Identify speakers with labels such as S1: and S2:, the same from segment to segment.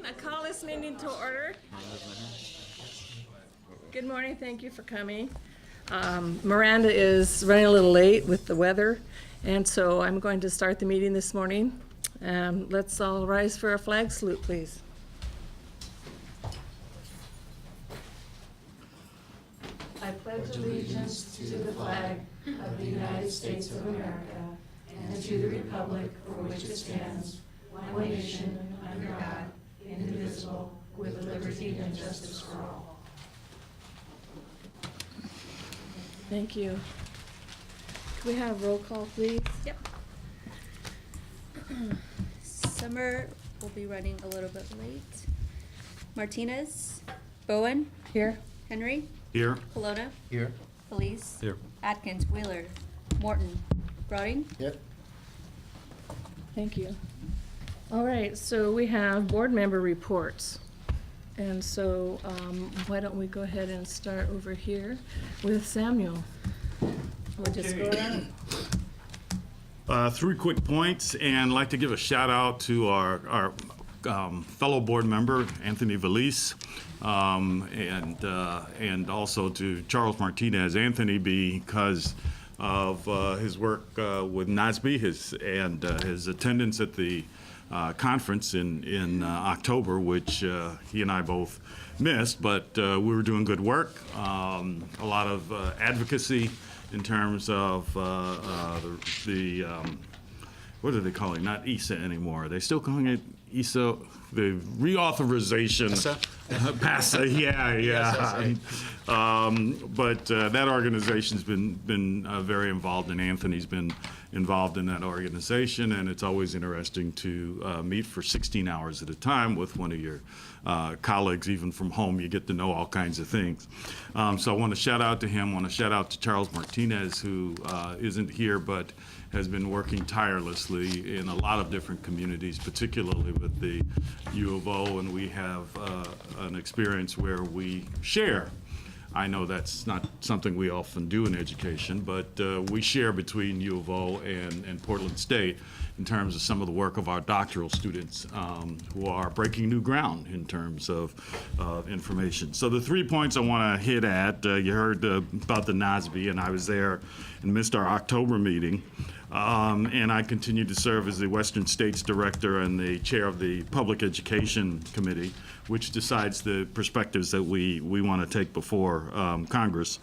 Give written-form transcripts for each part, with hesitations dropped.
S1: I call this meeting to order. Good morning, thank you for coming. Miranda is running a little late with the weather, and so I'm going to start the meeting this morning. Let's all rise for a flag salute, please. I pledge allegiance to the flag of the United States of America and to the republic for which it stands, one nation, under God, indivisible, with liberty and justice for all. Thank you. Could we have roll call, please?
S2: Yep. Summer will be running a little bit late. Martinez, Bowen,
S1: Here.
S2: Henry,
S3: Here.
S2: Colonna,
S4: Here.
S2: Felice,
S3: Here.
S2: Atkins, Wheeler, Morton, Broding.
S4: Yep.
S1: Thank you. All right, so we have board member reports. And so why don't we go ahead and start over here with Samuel. We'll just go around.
S3: 3 quick points, and I'd like to give a shout out to our fellow board member, Anthony Felice, and also to Charles Martinez. Anthony, because of his work with NASB, his attendance at the conference in October, which he and I both missed, but we were doing good work. A lot of advocacy in terms of the what are they calling? Not ESA anymore. Are they still calling it ESA? The reauthorization. PASA, yeah. But that organization's been very involved, and Anthony's been involved in that organization, and it's always interesting to meet for 16 hours at a time with one of your colleagues, even from home. You get to know all kinds of things. So I want to shout out to him. I want to shout out to Charles Martinez, who isn't here, but has been working tirelessly in a lot of different communities, particularly with the U of O, and we have an experience where we share. I know that's not something we often do in education, but we share between U of O and Portland State in terms of some of the work of our doctoral students who are breaking new ground in terms of information. So the 3 points I want to hit at, you heard about the NASB, and I was there and missed our October meeting. And I continue to serve as the Western States Director and the Chair of the Public Education Committee, which decides the perspectives that we want to take before Congress.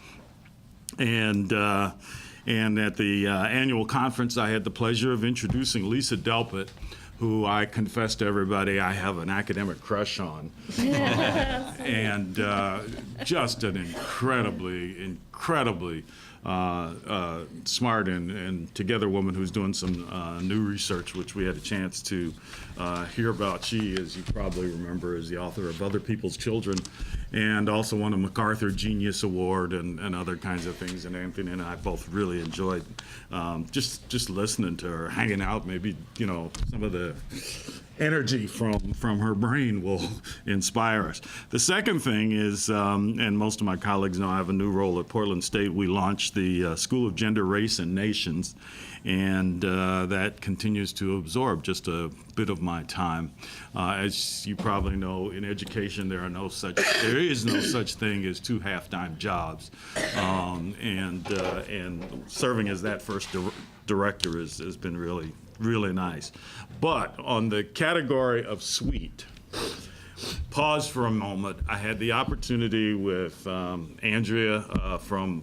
S3: And at the annual conference, I had the pleasure of introducing Lisa Delpit, who I confess to everybody I have an academic crush on. And just an incredibly smart and together woman who's doing some new research, which we had a chance to hear about. She, as you probably remember, is the author of Other People's Children, and also won a MacArthur Genius Award and other kinds of things. And Anthony and I both really enjoyed just listening to her, hanging out. Maybe, some of the energy from her brain will inspire us. The second thing is, and most of my colleagues know I have a new role at Portland State. We launched the School of Gender, Race, and Nations, and that continues to absorb just a bit of my time. As you probably know, in education there is no such thing as 2 half-time jobs, and serving as that first director has been really nice. But on the category of sweet, pause for a moment. I had the opportunity with Andrea from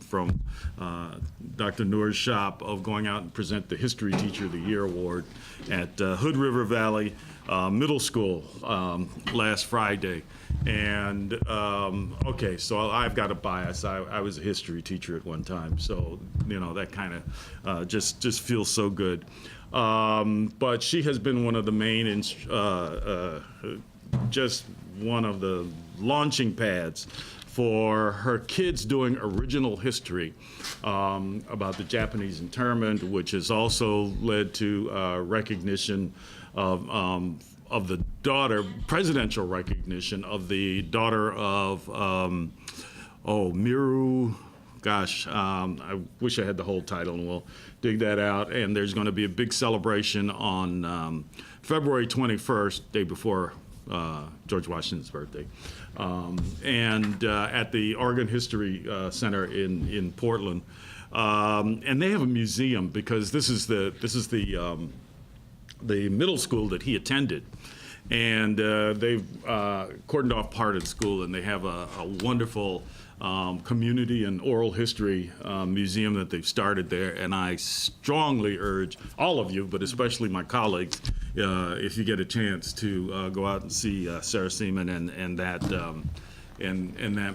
S3: Dr. Noor's shop of going out and present the History Teacher of the Year Award at Hood River Valley Middle School last Friday. And okay, so I've got a bias. I was a history teacher at one time, so that kind of just feels so good. But she has been one of the main, just one of the launching pads for her kids doing original history about the Japanese internment, which has also led to recognition of the daughter, presidential recognition of the daughter of Miru. Gosh, I wish I had the whole title, and we'll dig that out. And there's going to be a big celebration on February 21st, day before George Washington's birthday. And at the Oregon History Center in Portland. And they have a museum because this is the middle school that he attended. And they've cordoned off part of the school, and they have a wonderful community and oral history museum that they've started there. And I strongly urge all of you, but especially my colleagues, if you get a chance to go out and see Sarah Seaman and that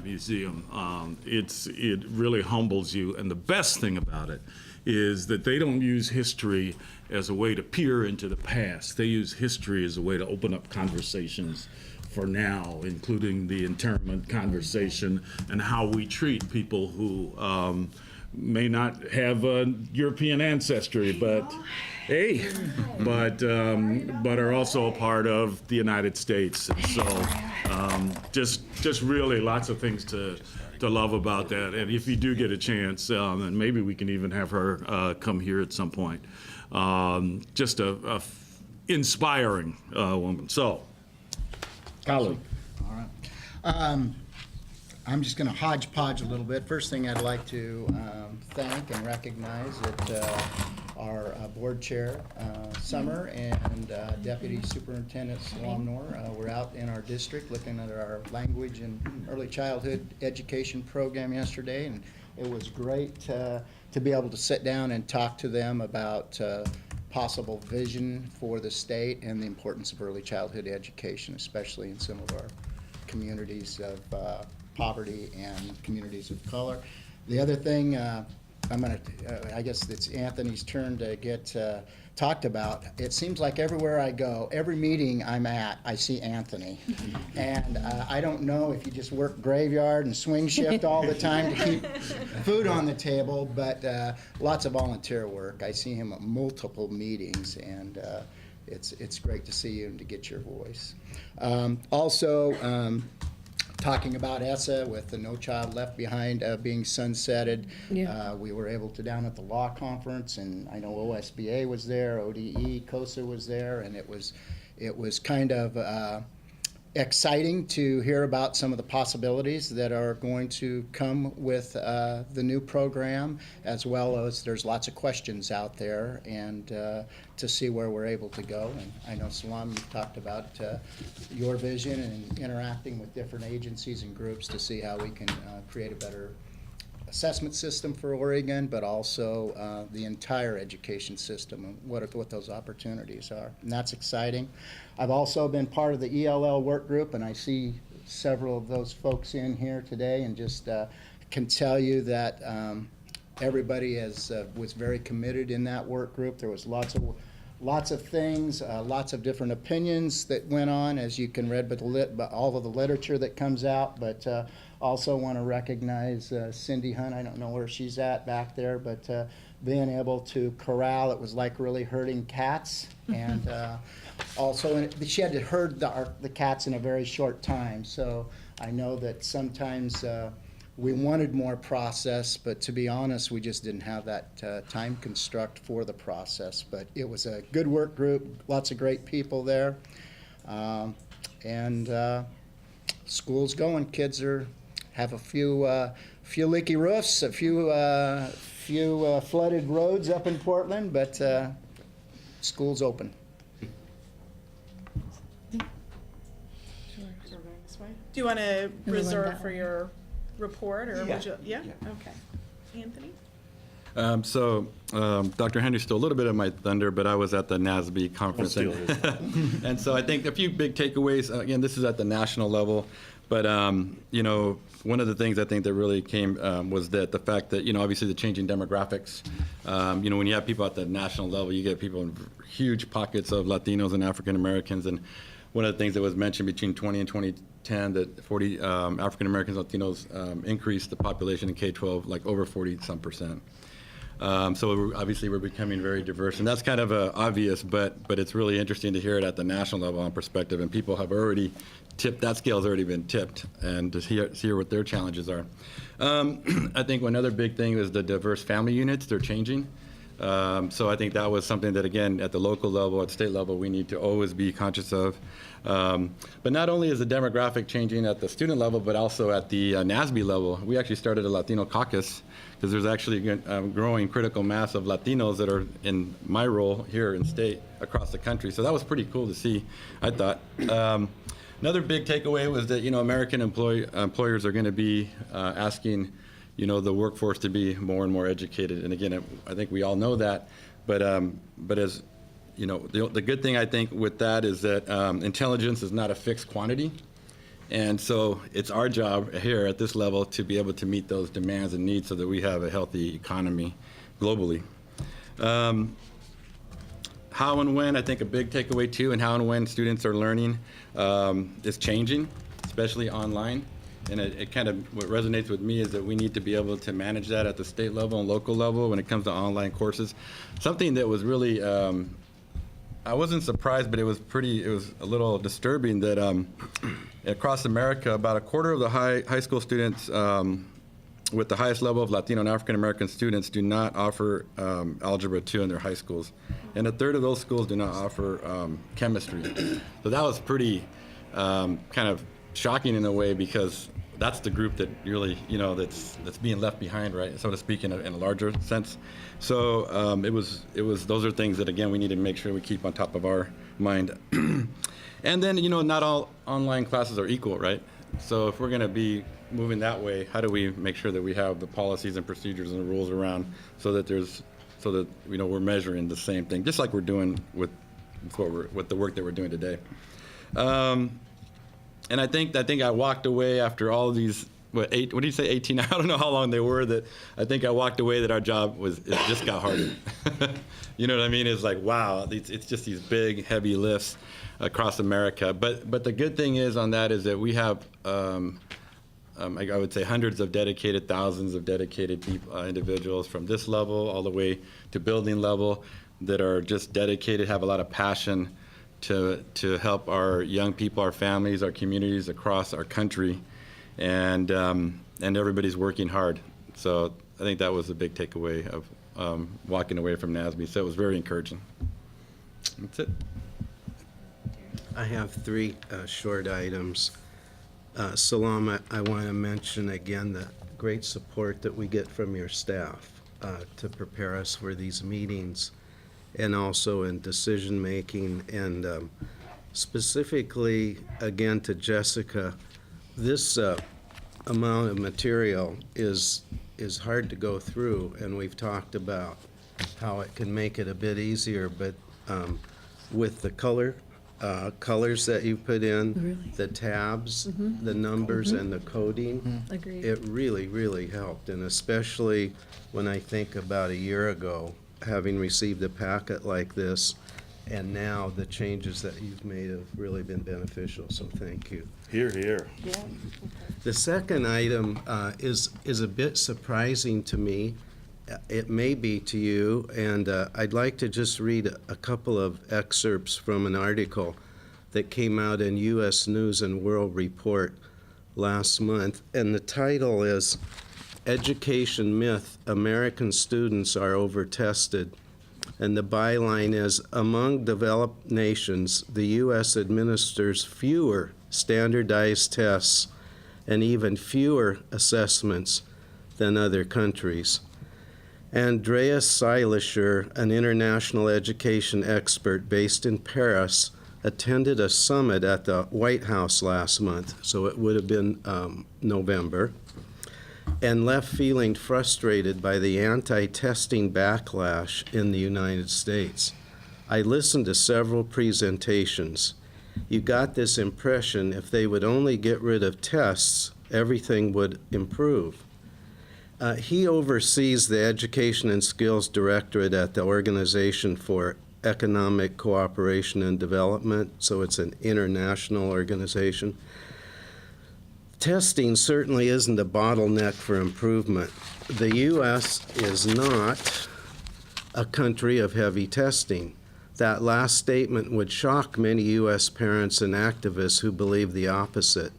S3: museum. It really humbles you. And the best thing about it is that they don't use history as a way to peer into the past. They use history as a way to open up conversations for now, including the internment conversation and how we treat people who may not have European ancestry, but are also a part of the United States. And so just really lots of things to love about that. And if you do get a chance, and maybe we can even have her come here at some point, just a inspiring woman. So, colleague.
S4: All right. I'm just going to hodgepodge a little bit. First thing I'd like to thank and recognize that our board chair, Summer, and Deputy Superintendent Salam Noor were out in our district looking at our language and early childhood education program yesterday, and it was great to be able to sit down and talk to them about possible vision for the state and the importance of early childhood education, especially in some of our communities of poverty and communities of color. The other thing, I guess it's Anthony's turn to get talked about. It seems like everywhere I go, every meeting I'm at, I see Anthony. And I don't know if you just work graveyard and swing shift all the time to keep food on the table, but lots of volunteer work. I see him at multiple meetings, and it's great to see you and to get your voice. Also, talking about ESSA with the No Child Left Behind being sunsetted. Yeah. We were able to down at the law conference, and I know OSBA was there, ODE, COSA was there, and it was kind of exciting to hear about some of the possibilities that are going to come with the new program, as well as there's lots of questions out there, and to see where we're able to go. And I know, Salam, you've talked about your vision and interacting with different agencies and groups to see how we can create a better assessment system for Oregon, but also the entire education system and what those opportunities are. And that's exciting. I've also been part of the ELL work group, and I see several of those folks in here today, and just can tell you that everybody was very committed in that work group. There was lots of things, lots of different opinions that went on, as you can read, but all of the literature that comes out. But also want to recognize Cindy Hunt. I don't know where she's at back there, but being able to corral, it was like really herding cats. And also, she had to herd the cats in a very short time. So I know that sometimes we wanted more process, but to be honest, we just didn't have that time construct for the process. But it was a good work group, lots of great people there. And school's going. Kids have a few leaky roofs, a few flooded roads up in Portland, but school's open.
S5: Do you want to reserve for your report, or would you? Yeah? Okay. Anthony?
S6: Dr. Henry stole a little bit of my thunder, but I was at the NASB conference. And so I think a few big takeaways, again, this is at the national level, but, one of the things I think that really came was that the fact that, obviously the changing demographics, when you have people at the national level, you get people in huge pockets of Latinos and African Americans. And one of the things that was mentioned between 20 and 2010, that 40 African Americans, Latinos increased the population in K-12 like over 40-some%. So obviously we're becoming very diverse, and that's kind of obvious, but it's really interesting to hear it at the national level on perspective, and people have already tipped, that scale's already been tipped, and to hear what their challenges are. I think one other big thing is the diverse family units, they're changing. So I think that was something that, again, at the local level, at state level, we need to always be conscious of. But not only is the demographic changing at the student level, but also at the NASB level. We actually started a Latino caucus because there's actually a growing critical mass of Latinos that are in my role here in state across the country. So that was pretty cool to see, I thought. Another big takeaway was that, American employers are going to be asking, the workforce to be more and more educated. And again, I think we all know that, but as the good thing I think with that is that intelligence is not a fixed quantity. And so it's our job here at this level to be able to meet those demands and needs so that we have a healthy economy globally. How and when, I think a big takeaway too, and how and when students are learning is changing, especially online. And it kind of, what resonates with me is that we need to be able to manage that at the state level and local level when it comes to online courses. Something that was really, I wasn't surprised, but it was a little disturbing that across America, about a quarter of the high school students with the highest level of Latino and African American students do not offer Algebra 2 in their high schools. And a third of those schools do not offer chemistry. So that was pretty kind of shocking in a way, because that's the group that really, that's being left behind, right, so to speak, in a larger sense. So those are things that, again, we need to make sure we keep on top of our mind. And then, not all online classes are equal, right? So if we're going to be moving that way, how do we make sure that we have the policies and procedures and the rules around so that we're measuring the same thing, just like we're doing with the work that we're doing today. And I think I walked away after all of these, what did you say, 18? I don't know how long they were, that I think I walked away that our job it just got harder. You know what I mean? It's like, wow, it's just these big, heavy lifts across America. But the good thing is on that is that we have, I would say, hundreds of dedicated, thousands of dedicated people, individuals from this level all the way to building level that are just dedicated, have a lot of passion to help our young people, our families, our communities across our country, and everybody's working hard. So I think that was a big takeaway of walking away from NASB. So it was very encouraging. That's it.
S7: I have three short items. Salam, I want to mention again the great support that we get from your staff to prepare us for these meetings, and also in decision-making, and specifically, again, to Jessica, this amount of material is hard to go through, and we've talked about how it can make it a bit easier, but with the colors that you put in, the tabs, the numbers, and the coding,
S1: Agreed.
S7: it really, really helped, and especially when I think about a year ago, having received a packet like this, and now the changes that you've made have really been beneficial, so thank you.
S3: Hear, hear.
S1: Yeah.
S7: The second item is a bit surprising to me. It may be to you, and I'd like to just read a couple of excerpts from an article that came out in U.S. News and World Report last month, and the title is "Education Myth: American Students Are Over-Tested." And the byline is, "Among developed nations, the U.S. administers fewer standardized tests and even fewer assessments than other countries." Andreas Seilischer, an international education expert based in Paris, attended a summit at the White House last month, so it would have been November, and left feeling frustrated by the anti-testing backlash in the United States. I listened to several presentations. You got this impression if they would only get rid of tests, everything would improve. He oversees the Education and Skills Directorate at the Organization for Economic Cooperation and Development, so it's an international organization. Testing certainly isn't a bottleneck for improvement. The U.S. is not a country of heavy testing. That last statement would shock many U.S. parents and activists who believe the opposite.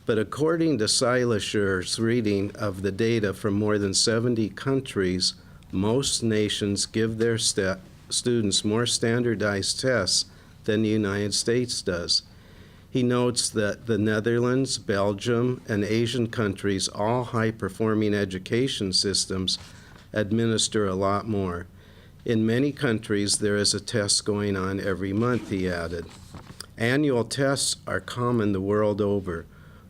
S7: But according to Seilischer's reading of the data from more than 70 countries, Most nations give their students more standardized tests than the United States does. He notes that the Netherlands, Belgium, and Asian countries, all high-performing education systems, administer a lot more. In many countries, there is a test going on every month, he added. Annual tests are common the world over.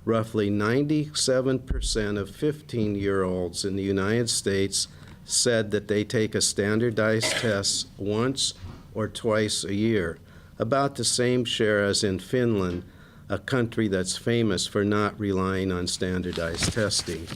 S7: Roughly 97% of 15-year-olds in the United States said that they take a standardized test once or twice a year, about the same share as in Finland, a country that's famous for not relying on standardized testing.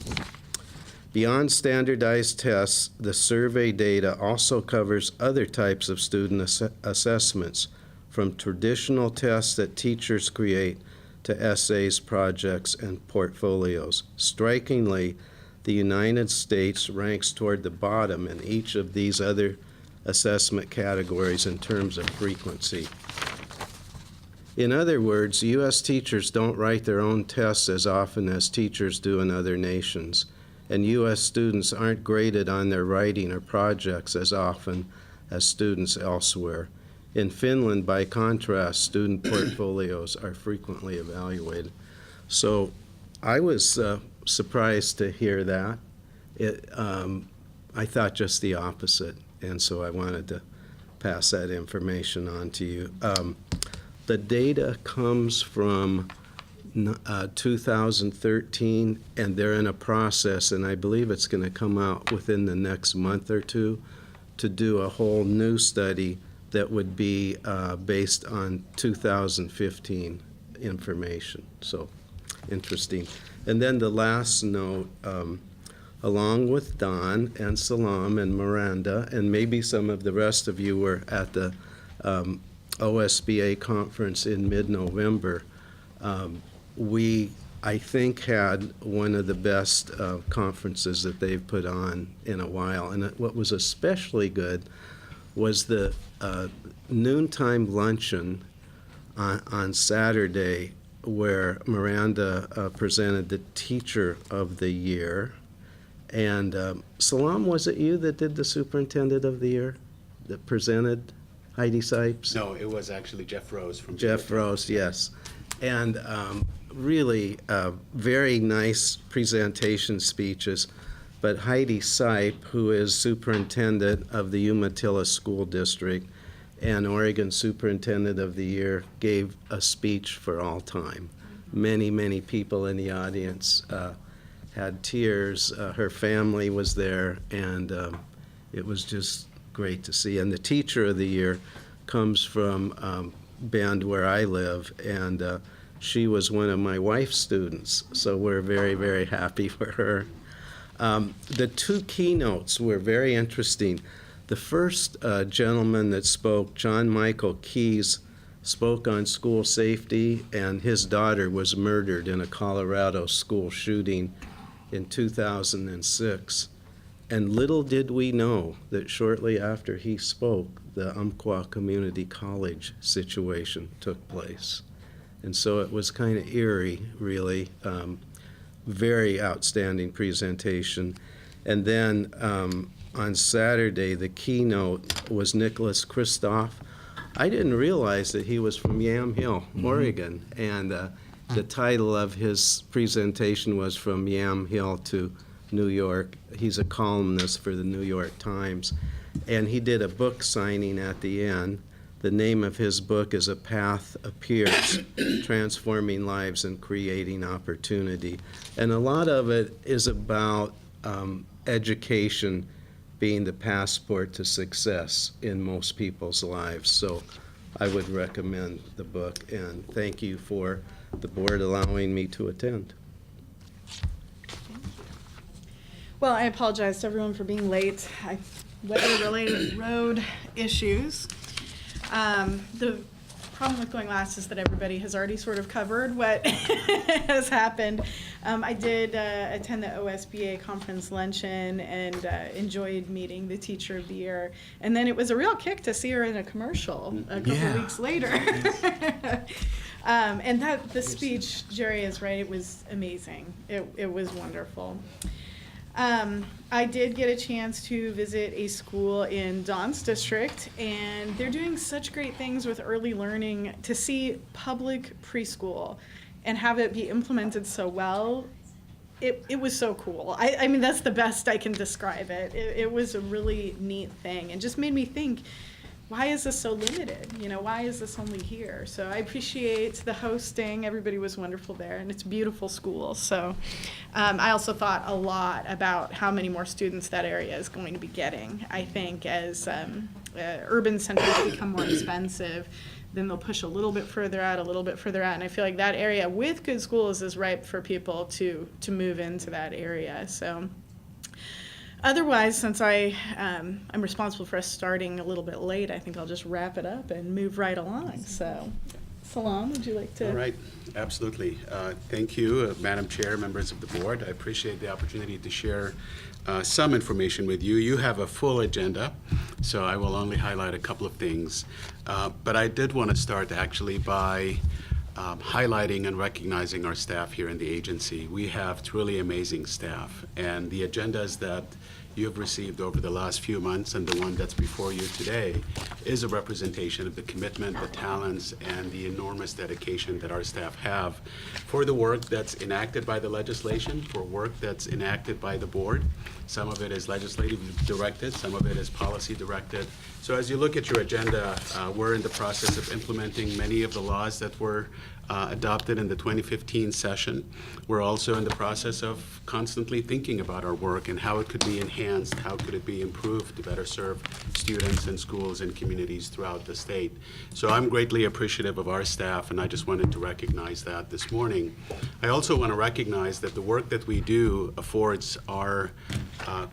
S7: Beyond standardized tests, the survey data also covers other types of student assessments, from traditional tests that teachers create to essays, projects, and portfolios. Strikingly, the United States ranks toward the bottom in each of these other assessment categories in terms of frequency. In other words, U.S. teachers don't write their own tests as often as teachers do in other nations, and U.S. students aren't graded on their writing or projects as often as students elsewhere. In Finland, by contrast, student portfolios are frequently evaluated. So I was surprised to hear that. I thought just the opposite, and so I wanted to pass that information on to you. The data comes from 2013, and they're in a process, and I believe it's going to come out within the next month or two, to do a whole new study that would be based on 2015 information. So interesting. And then the last note, along with Don and Salam and Miranda, and maybe some of the rest of you were at the OSBA conference in mid-November, we, I think, had one of the best conferences that they've put on in a while. And what was especially good was the noontime luncheon on Saturday, where Miranda presented the Teacher of the Year. And Salam, was it you that did the Superintendent of the Year, that presented Heidi Sipes?
S8: No, it was actually Jeff Rose from
S7: Jeff Rose, yes. And really very nice presentation speeches. But Heidi Sipe, who is Superintendent of the Umatilla School District and Oregon Superintendent of the Year, gave a speech for all time. Many, many people in the audience had tears. Her family was there, and it was just great to see. And the Teacher of the Year comes from Bend, where I live, and she was one of my wife's students, so we're very, very happy for her. The two keynotes were very interesting. The first gentleman that spoke, John Michael Keyes, spoke on school safety, and his daughter was murdered in a Colorado school shooting in 2006. And little did we know that shortly after he spoke, the Umpqua Community College situation took place. And so it was kind of eerie, really. Very outstanding presentation. And then on Saturday, the keynote was Nicholas Kristof. I didn't realize that he was from Yamhill, Oregon, and the title of his presentation was From Yamhill to New York. He's a columnist for the New York Times, and he did a book signing at the end. The name of his book is A Path Appears, Transforming Lives and Creating Opportunity. And a lot of it is about education being the passport to success in most people's lives. So I would recommend the book, and thank you for the board allowing me to attend.
S5: Well, I apologize to everyone for being late. Weather-related road issues. The problem with going last is that everybody has already sort of covered what has happened. I did attend the OSBA conference luncheon and enjoyed meeting the Teacher of the Year. And then it was a real kick to see her in a commercial a couple of weeks later. And the speech, Jerry is right, it was amazing. It was wonderful. I did get a chance to visit a school in Don's district, and they're doing such great things with early learning. To see public preschool and have it be implemented so well, it was so cool. I mean, that's the best I can describe it. It was a really neat thing, and just made me think, why is this so limited? You know, why is this only here? So I appreciate the hosting. Everybody was wonderful there, and it's a beautiful school. So I also thought a lot about how many more students that area is going to be getting. I think as urban centers become more expensive, then they'll push a little bit further out, and I feel like that area with good schools is ripe for people to move into that area. So. Otherwise, since I'm responsible for us starting a little bit late, I think I'll just wrap it up and move right along. So, Salam, would you like to?
S8: All right, absolutely. Thank you, Madam Chair, members of the board. I appreciate the opportunity to share some information with you. You have a full agenda, so I will only highlight a couple of things. But I did want to start actually by highlighting and recognizing our staff here in the agency. We have truly amazing staff, and the agendas that you have received over the last few months and the one that's before you today is a representation of the commitment, the talents, and the enormous dedication that our staff have for the work that's enacted by the legislation, for work that's enacted by the board. Some of it is legislatively directed, some of it is policy directed. So as you look at your agenda, we're in the process of implementing many of the laws that were adopted in the 2015 session. We're also in the process of constantly thinking about our work and how it could be enhanced, how could it be improved to better serve students and schools and communities throughout the state. So I'm greatly appreciative of our staff, and I just wanted to recognize that this morning. I also want to recognize that the work that we do affords our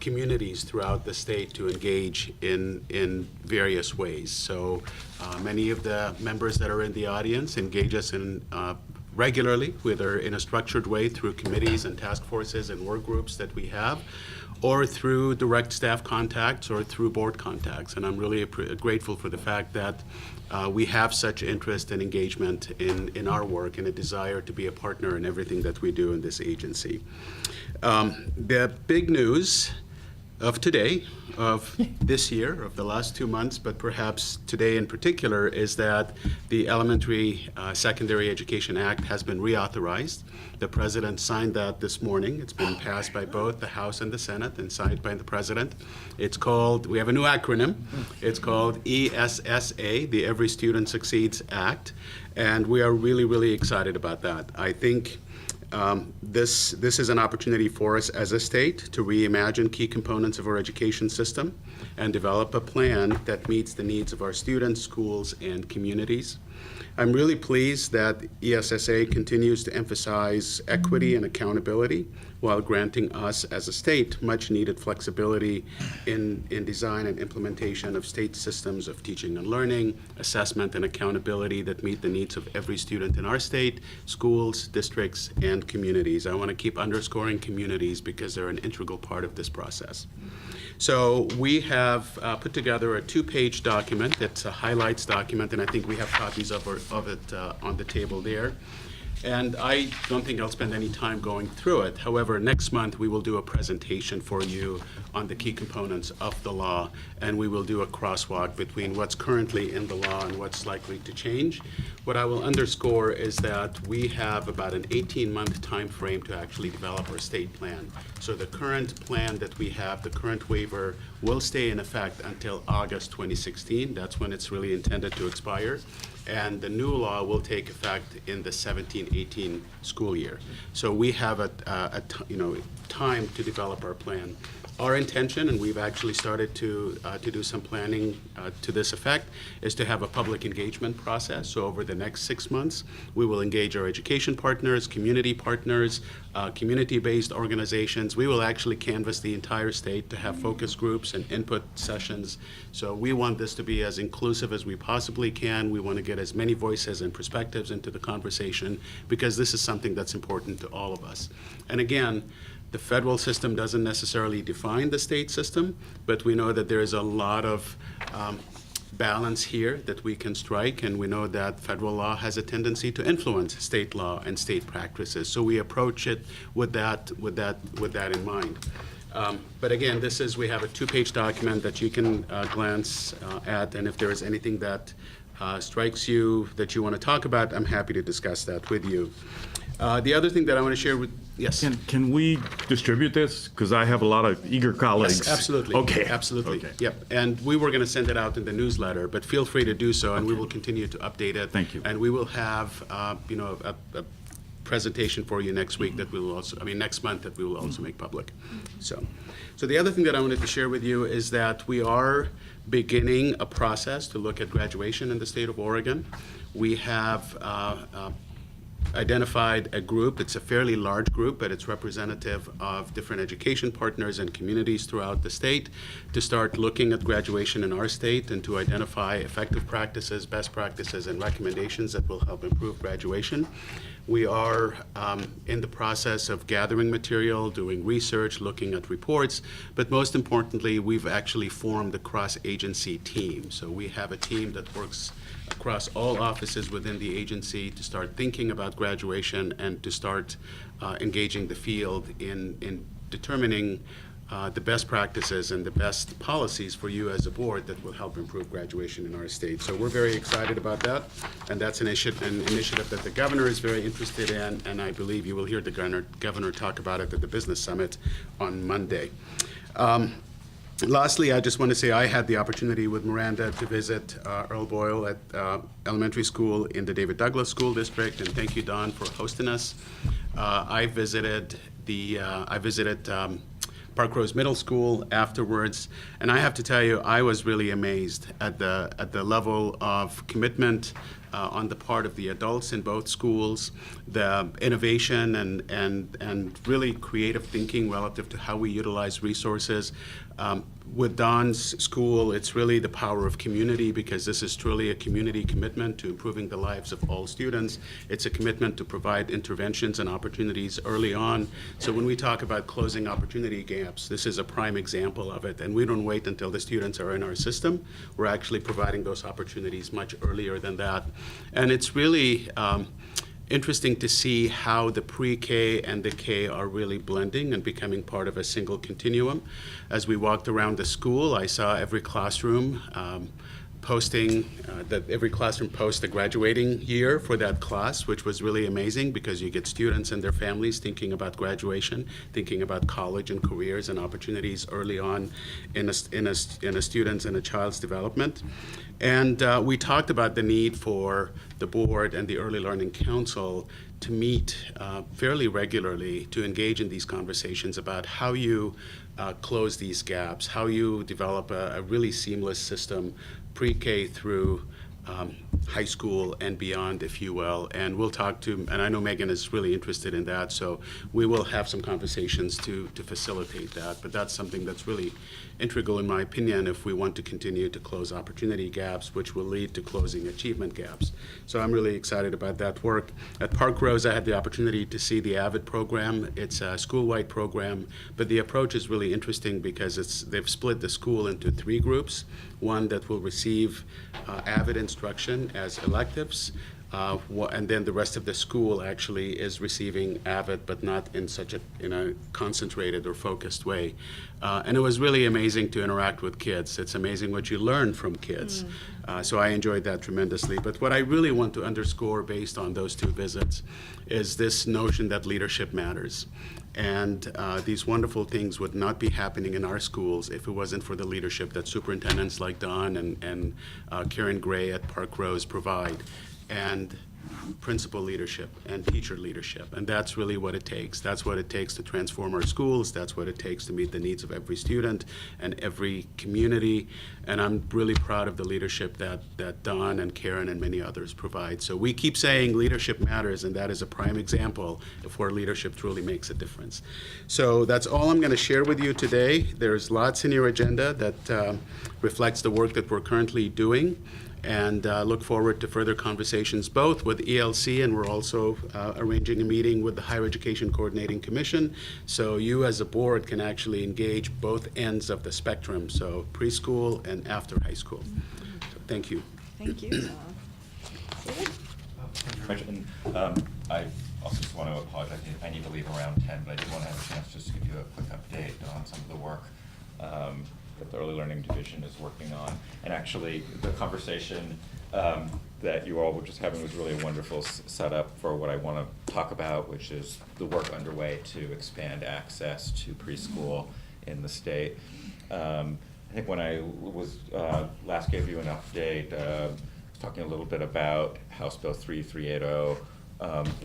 S8: communities throughout the state to engage in various ways. So many of the members that are in the audience engage us in regularly, whether in a structured way through committees and task forces and work groups that we have, or through direct staff contacts or through board contacts. And I'm really grateful for the fact that we have such interest and engagement in our work and a desire to be a partner in everything that we do in this agency. The big news of today, of this year, of the last 2 months, but perhaps today in particular, is that the Elementary Secondary Education Act has been reauthorized. The President signed that this morning. It's been passed by both the House and the Senate and signed by the President. It's called, we have a new acronym. It's called ESSA, the Every Student Succeeds Act, and we are really, really excited about that. I think this is an opportunity for us as a state to reimagine key components of our education system and develop a plan that meets the needs of our students, schools, and communities. I'm really pleased that ESSA continues to emphasize equity and accountability while granting us as a state much needed flexibility in design and implementation of state systems of teaching and learning, assessment and accountability that meet the needs of every student in our state, schools, districts, and communities. I want to keep underscoring communities because they're an integral part of this process. So we have put together a 2-page document. It's a highlights document, and I think we have copies of it on the table there. And I don't think I'll spend any time going through it. However, next month we will do a presentation for you on the key components of the law, and we will do a crosswalk between what's currently in the law and what's likely to change. What I will underscore is that we have about an 18-month time frame to actually develop our state plan. So the current plan that we have, the current waiver, will stay in effect until August 2016. That's when it's really intended to expire. And the new law will take effect in the 17-18 school year. So we have time to develop our plan. Our intention, and we've actually started to do some planning to this effect, is to have a public engagement process. So over the next 6 months, we will engage our education partners, community-based organizations. We will actually canvass the entire state to have focus groups and input sessions. So we want this to be as inclusive as we possibly can. We want to get as many voices and perspectives into the conversation because this is something that's important to all of us. And again, the federal system doesn't necessarily define the state system, but we know that there is a lot of balance here that we can strike, and we know that federal law has a tendency to influence state law and state practices. So we approach it with that in mind. But again, we have a 2-page document that you can glance at, and if there is anything that strikes you that you want to talk about, I'm happy to discuss that with you. The other thing that I want to share with, yes?
S3: Can we distribute this? Because I have a lot of eager colleagues.
S8: Yes, absolutely.
S3: Okay.
S8: Absolutely.
S3: Okay.
S8: Yep. And we were going to send it out in the newsletter, but feel free to do so, and we will continue to update it.
S3: Thank you.
S8: And we will have, a presentation for you next week that we will also, next month that we will also make public. So the other thing that I wanted to share with you is that we are beginning a process to look at graduation in the state of Oregon. We have identified a group. It's a fairly large group, but it's representative of different education partners and communities throughout the state to start looking at graduation in our state and to identify effective practices, best practices, and recommendations that will help improve graduation. We are in the process of gathering material, doing research, looking at reports, but most importantly, we've actually formed a cross-agency team. So we have a team that works across all offices within the agency to start thinking about graduation and to start engaging the field in determining the best practices and the best policies for you as a board that will help improve graduation in our state. So we're very excited about that, and that's an initiative that the governor is very interested in, and I believe you will hear the governor talk about it at the Business Summit on Monday. Lastly, I just want to say I had the opportunity with Miranda to visit Earl Boyle at elementary school in the David Douglas School District, and thank you, Don, for hosting us. I visited Park Rose Middle School afterwards, and I have to tell you, I was really amazed at the level of commitment on the part of the adults in both schools, the innovation and really creative thinking relative to how we utilize resources. With Don's school, it's really the power of community, because this is truly a community commitment to improving the lives of all students. It's a commitment to provide interventions and opportunities early on. So when we talk about closing opportunity gaps, this is a prime example of it. And we don't wait until the students are in our system. We're actually providing those opportunities much earlier than that. And it's really interesting to see how the pre-K and the K are really blending and becoming part of a single continuum. As we walked around the school, I saw every classroom posting, every classroom post the graduating year for that class, which was really amazing, because you get students and their families thinking about graduation, thinking about college and careers and opportunities early on in a student's and a child's development. And we talked about the need for the board and the Early Learning Council to meet fairly regularly to engage in these conversations about how you close these gaps, how you develop a really seamless system, pre-K through high school and beyond, if you will. And we'll talk to, and I know Megan is really interested in that, so we will have some conversations to facilitate that. But that's something that's really integral, in my opinion, if we want to continue to close opportunity gaps, which will lead to closing achievement gaps. So I'm really excited about that work. At Park Rose, I had the opportunity to see the AVID program. It's a school-wide program, but the approach is really interesting because they've split the school into 3 groups. One that will receive AVID instruction as electives, and then the rest of the school actually is receiving AVID, but not in a concentrated or focused way. And it was really amazing to interact with kids. It's amazing what you learn from kids. So I enjoyed that tremendously. But what I really want to underscore based on those 2 visits is this notion that leadership matters. And these wonderful things would not be happening in our schools if it wasn't for the leadership that superintendents like Don and Karen Gray at Park Rose provide, and principal leadership and teacher leadership. And that's really what it takes. That's what it takes to transform our schools. That's what it takes to meet the needs of every student and every community. And I'm really proud of the leadership that Don and Karen and many others provide. So we keep saying leadership matters, and that is a prime example of where leadership truly makes a difference. So that's all I'm going to share with you today. There's lots in your agenda that reflects the work that we're currently doing. And look forward to further conversations both with ELC, and we're also arranging a meeting with the Higher Education Coordinating Commission, so you as a board can actually engage both ends of the spectrum, so preschool and after high school. So thank you.
S5: Thank you.
S9: And I also just want to apologize, I need to leave around 10, but I did want to have a chance just to give you a quick update on some of the work that the Early Learning Division is working on. And actually, the conversation that you all were just having was really a wonderful setup for what I want to talk about, which is the work underway to expand access to preschool in the state. I think when I was last gave you an update, I was talking a little bit about House Bill 3380,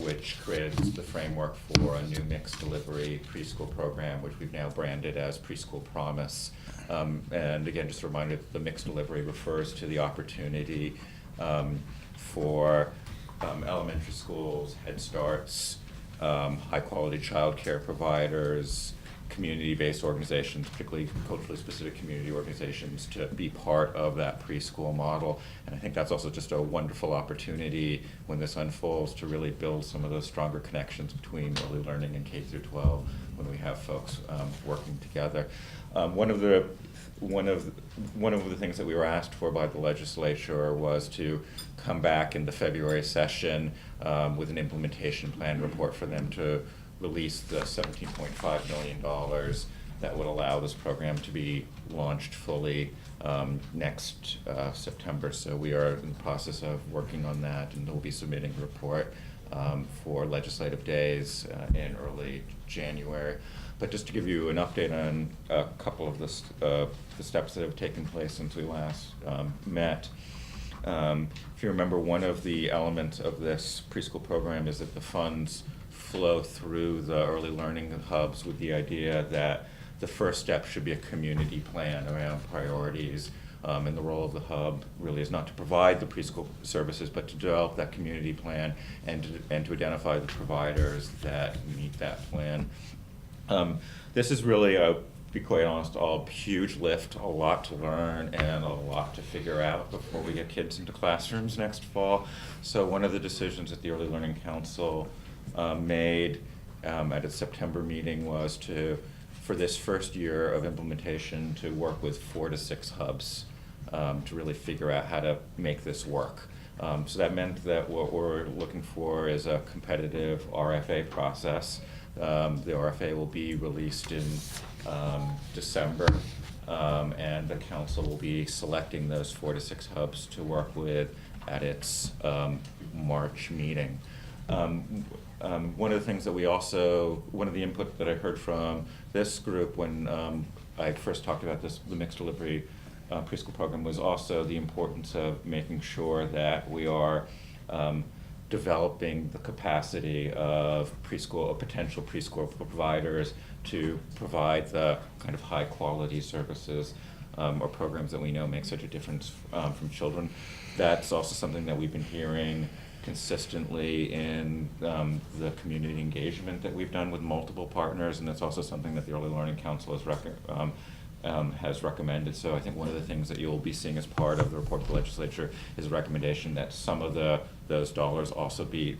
S9: which creates the framework for a new mixed delivery preschool program, which we've now branded as Preschool Promise. And again, just a reminder that the mixed delivery refers to the opportunity for elementary schools, Head Starts, high-quality childcare providers, community-based organizations, particularly culturally specific community organizations, to be part of that preschool model. And I think that's also just a wonderful opportunity when this unfolds to really build some of those stronger connections between early learning and K through 12 when we have folks working together. One of the things that we were asked for by the legislature was to come back in the February session with an implementation plan report for them to release the $17.5 million that would allow this program to be launched fully next September. So we are in the process of working on that, and we'll be submitting a report for legislative days in early January. But just to give you an update on a couple of the steps that have taken place since we last met. If you remember, one of the elements of this preschool program is that the funds flow through the early learning hubs with the idea that the first step should be a community plan around priorities. And the role of the hub really is not to provide the preschool services, but to develop that community plan and to identify the providers that meet that plan. This is really, to be quite honest, a huge lift, a lot to learn and a lot to figure out before we get kids into classrooms next fall. So one of the decisions that the Early Learning Council made at its September meeting was for this first year of implementation, to work with 4 to 6 hubs to really figure out how to make this work. So that meant that what we're looking for is a competitive RFA process. The RFA will be released in December, and the council will be selecting those 4 to 6 hubs to work with at its March meeting. One of the things that one of the input that I heard from this group when I first talked about the mixed delivery preschool program was also the importance of making sure that we are developing the capacity of potential preschool providers to provide the kind of high quality services or programs that we know make such a difference from children. That's also something that we've been hearing consistently in the community engagement that we've done with multiple partners, and that's also something that the Early Learning Council has recommended. So I think one of the things that you'll be seeing as part of the report to the legislature is a recommendation that some of those dollars also be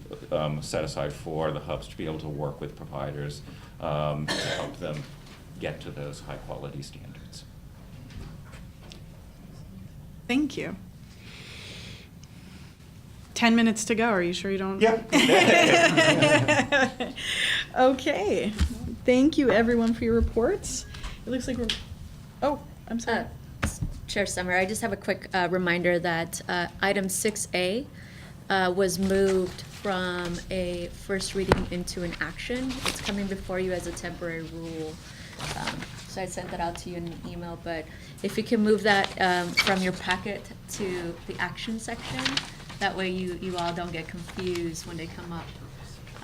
S9: set aside for the hubs to be able to work with providers to help them get to those high quality standards.
S5: Thank you. 10 minutes to go. Are you sure you don't?
S9: Yeah.
S5: Okay. Thank you, everyone, for your reports. It looks like oh, I'm sorry.
S2: Chair Summer, I just have a quick reminder that item 6A was moved from a first reading into an action. It's coming before you as a temporary rule. So I sent that out to you in an email, but if you can move that from your packet to the action section, that way you all don't get confused when they come up.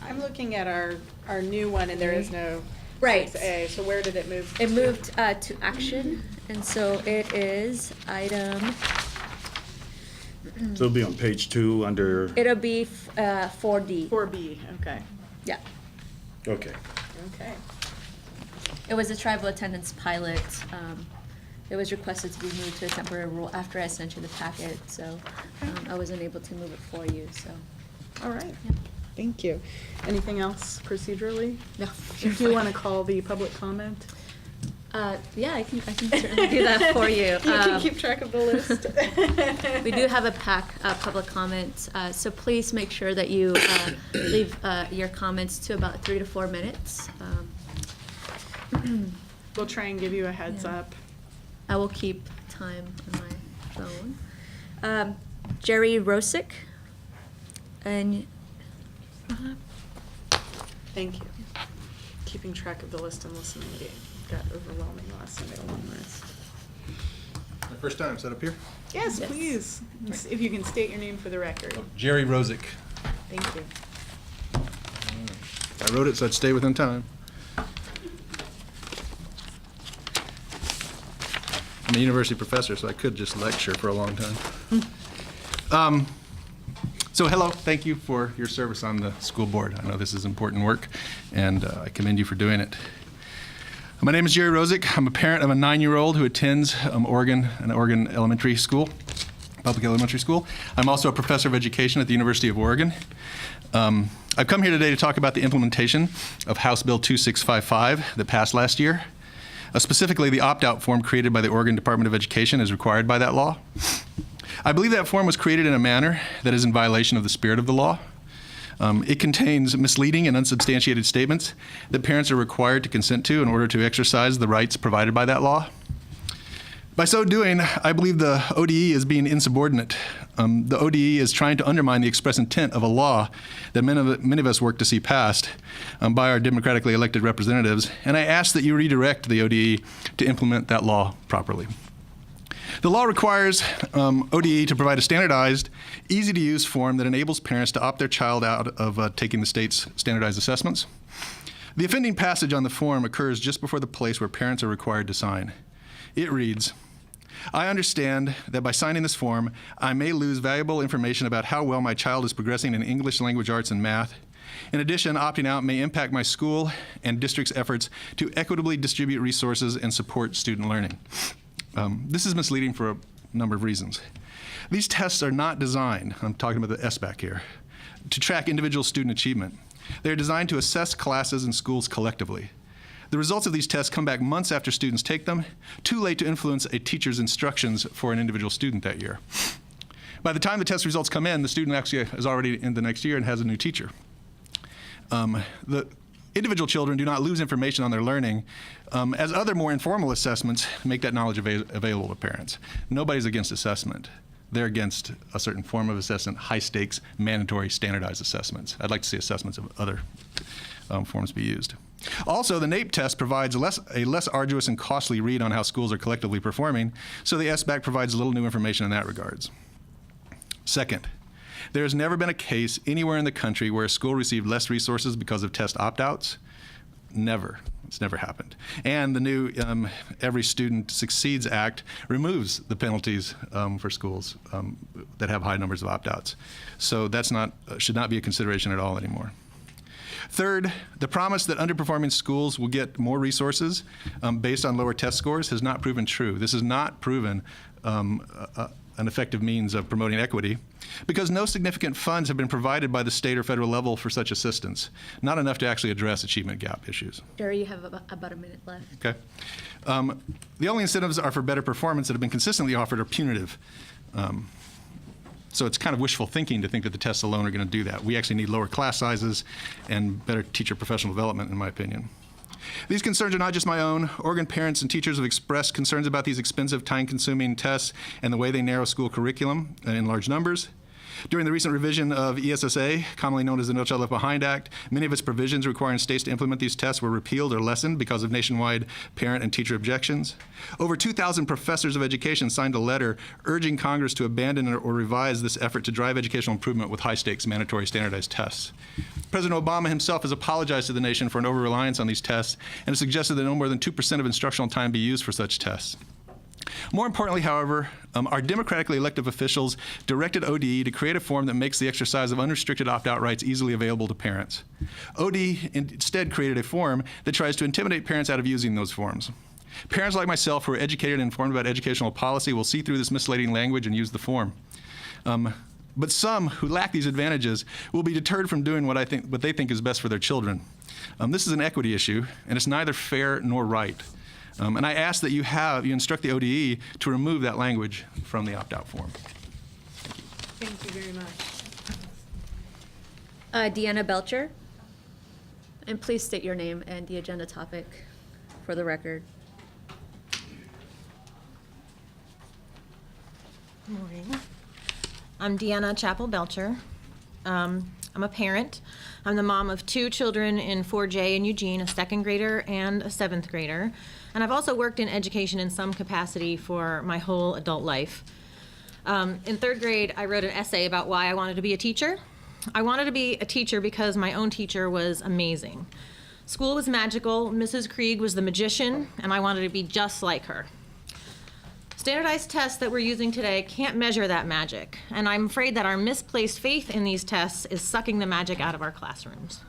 S5: I'm looking at our new one, and there is no
S2: Right.
S5: 6A. So where did it move?
S2: It moved to action, and so it is item,
S3: So it'll be on page 2 under,
S2: it'll be 4D.
S5: 4B. Okay.
S2: Yeah.
S3: okay.
S5: Okay.
S2: It was a tribal attendance pilot. It was requested to be moved to a temporary rule after I sent you the packet, so I wasn't able to move it for you, so.
S5: All right.
S2: Yeah.
S5: Thank you. Anything else procedurally?
S2: No.
S5: If you want to call the public comment?
S2: Yeah, I can certainly do that for you.
S5: You can keep track of the list.
S2: We do have a public comments, so please make sure that you leave your comments to about 3 to 4 minutes.
S5: We'll try and give you a heads
S2: Yeah.
S5: up.
S2: I will keep time on my phone. Jerry Rosick, and
S5: Thank you. Keeping track of the list and listening got overwhelming last Sunday, a long list.
S10: My first time, set up here.
S5: Yes,
S2: Yes.
S5: please. If you can state your name for the record.
S10: Jerry Rosick.
S5: Thank you.
S10: I wrote it so I'd stay within time. I'm a university professor, so I could just lecture for a long time. So hello, thank you for your service on the school board. I know this is important work, and I commend you for doing it. My name is Jerry Rosick. I'm a parent of a 9-year-old who attends an Oregon elementary school, public elementary school. I'm also a professor of education at the University of Oregon. I've come here today to talk about the implementation of House Bill 2655 that passed last year. Specifically, the opt-out form created by the Oregon Department of Education is required by that law. I believe that form was created in a manner that is in violation of the spirit of the law. It contains misleading and unsubstantiated statements that parents are required to consent to in order to exercise the rights provided by that law. By so doing, I believe the ODE is being insubordinate. The ODE is trying to undermine the express intent of a law that many of us work to see passed by our democratically elected representatives, and I ask that you redirect the ODE to implement that law properly. The law requires ODE to provide a standardized, easy-to-use form that enables parents to opt their child out of taking the state's standardized assessments. The offending passage on the form occurs just before the place where parents are required to sign. It reads, "I understand that by signing this form, I may lose valuable information about how well my child is progressing in English, language arts, and math. In addition, opting out may impact my school and district's efforts to equitably distribute resources and support student learning." This is misleading for a number of reasons. These tests are not designed, I'm talking about the SBAC here, to track individual student achievement. They're designed to assess classes and schools collectively. The results of these tests come back months after students take them, too late to influence a teacher's instructions for an individual student that year. By the time the test results come in, the student actually is already in the next year and has a new teacher. The individual children do not lose information on their learning, as other more informal assessments make that knowledge available to parents. Nobody's against assessment. They're against a certain form of assessment, high-stakes, mandatory, standardized assessments. I'd like to see assessments of other forms be used. Also, the NAEP test provides a less arduous and costly read on how schools are collectively performing, so the SBAC provides little new information in that regards. Second, there has never been a case anywhere in the country where a school received less resources because of test opt-outs. Never. It's never happened. And the new Every Student Succeeds Act removes the penalties for schools that have high numbers of opt-outs. So that's should not be a consideration at all anymore. Third, the promise that underperforming schools will get more resources based on lower test scores has not proven true. This is not proven an effective means of promoting equity, because no significant funds have been provided by the state or federal level for such assistance, not enough to actually address achievement gap issues.
S2: Jerry, you have about a minute left.
S10: Okay. The only incentives are for better performance that have been consistently offered are punitive. So it's kind of wishful thinking to think that the tests alone are going to do that. We actually need lower class sizes and better teacher professional development, in my opinion. These concerns are not just my own. Oregon parents and teachers have expressed concerns about these expensive, time-consuming tests and the way they narrow school curriculum in large numbers. During the recent revision of ESSA, commonly known as the No Child Left Behind Act, many of its provisions requiring states to implement these tests were repealed or lessened because of nationwide parent and teacher objections. Over 2,000 professors of education signed a letter urging Congress to abandon or revise this effort to drive educational improvement with high-stakes mandatory standardized tests. President Obama himself has apologized to the nation for an over-reliance on these tests and has suggested that no more than 2% of instructional time be used for such tests. More importantly, however, our democratically elected officials directed ODE to create a form that makes the exercise of unrestricted opt-out rights easily available to parents. ODE instead created a form that tries to intimidate parents out of using those forms. Parents like myself who are educated and informed about educational policy will see through this misleading language and use the form. But some who lack these advantages will be deterred from doing what they think is best for their children. This is an equity issue, and it's neither fair nor right. And I ask that you instruct the ODE to remove that language from the opt-out form.
S5: Thank you very much.
S2: Deanna Belcher. And please state your name and the agenda topic for the record.
S11: Good morning. I'm Deanna Chappell Belcher. I'm a parent. I'm the mom of 2 children in 4J in Eugene, a 2nd grader and a 7th grader. And I've also worked in education in some capacity for my whole adult life. In 3rd grade, I wrote an essay about why I wanted to be a teacher. I wanted to be a teacher because my own teacher was amazing. School was magical, Mrs. Krieg was the magician, and I wanted to be just like her. Standardized tests that we're using today can't measure that magic, and I'm afraid that our misplaced faith in these tests is sucking the magic out of our classrooms.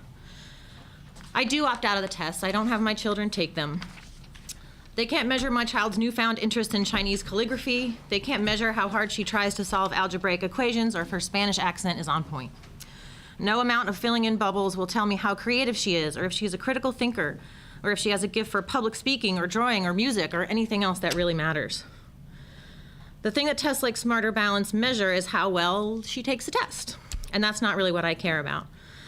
S11: I do opt out of the tests. I don't have my children take them. They can't measure my child's newfound interest in Chinese calligraphy. They can't measure how hard she tries to solve algebraic equations or if her Spanish accent is on point. No amount of filling in bubbles will tell me how creative she is, or if she's a critical thinker, or if she has a gift for public speaking or drawing or music or anything else that really matters. The thing that tests like Smarter Balanced measure is how well she takes a test. And that's not really what I care about.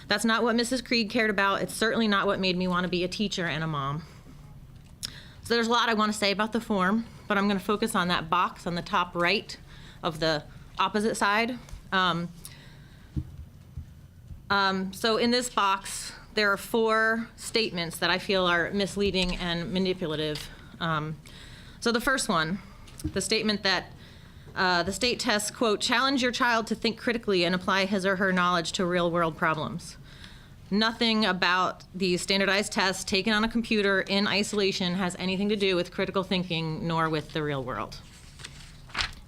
S11: That's not what Mrs. Krieg cared about. It's certainly not what made me want to be a teacher and a mom. So there's a lot I want to say about the form, but I'm going to focus on that box on the top right of the opposite side. So in this box, there are 4 statements that I feel are misleading and manipulative. So the first one, the statement that the state tests, quote, challenge your child to think critically and apply his or her knowledge to real-world problems. Nothing about these standardized tests taken on a computer in isolation has anything to do with critical thinking nor with the real world,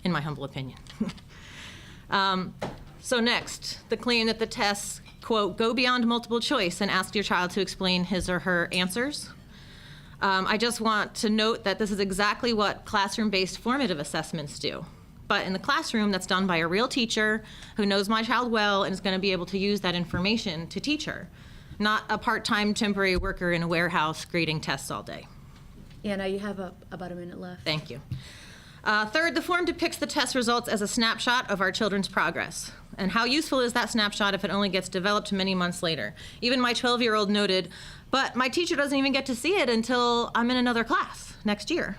S11: in my humble opinion. So next, the claim that the tests, quote, go beyond multiple choice and ask your child to explain his or her answers. I just want to note that this is exactly what classroom-based formative assessments do. But in the classroom, that's done by a real teacher who knows my child well and is going to be able to use that information to teach her, not a part-time temporary worker in a warehouse grading tests all day.
S2: Anna, you have about a minute left.
S11: Thank you. Third, the form depicts the test results as a snapshot of our children's progress. And how useful is that snapshot if it only gets developed many months later? Even my 12-year-old noted, but my teacher doesn't even get to see it until I'm in another class next year.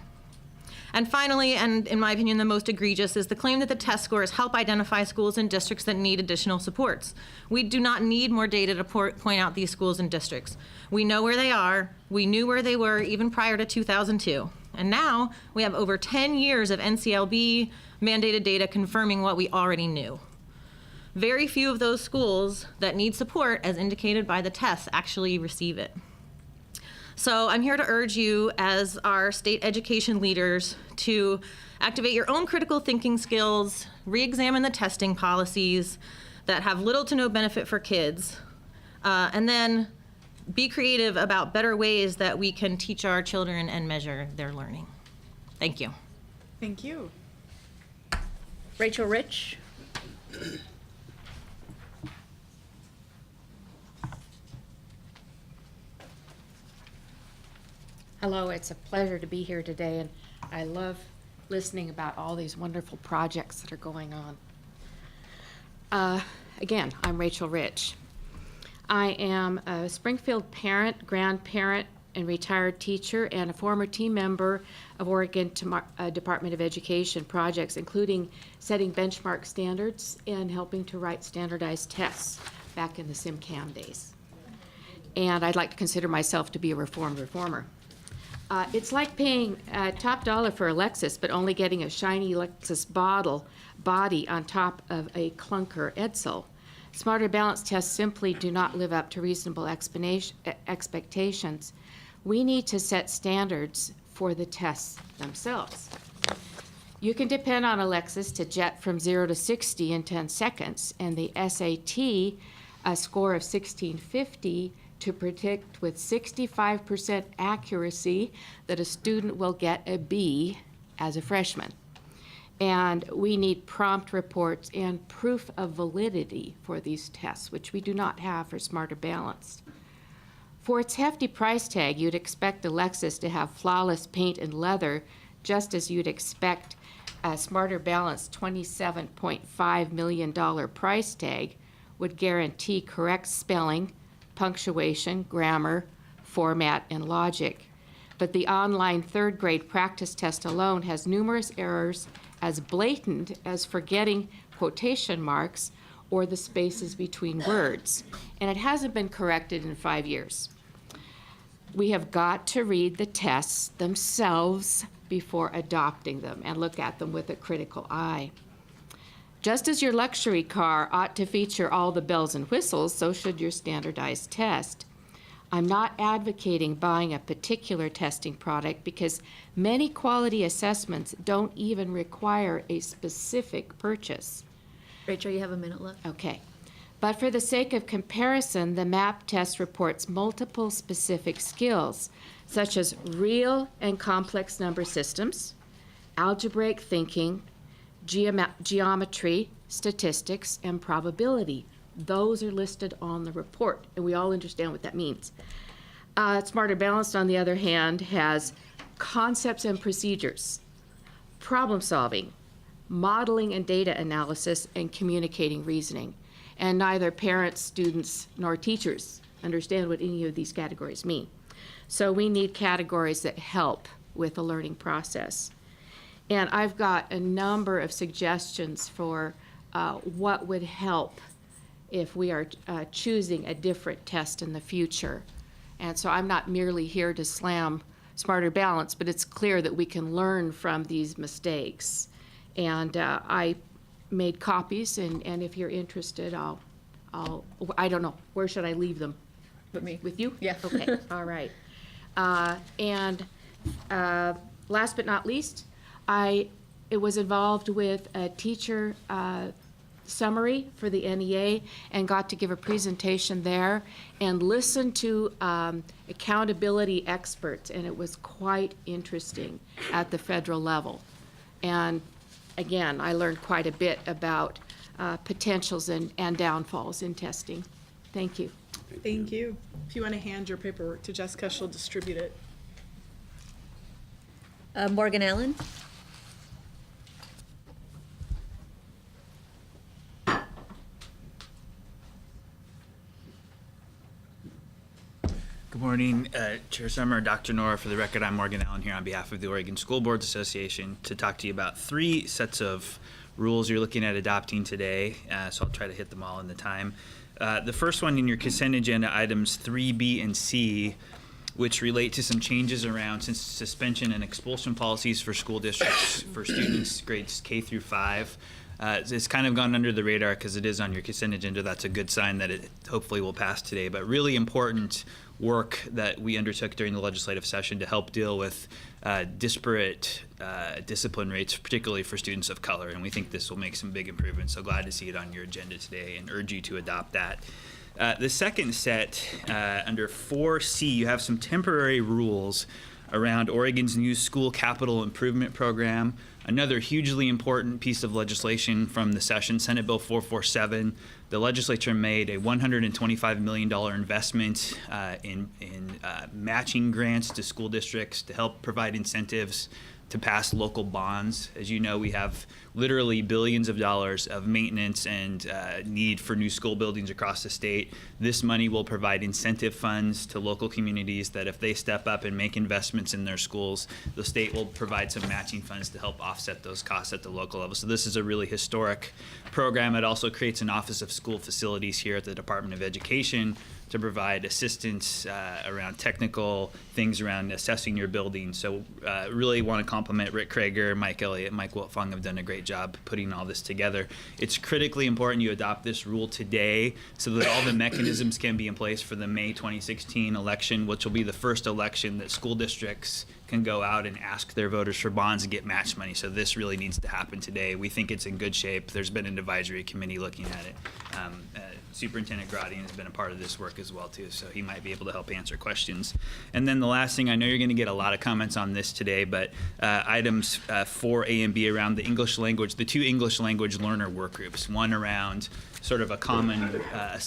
S11: And finally, and in my opinion the most egregious, is the claim that the test scores help identify schools and districts that need additional supports. We do not need more data to point out these schools and districts. We know where they are. We knew where they were even prior to 2002. And now we have over 10 years of NCLB mandated data confirming what we already knew. Very few of those schools that need support, as indicated by the tests, actually receive it. So I'm here to urge you as our state education leaders to activate your own critical thinking skills, re-examine the testing policies that have little to no benefit for kids, and then be creative about better ways that we can teach our children and measure their learning. Thank you.
S5: Thank you.
S2: Rachel Rich.
S12: Hello, it's a pleasure to be here today, and I love listening about all these wonderful projects that are going on. Again, I'm Rachel Rich. I am a Springfield parent, grandparent, and retired teacher, and a former team member of Oregon Department of Education projects, including setting benchmark standards and helping to write standardized tests back in the SimCam days. And I'd like to consider myself to be a reformed reformer. It's like paying top dollar for a Lexus, but only getting a shiny Lexus body on top of a clunker Edsel. Smarter Balanced tests simply do not live up to reasonable expectations. We need to set standards for the tests themselves. You can depend on a Lexus to jet from 0 to 60 in 10 seconds, and the SAT, a score of 1650, to predict with 65% accuracy that a student will get a B as a freshman. And we need prompt reports and proof of validity for these tests, which we do not have for Smarter Balanced. For its hefty price tag, you'd expect a Lexus to have flawless paint and leather, just as you'd expect a Smarter Balance $27.5 million price tag would guarantee correct spelling, punctuation, grammar, format, and logic. But the online third grade practice test alone has numerous errors as blatant as forgetting quotation marks or the spaces between words, and it hasn't been corrected in 5 years. We have got to read the tests themselves before adopting them and look at them with a critical eye. Just as your luxury car ought to feature all the bells and whistles, so should your standardized test. I'm not advocating buying a particular testing product because many quality assessments don't even require a specific purchase.
S2: Rachel, you have a minute left.
S12: Okay. But for the sake of comparison, the MAP test reports multiple specific skills, such as real and complex number systems, algebraic thinking, geometry, statistics, and probability. Those are listed on the report, and we all understand what that means. Smarter Balanced, on the other hand, has concepts and procedures, problem solving, modeling and data analysis, and communicating reasoning. And neither parents, students, nor teachers understand what any of these categories mean. So we need categories that help with the learning process. And I've got a number of suggestions for what would help if we are choosing a different test in the future. And so I'm not merely here to slam Smarter Balance, but it's clear that we can learn from these mistakes. And I made copies, and if you're interested, I don't know, where should I leave them?
S2: With me.
S12: With you?
S2: Yeah.
S12: Okay, all right. And last but not least, I was involved with a teacher summary for the NEA and got to give a presentation there and listen to accountability experts, and it was quite interesting at the federal level. And again, I learned quite a bit about potentials and downfalls in testing. Thank you.
S5: Thank you. If you want to hand your paperwork to Jessica, she'll distribute it.
S2: Morgan Allen?
S13: Good morning, Chair Summer, Dr. Nora. For the record, I'm Morgan Allen here on behalf of the Oregon School Boards Association to talk to you about 3 sets of rules you're looking at adopting today, so I'll try to hit them all in the time. The first one in your consent agenda, items 3B and C, which relate to some changes around suspension and expulsion policies for school districts for students grades K through 5. It's kind of gone under the radar because it is on your consent agenda. That's a good sign that it hopefully will pass today, but really important work that we undertook during the legislative session to help deal with disparate discipline rates, particularly for students of color, and we think this will make some big improvements. So glad to see it on your agenda today and urge you to adopt that. The second set, under 4C, you have some temporary rules around Oregon's new school capital improvement program. Another hugely important piece of legislation from the session, Senate Bill 447. The legislature made a $125 million investment in matching grants to school districts to help provide incentives to pass local bonds. As you know, we have literally billions of dollars of maintenance and need for new school buildings across the state. This money will provide incentive funds to local communities that if they step up and make investments in their schools, the state will provide some matching funds to help offset those costs at the local level. So this is a really historic program. It also creates an Office of School Facilities here at the Department of Education to provide assistance around technical things around assessing your building. So really want to compliment Rick Krager, Mike Elliott, Mike Wiltfong have done a great job putting all this together. It's critically important you adopt this rule today so that all the mechanisms can be in place for the May 2016 election, which will be the first election that school districts can go out and ask their voters for bonds and get match money. So this really needs to happen today. We think it's in good shape. There's been an advisory committee looking at it. Superintendent Gradian has been a part of this work as well too, so he might be able to help answer questions. And then the last thing, I know you're going to get a lot of comments on this today, but items 4A and B around the English language, the 2 English language learner work groups, one around sort of a common a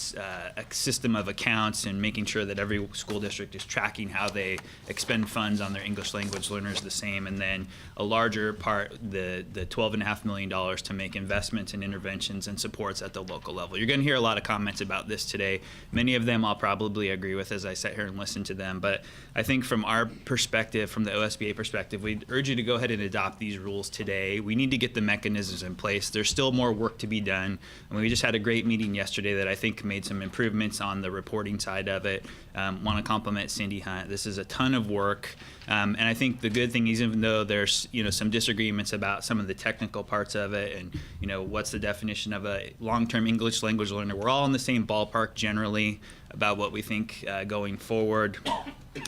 S13: system of accounts and making sure that every school district is tracking how they expend funds on their English language learners the same. And then a larger part, the $12.5 million to make investments and interventions and supports at the local level. You're going to hear a lot of comments about this today. Many of them I'll probably agree with as I sit here and listen to them. But I think from our perspective, from the OSBA perspective, we'd urge you to go ahead and adopt these rules today. We need to get the mechanisms in place. There's still more work to be done. And we just had a great meeting yesterday that I think made some improvements on the reporting side of it. Want to compliment Cindy Hunt. This is a ton of work. And I think the good thing is, even though there's some disagreements about some of the technical parts of it and what's the definition of a long-term English language learner, we're all in the same ballpark generally about what we think going forward.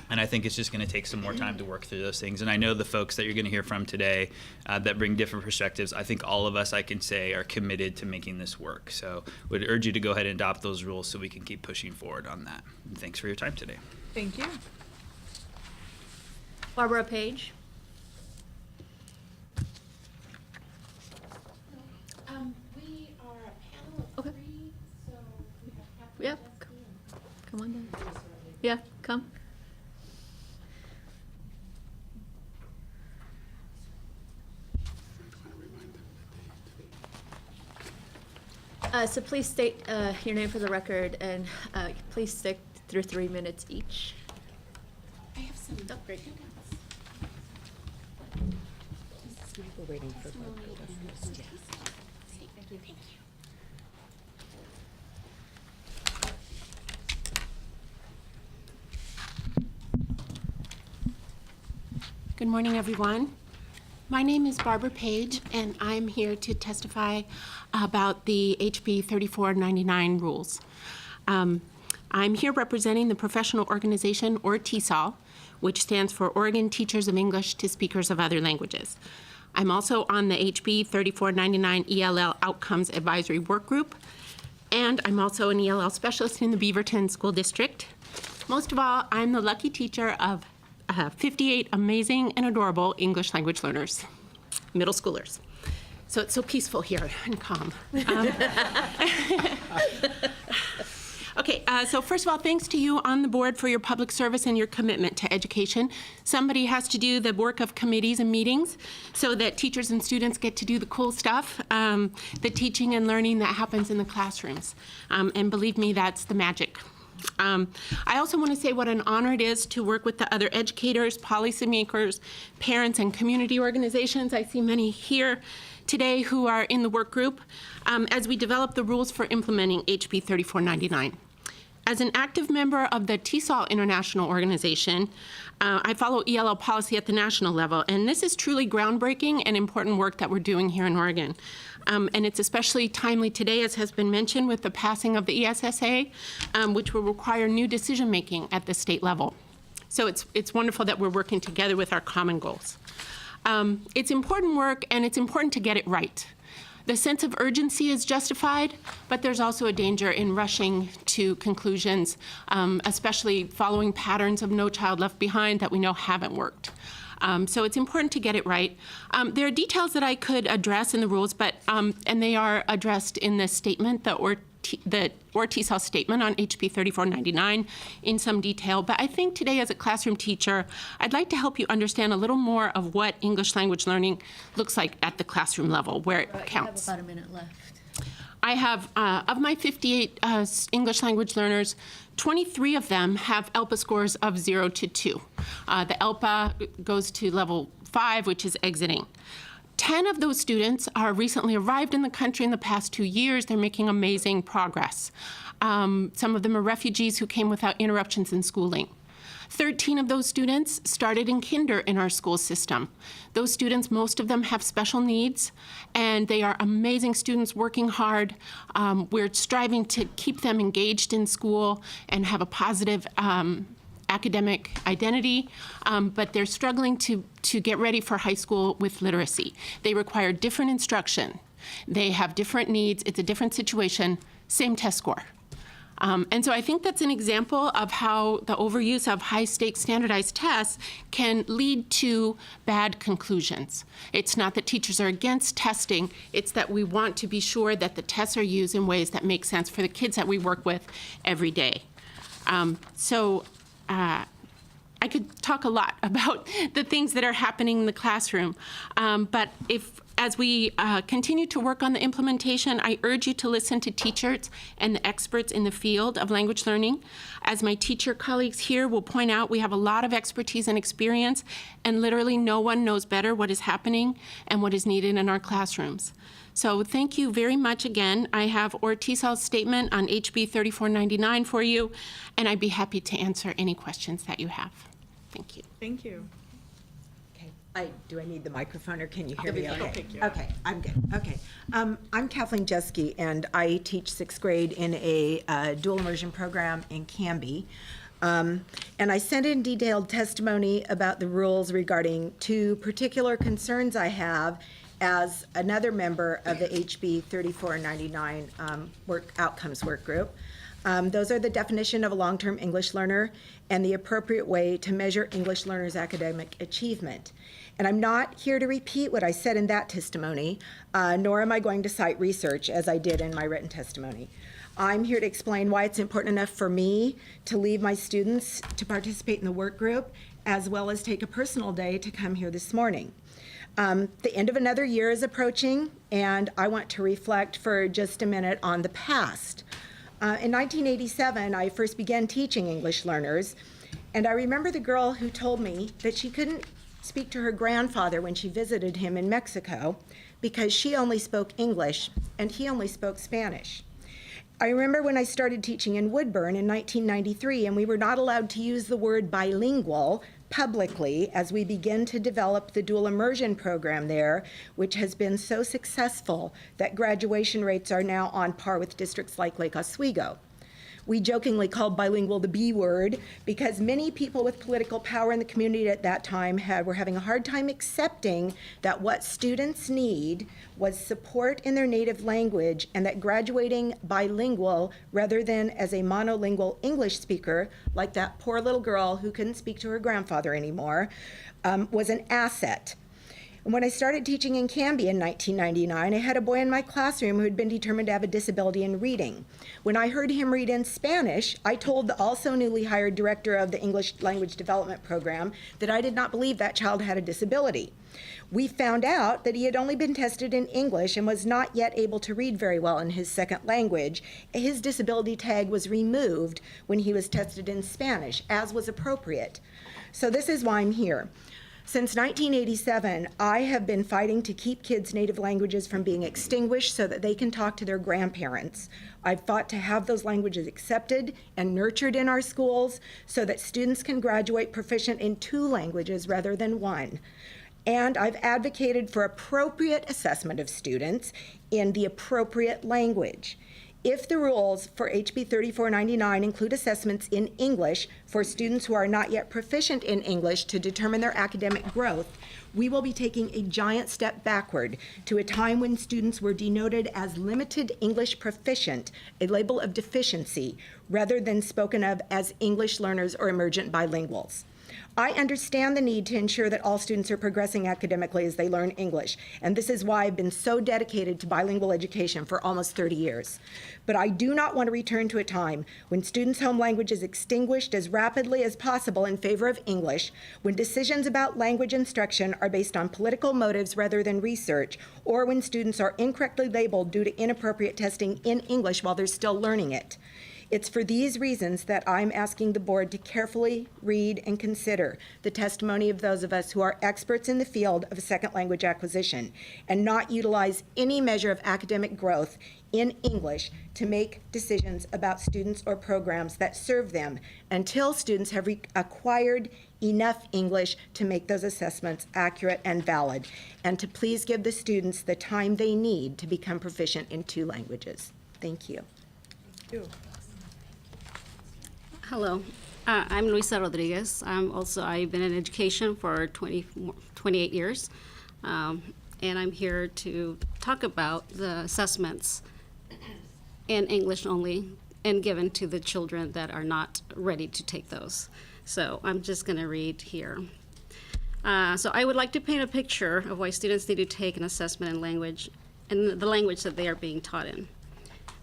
S13: And I think it's just going to take some more time to work through those things. And I know the folks that you're going to hear from today that bring different perspectives, I think all of us, I can say, are committed to making this work. So would urge you to go ahead and adopt those rules so we can keep pushing forward on that. And thanks for your time today.
S5: Thank you.
S2: Barbara Page.
S1: We are a panel of
S2: Okay.
S1: three, so we have Catherine
S2: Yeah,
S1: Jesky and
S2: come on down. Yeah, come. So please state your name for the record, and please stick through 3 minutes each.
S1: I have some.
S2: Oh, great.
S1: We're waiting for Thank you. Good morning, everyone. My name is Barbara Page, and I'm here to testify about the HB 3499 rules. I'm here representing the professional organization, or TESOL, which stands for Oregon Teachers of English to Speakers of Other Languages. I'm also on the HB 3499 ELL Outcomes Advisory Work Group, and I'm also an ELL specialist in the Beaverton School District. Most of all, I'm the lucky teacher of 58 amazing and adorable English language learners, middle schoolers. So it's so peaceful here and calm. Okay, so first of all, thanks to you on the board for your public service and your commitment to education. Somebody has to do the work of committees and meetings so that teachers and students get to do the cool stuff, the teaching and learning that happens in the classrooms. And believe me, that's the magic. I also want to say what an honor it is to work with the other educators, policymakers, parents, and community organizations. I see many here today who are in the work group as we develop the rules for implementing HB 3499. As an active member of the TESOL International Organization, I follow ELL policy at the national level, and this is truly groundbreaking and important work that we're doing here in Oregon. And it's especially timely today, as has been mentioned, with the passing of the ESSA, which will require new decision-making at the state level. So it's wonderful that we're working together with our common goals. It's important work, and it's important to get it right. The sense of urgency is justified, but there's also a danger in rushing to conclusions, especially following patterns of No Child Left Behind that we know haven't worked. So it's important to get it right. There are details that I could address in the rules, but and they are addressed in the statement, the TESOL statement on HB 3499 in some detail. But I think today, as a classroom teacher, I'd like to help you understand a little more of what English language learning looks like at the classroom level, where it counts.
S2: You have about a minute left.
S1: I have, of my 58 English language learners, 23 of them have ELPA scores of 0 to 2. The ELPA goes to level 5, which is exiting. 10 of those students are recently arrived in the country in the past 2 years. They're making amazing progress. Some of them are refugees who came without interruptions in schooling. 13 of those students started in kinder in our school system. Those students, most of them have special needs, and they are amazing students working hard. We're striving to keep them engaged in school and have a positive academic identity, but they're struggling to get ready for high school with literacy. They require different instruction. They have different needs. It's a different situation, same test score.
S14: And so I think that's an example of how the overuse of high-stakes standardized tests can lead to bad conclusions. It's not that teachers are against testing, it's that we want to be sure that the tests are used in ways that make sense for the kids that we work with every day. I could talk a lot about the things that are happening in the classroom, but as we continue to work on the implementation, I urge you to listen to teachers and the experts in the field of language learning. As my teacher colleagues here will point out, we have a lot of expertise and experience, and literally no one knows better what is happening and what is needed in our classrooms. So thank you very much again. I have Ortizal's statement on HB 3499 for you, and I'd be happy to answer any questions that you have. Thank you.
S5: Thank you.
S15: Do I need the microphone, or can you hear
S5: They'll
S15: me okay?
S5: pick you.
S15: Okay, I'm good. Okay. I'm Kathleen Jeske, and I teach 6th grade in a dual immersion program in Canby. And I sent in detailed testimony about the rules regarding 2 particular concerns I have as another member of the HB 3499 outcomes work group. Those are the definition of a long-term English learner and the appropriate way to measure English learners' academic achievement. And I'm not here to repeat what I said in that testimony, nor am I going to cite research as I did in my written testimony. I'm here to explain why it's important enough for me to leave my students to participate in the work group, as well as take a personal day to come here this morning. The end of another year is approaching, and I want to reflect for just a minute on the past. In 1987, I first began teaching English learners, and I remember the girl who told me that she couldn't speak to her grandfather when she visited him in Mexico because she only spoke English and he only spoke Spanish. I remember when I started teaching in Woodburn in 1993, and we were not allowed to use the word bilingual publicly as we begin to develop the dual immersion program there, which has been so successful that graduation rates are now on par with districts like Lake Oswego. We jokingly called bilingual the B word because many people with political power in the community at that time were having a hard time accepting that what students need was support in their native language, and that graduating bilingual rather than as a monolingual English speaker, like that poor little girl who couldn't speak to her grandfather anymore, was an asset. And when I started teaching in Canby in 1999, I had a boy in my classroom who had been determined to have a disability in reading. When I heard him read in Spanish, I told the also newly hired director of the English Language Development Program that I did not believe that child had a disability. We found out that he had only been tested in English and was not yet able to read very well in his second language. His disability tag was removed when he was tested in Spanish, as was appropriate. So this is why I'm here. Since 1987, I have been fighting to keep kids' native languages from being extinguished so that they can talk to their grandparents. I've fought to have those languages accepted and nurtured in our schools so that students can graduate proficient in 2 languages rather than 1. And I've advocated for appropriate assessment of students in the appropriate language. If the rules for HB 3499 include assessments in English for students who are not yet proficient in English to determine their academic growth, we will be taking a giant step backward to a time when students were denoted as limited English proficient, a label of deficiency, rather than spoken of as English learners or emergent bilinguals. I understand the need to ensure that all students are progressing academically as they learn English, and this is why I've been so dedicated to bilingual education for almost 30 years. But I do not want to return to a time when students' home language is extinguished as rapidly as possible in favor of English, when decisions about language instruction are based on political motives rather than research, or when students are incorrectly labeled due to inappropriate testing in English while they're still learning it. It's for these reasons that I'm asking the board to carefully read and consider the testimony of those of us who are experts in the field of second language acquisition and not utilize any measure of academic growth in English to make decisions about students or programs that serve them until students have acquired enough English to make those assessments accurate and valid, and to please give the students the time they need to become proficient in 2 languages. Thank you.
S5: Thank you.
S16: Hello, I'm Luisa Rodriguez. I've been in education for 28 years, and I'm here to talk about the assessments in English only and given to the children that are not ready to take those. So I'm just going to read here. So I would like to paint a picture of why students need to take an assessment in language, and the language that they are being taught in.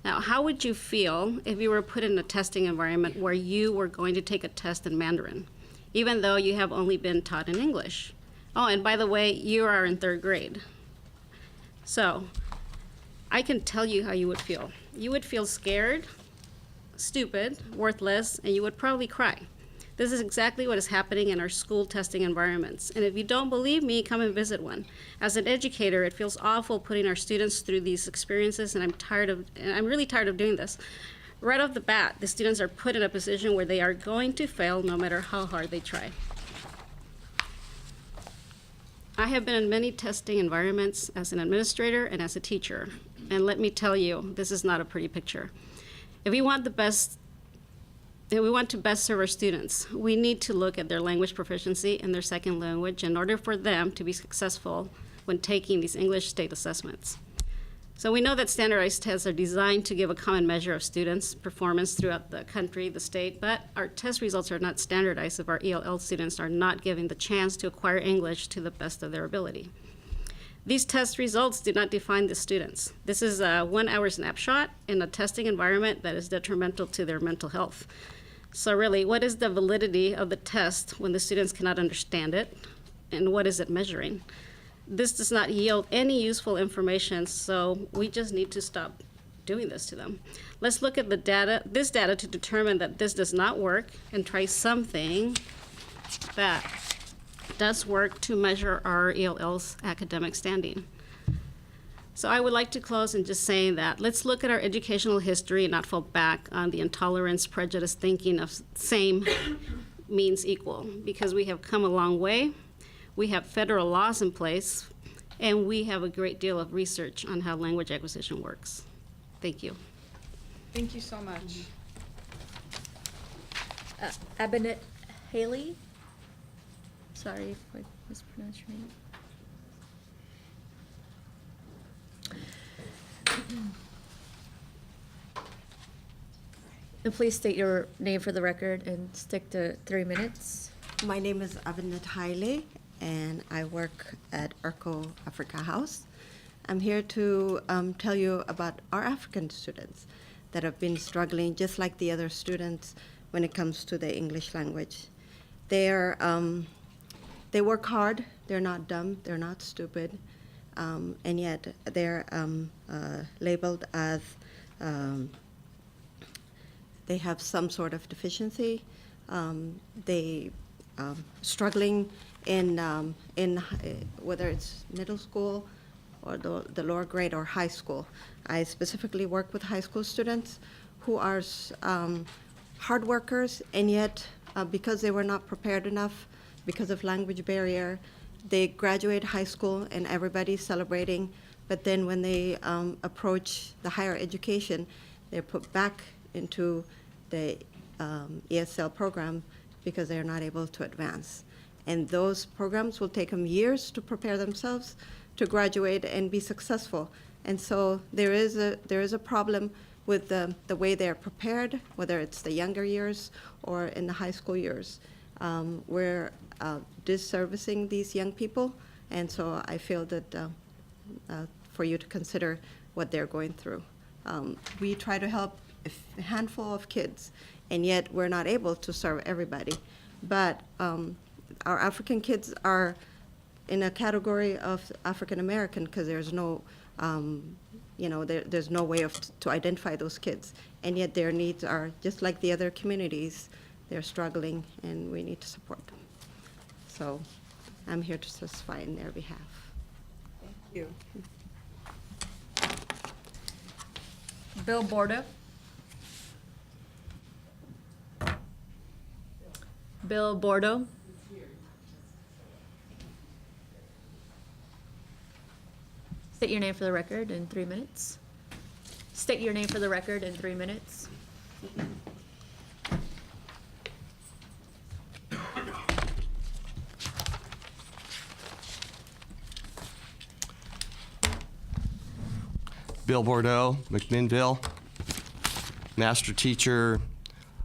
S16: Now, how would you feel if you were put in a testing environment where you were going to take a test in Mandarin, even though you have only been taught in English? Oh, and by the way, you are in 3rd grade. So I can tell you how you would feel. You would feel scared, stupid, worthless, and you would probably cry. This is exactly what is happening in our school testing environments. And if you don't believe me, come and visit one. As an educator, it feels awful putting our students through these experiences, and I'm really tired of doing this. Right off the bat, the students are put in a position where they are going to fail no matter how hard they try. I have been in many testing environments as an administrator and as a teacher. And let me tell you, this is not a pretty picture. If we want to best serve our students, we need to look at their language proficiency in their second language in order for them to be successful when taking these English state assessments. So we know that standardized tests are designed to give a common measure of students' performance throughout the country, the state, but our test results are not standardized if our ELL students are not given the chance to acquire English to the best of their ability. These test results do not define the students. This is a 1-hour snapshot in a testing environment that is detrimental to their mental health. So really, what is the validity of the test when the students cannot understand it? And what is it measuring? This does not yield any useful information, so we just need to stop doing this to them. Let's look at this data to determine that this does not work and try something that does work to measure our ELL's academic standing. So I would like to close in just saying that let's look at our educational history and not fall back on the intolerance, prejudice thinking of same means equal, because we have come a long way. We have federal laws in place, and we have a great deal of research on how language acquisition works. Thank you.
S5: Thank you so much.
S2: Abinette Haley? Sorry if I mispronounced your name. And please state your name for the record and stick to 3 minutes.
S17: My name is Abinette Haile, and I work at ERCO Africa House. I'm here to tell you about our African students that have been struggling just like the other students when it comes to the English language. They work hard, they're not dumb, they're not stupid, and yet they're labeled as they have some sort of deficiency. They struggling in whether it's middle school or the lower grade or high school. I specifically work with high school students who are hard workers, and yet because they were not prepared enough because of language barrier, they graduate high school and everybody's celebrating, but then when they approach the higher education, they're put back into the ESL program because they're not able to advance. And those programs will take them years to prepare themselves to graduate and be successful. And so there is a problem with the way they're prepared, whether it's the younger years or in the high school years. We're disservicing these young people, and so I feel that for you to consider what they're going through. We try to help a handful of kids, and yet we're not able to serve everybody. But our African kids are in a category of African American because there's no, there's no way to identify those kids, and yet their needs are just like the other communities. They're struggling, and we need to support them. So I'm here to testify in their behalf.
S5: Thank you.
S2: Bill Bordeaux. Bill Bordeaux. State your name for the record in 3 minutes. State your name for the record in 3 minutes.
S18: Bill Bordeaux, McMinnville. master teacher,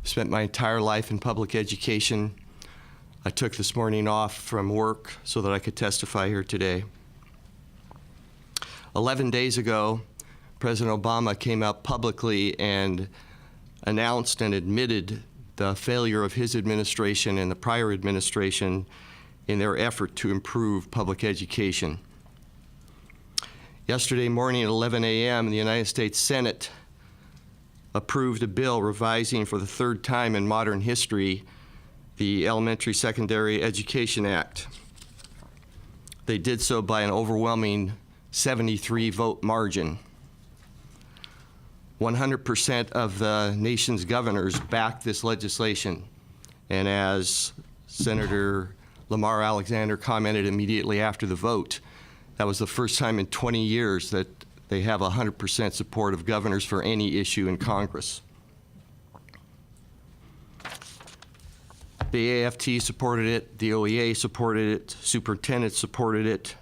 S18: spent my entire life in public education. I took this morning off from work so that I could testify here today. 11 days ago, President Obama came out publicly and announced and admitted the failure of his administration and the prior administration in their effort to improve public education. Yesterday morning at 11 a.m., the United States Senate approved a bill revising for the third time in modern history the Elementary Secondary Education Act. They did so by an overwhelming 73-vote margin. 100% of the nation's governors backed this legislation. And as Senator Lamar Alexander commented immediately after the vote, that was the first time in 20 years that they have 100% support of governors for any issue in Congress. The AFT supported it, the OEA supported it, superintendents supported it.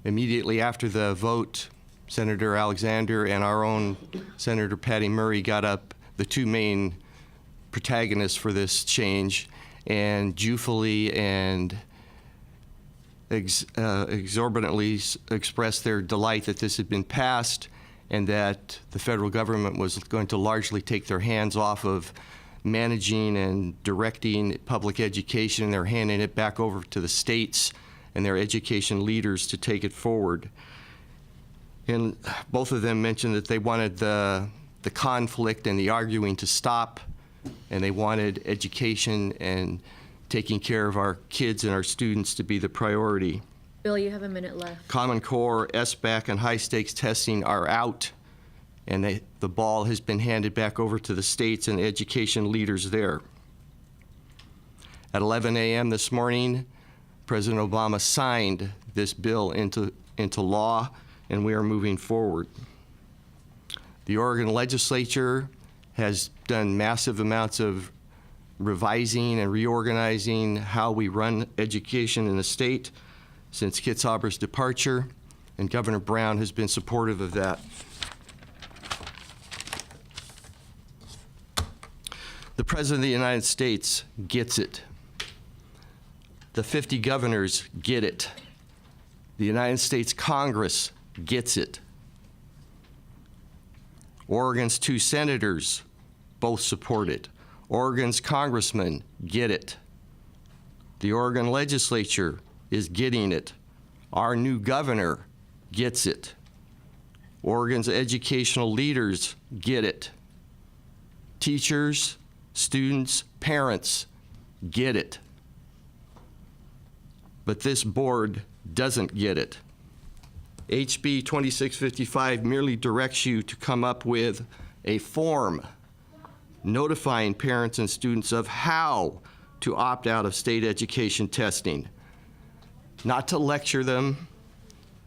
S18: Immediately after the vote, Senator Alexander and our own Senator Patty Murray got up, the two main protagonists for this change, and juefully and exorbitantly expressed their delight that this had been passed and that the federal government was going to largely take their hands off of managing and directing public education, and they're handing it back over to the states and their education leaders to take it forward. And both of them mentioned that they wanted the conflict and the arguing to stop, and they wanted education and taking care of our kids and our students to be the priority.
S2: Bill, you have a minute left.
S18: Common Core, SBAC, and high-stakes testing are out, and the ball has been handed back over to the states and the education leaders there. At 11 a.m. this morning, President Obama signed this bill into law, and we are moving forward. The Oregon legislature has done massive amounts of revising and reorganizing how we run education in the state since Kitzhaber's departure, and Governor Brown has been supportive of that. The President of the United States gets it. The 50 governors get it. The United States Congress gets it. Oregon's 2 senators both support it. Oregon's congressmen get it. The Oregon legislature is getting it. Our new governor gets it. Oregon's educational leaders get it. Teachers, students, parents get it. But this board doesn't get it. HB 2655 merely directs you to come up with a form notifying parents and students of how to opt out of state education testing, not to lecture them,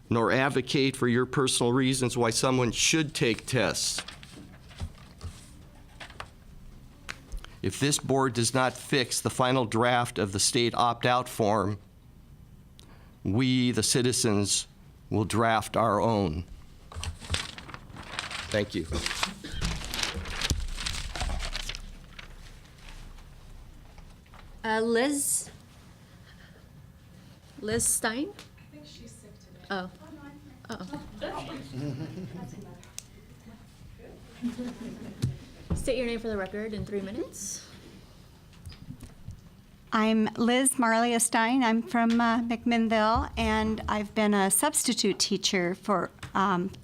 S18: nor advocate for your personal reasons why someone should take tests. If this board does not fix the final draft of the state opt-out form, we, the citizens, will draft our own. Thank you.
S2: Liz Stein? I think she's sick today. Oh. State your name for the record in 3 minutes.
S19: I'm Liz Marley Stein. I'm from McMinnville, and I've been a substitute teacher for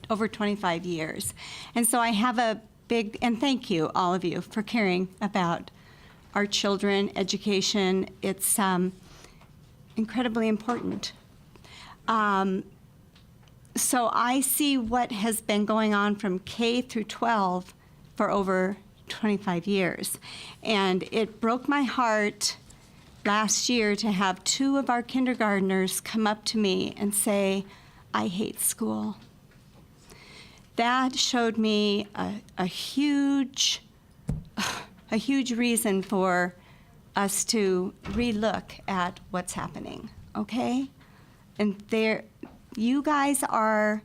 S19: over 25 years. And so I have a big, and thank you, all of you, for caring about our children, education. It's incredibly important. So I see what has been going on from K through 12 for over 25 years. And it broke my heart last year to have 2 of our kindergartners come up to me and say, "I hate school." That showed me a huge reason for us to relook at what's happening, okay? And you guys are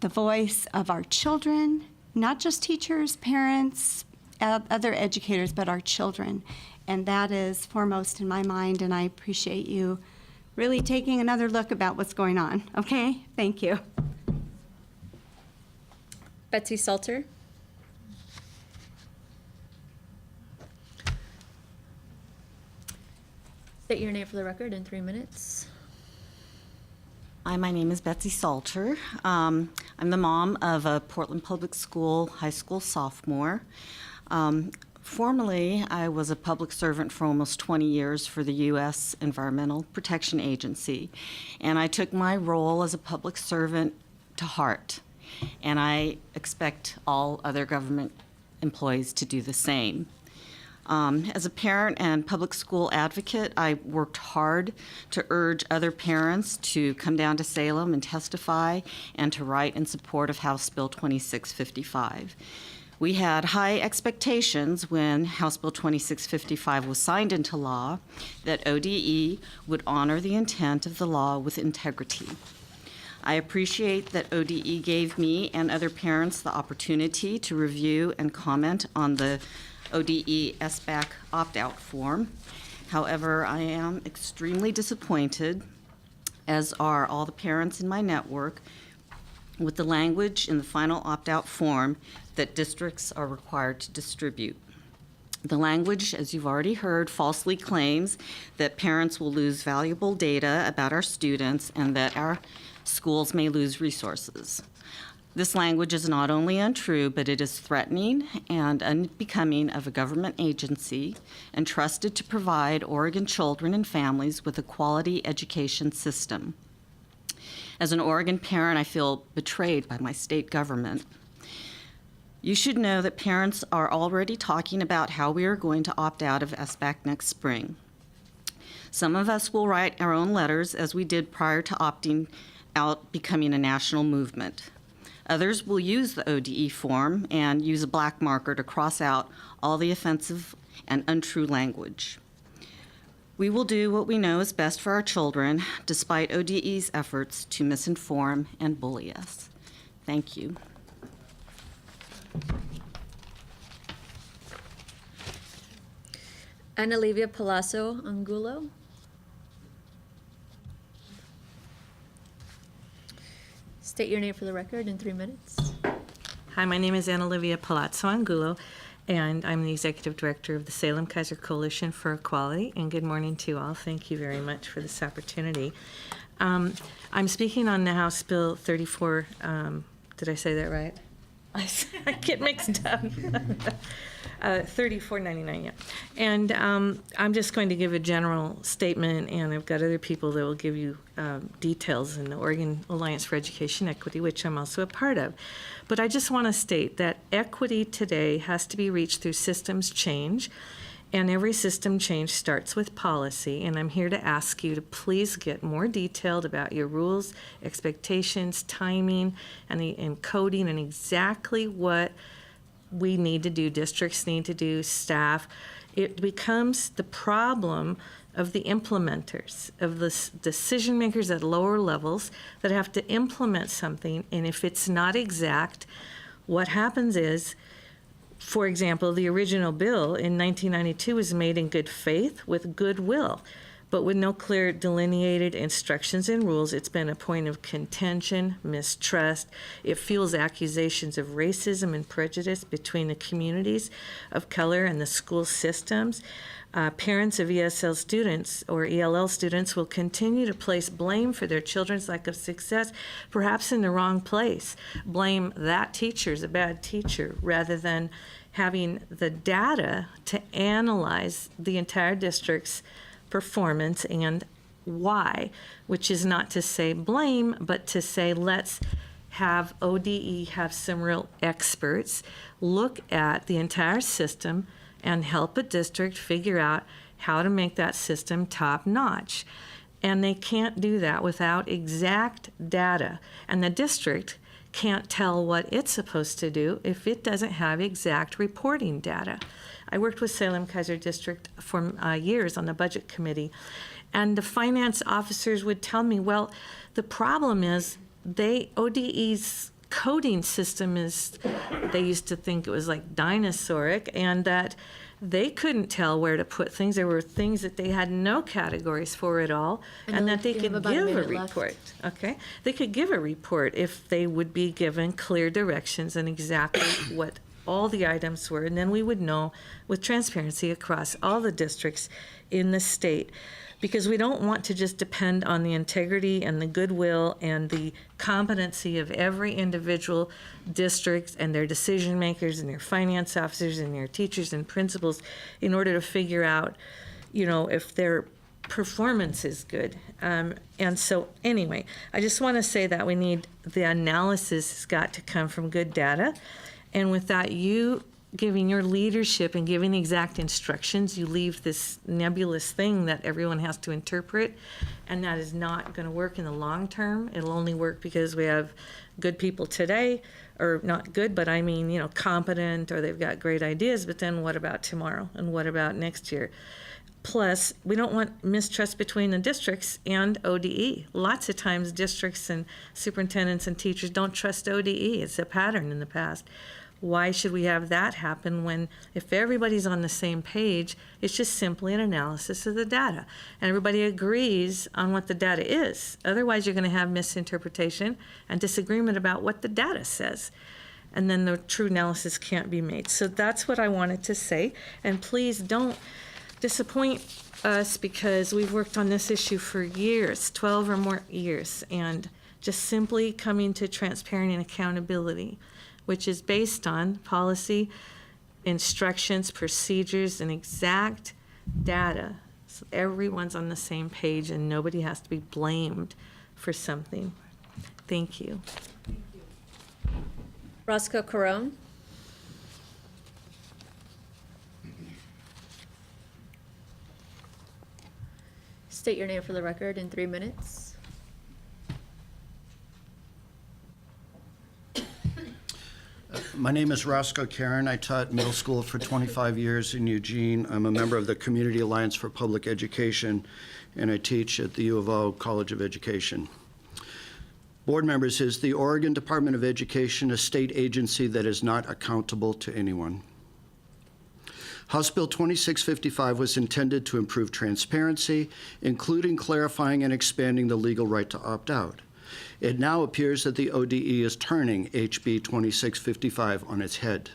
S19: the voice of our children, not just teachers, parents, other educators, but our children. And that is foremost in my mind, and I appreciate you really taking another look about what's going on. Okay? Thank you.
S2: Betsy Salter. State your name for the record in 3 minutes.
S20: Hi, my name is Betsy Salter. I'm the mom of a Portland Public School high school sophomore. Formerly, I was a public servant for almost 20 years for the U.S. Environmental Protection Agency, and I took my role as a public servant to heart, and I expect all other government employees to do the same. As a parent and public school advocate, I worked hard to urge other parents to come down to Salem and testify and to write in support of House Bill 2655. We had high expectations when House Bill 2655 was signed into law that ODE would honor the intent of the law with integrity. I appreciate that ODE gave me and other parents the opportunity to review and comment on the ODE SBAC opt-out form. However, I am extremely disappointed, as are all the parents in my network, with the language in the final opt-out form that districts are required to distribute. The language, as you've already heard, falsely claims that parents will lose valuable data about our students and that our schools may lose resources. This language is not only untrue, but it is threatening and unbecoming of a government agency entrusted to provide Oregon children and families with a quality education system. As an Oregon parent, I feel betrayed by my state government. You should know that parents are already talking about how we are going to opt out of SBAC next spring. Some of us will write our own letters, as we did prior to opting out becoming a national movement. Others will use the ODE form and use a black marker to cross out all the offensive and untrue language. We will do what we know is best for our children, despite ODE's efforts to misinform and bully us. Thank you.
S2: Ana Livia Palazzo Angulo. State your name for the record in 3 minutes.
S21: Hi, my name is Ana Livia Palazzo Angulo, and I'm the Executive Director of the Salem-Keizer Coalition for Equality. And good morning to you all. Thank you very much for this opportunity. I'm speaking on the House Bill 34. Did I say that right? I get mixed up. 3499, yeah. And I'm just going to give a general statement, and I've got other people that will give you details in the Oregon Alliance for Education Equity, which I'm also a part of. But I just want to state that equity today has to be reached through systems change, and every system change starts with policy, and I'm here to ask you to please get more detailed about your rules, expectations, timing, and the encoding, and exactly what we need to do, districts need to do, staff. It becomes the problem of the implementers, of the decision makers at lower levels that have to implement something, and if it's not exact, what happens is, for example, the original bill in 1992 was made in good faith with goodwill, but with no clear delineated instructions and rules. It's been a point of contention, mistrust. It fuels accusations of racism and prejudice between the communities of color and the school systems. Parents of ESL students or ELL students will continue to place blame for their children's lack of success, perhaps in the wrong place. Blame that teacher's a bad teacher, rather than having the data to analyze the entire district's performance and why, which is not to say blame, but to say let's have ODE have some real experts look at the entire system and help a district figure out how to make that system top notch. And they can't do that without exact data. And the district can't tell what it's supposed to do if it doesn't have exact reporting data. I worked with Salem-Keizer District for years on the budget committee, and the finance officers would tell me, well, the problem is ODE's coding system is, they used to think it was like dinosauric, and that they couldn't tell where to put things. There were things that they had no categories for at all, and that they
S2: we have
S21: could
S2: about a
S21: give a
S2: minute left.
S21: report. Okay, they could give a report if they would be given clear directions and exactly what all the items were, and then we would know with transparency across all the districts in the state. Because we don't want to just depend on the integrity and the goodwill and the competency of every individual district and their decision makers and their finance officers and their teachers and principals in order to figure out, you know, if their performance is good. And so anyway, I just want to say that we need, the analysis has got to come from good data. And with that, you giving your leadership and giving exact instructions, you leave this nebulous thing that everyone has to interpret, and that is not going to work in the long term. It'll only work because we have good people today, or not good, but I mean, you know, competent, or they've got great ideas, but then what about tomorrow, and what about next year? Plus, we don't want mistrust between the districts and ODE. Lots of times districts and superintendents and teachers don't trust ODE. It's a pattern in the past. Why should we have that happen when, if everybody's on the same page, it's just simply an analysis of the data, and everybody agrees on what the data is? Otherwise, you're going to have misinterpretation and disagreement about what the data says, and then the true analysis can't be made. So that's what I wanted to say, and please don't disappoint us, because we've worked on this issue for years, 12 or more years, and just simply coming to transparency and accountability, which is based on policy, instructions, procedures, and exact data. So everyone's on the same page and nobody has to be blamed for something. Thank you.
S2: Roscoe Carone. State your name for the record in 3 minutes.
S4: My name is Roscoe Karen. I taught middle school for 25 years in Eugene. I'm a member of the Community Alliance for Public Education, and I teach at the U of O College of Education. Board members, is the Oregon Department of Education a state agency that is not accountable to anyone? House Bill 2655 was intended to improve transparency, including clarifying and expanding the legal right to opt out. It now appears that the ODE is turning HB 2655 on its head.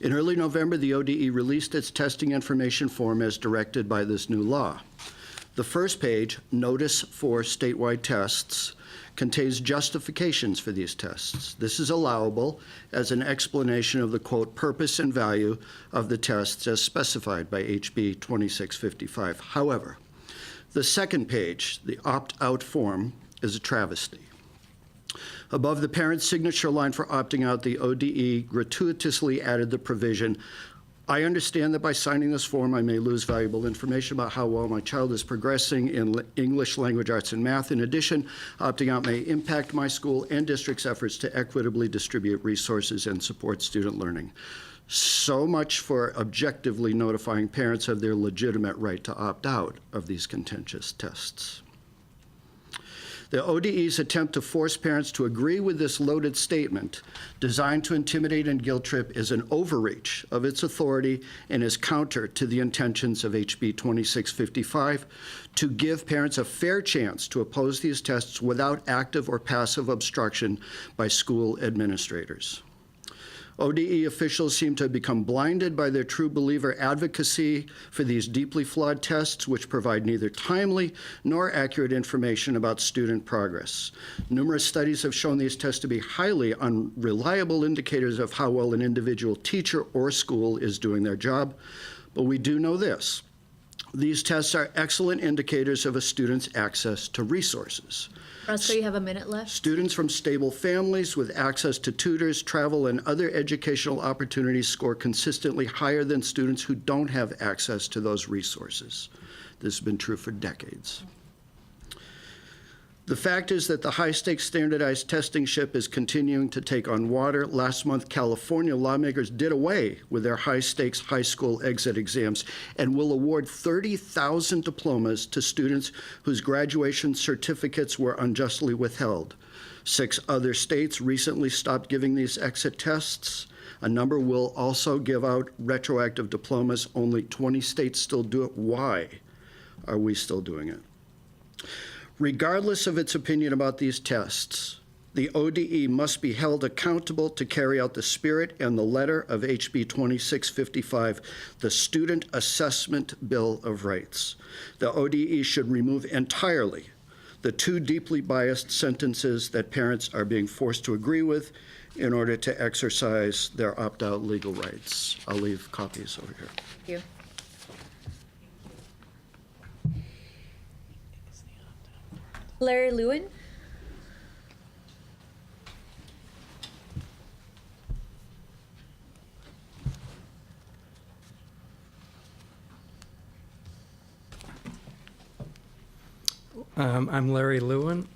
S4: In early November, the ODE released its testing information form as directed by this new law. The first page, Notice for Statewide Tests, contains justifications for these tests. This is allowable as an explanation of the, quote, purpose and value of the tests as specified by HB 2655. However, the second page, the opt-out form, is a travesty. Above the parent's signature line for opting out, the ODE gratuitously added the provision, I understand that by signing this form, I may lose valuable information about how well my child is progressing in English, language arts, and math. In addition, opting out may impact my school and district's efforts to equitably distribute resources and support student learning. So much for objectively notifying parents of their legitimate right to opt out of these contentious tests. The ODE's attempt to force parents to agree with this loaded statement, designed to intimidate and guilt trip, is an overreach of its authority and is counter to the intentions of HB 2655 to give parents a fair chance to oppose these tests without active or passive obstruction by school administrators. ODE officials seem to have become blinded by their true believer advocacy for these deeply flawed tests, which provide neither timely nor accurate information about student progress. Numerous studies have shown these tests to be highly unreliable indicators of how well an individual teacher or school is doing their job. But we do know this. These tests are excellent indicators of a student's access to resources.
S2: Roscoe, you have a minute left.
S4: Students from stable families with access to tutors, travel, and other educational opportunities score consistently higher than students who don't have access to those resources. This has been true for decades. The fact is that the high-stakes standardized testing ship is continuing to take on water. Last month, California lawmakers did away with their high-stakes high school exit exams and will award 30,000 diplomas to students whose graduation certificates were unjustly withheld. 6 other states recently stopped giving these exit tests. A number will also give out retroactive diplomas. Only 20 states still do it. Why are we still doing it? Regardless of its opinion about these tests, the ODE must be held accountable to carry out the spirit and the letter of HB 2655, the Student Assessment Bill of Rights. The ODE should remove entirely the 2 deeply biased sentences that parents are being forced to agree with in order to exercise their opt-out legal rights. I'll leave copies over here.
S2: Thank you. Larry Lewin?
S6: I'm Larry Lewin.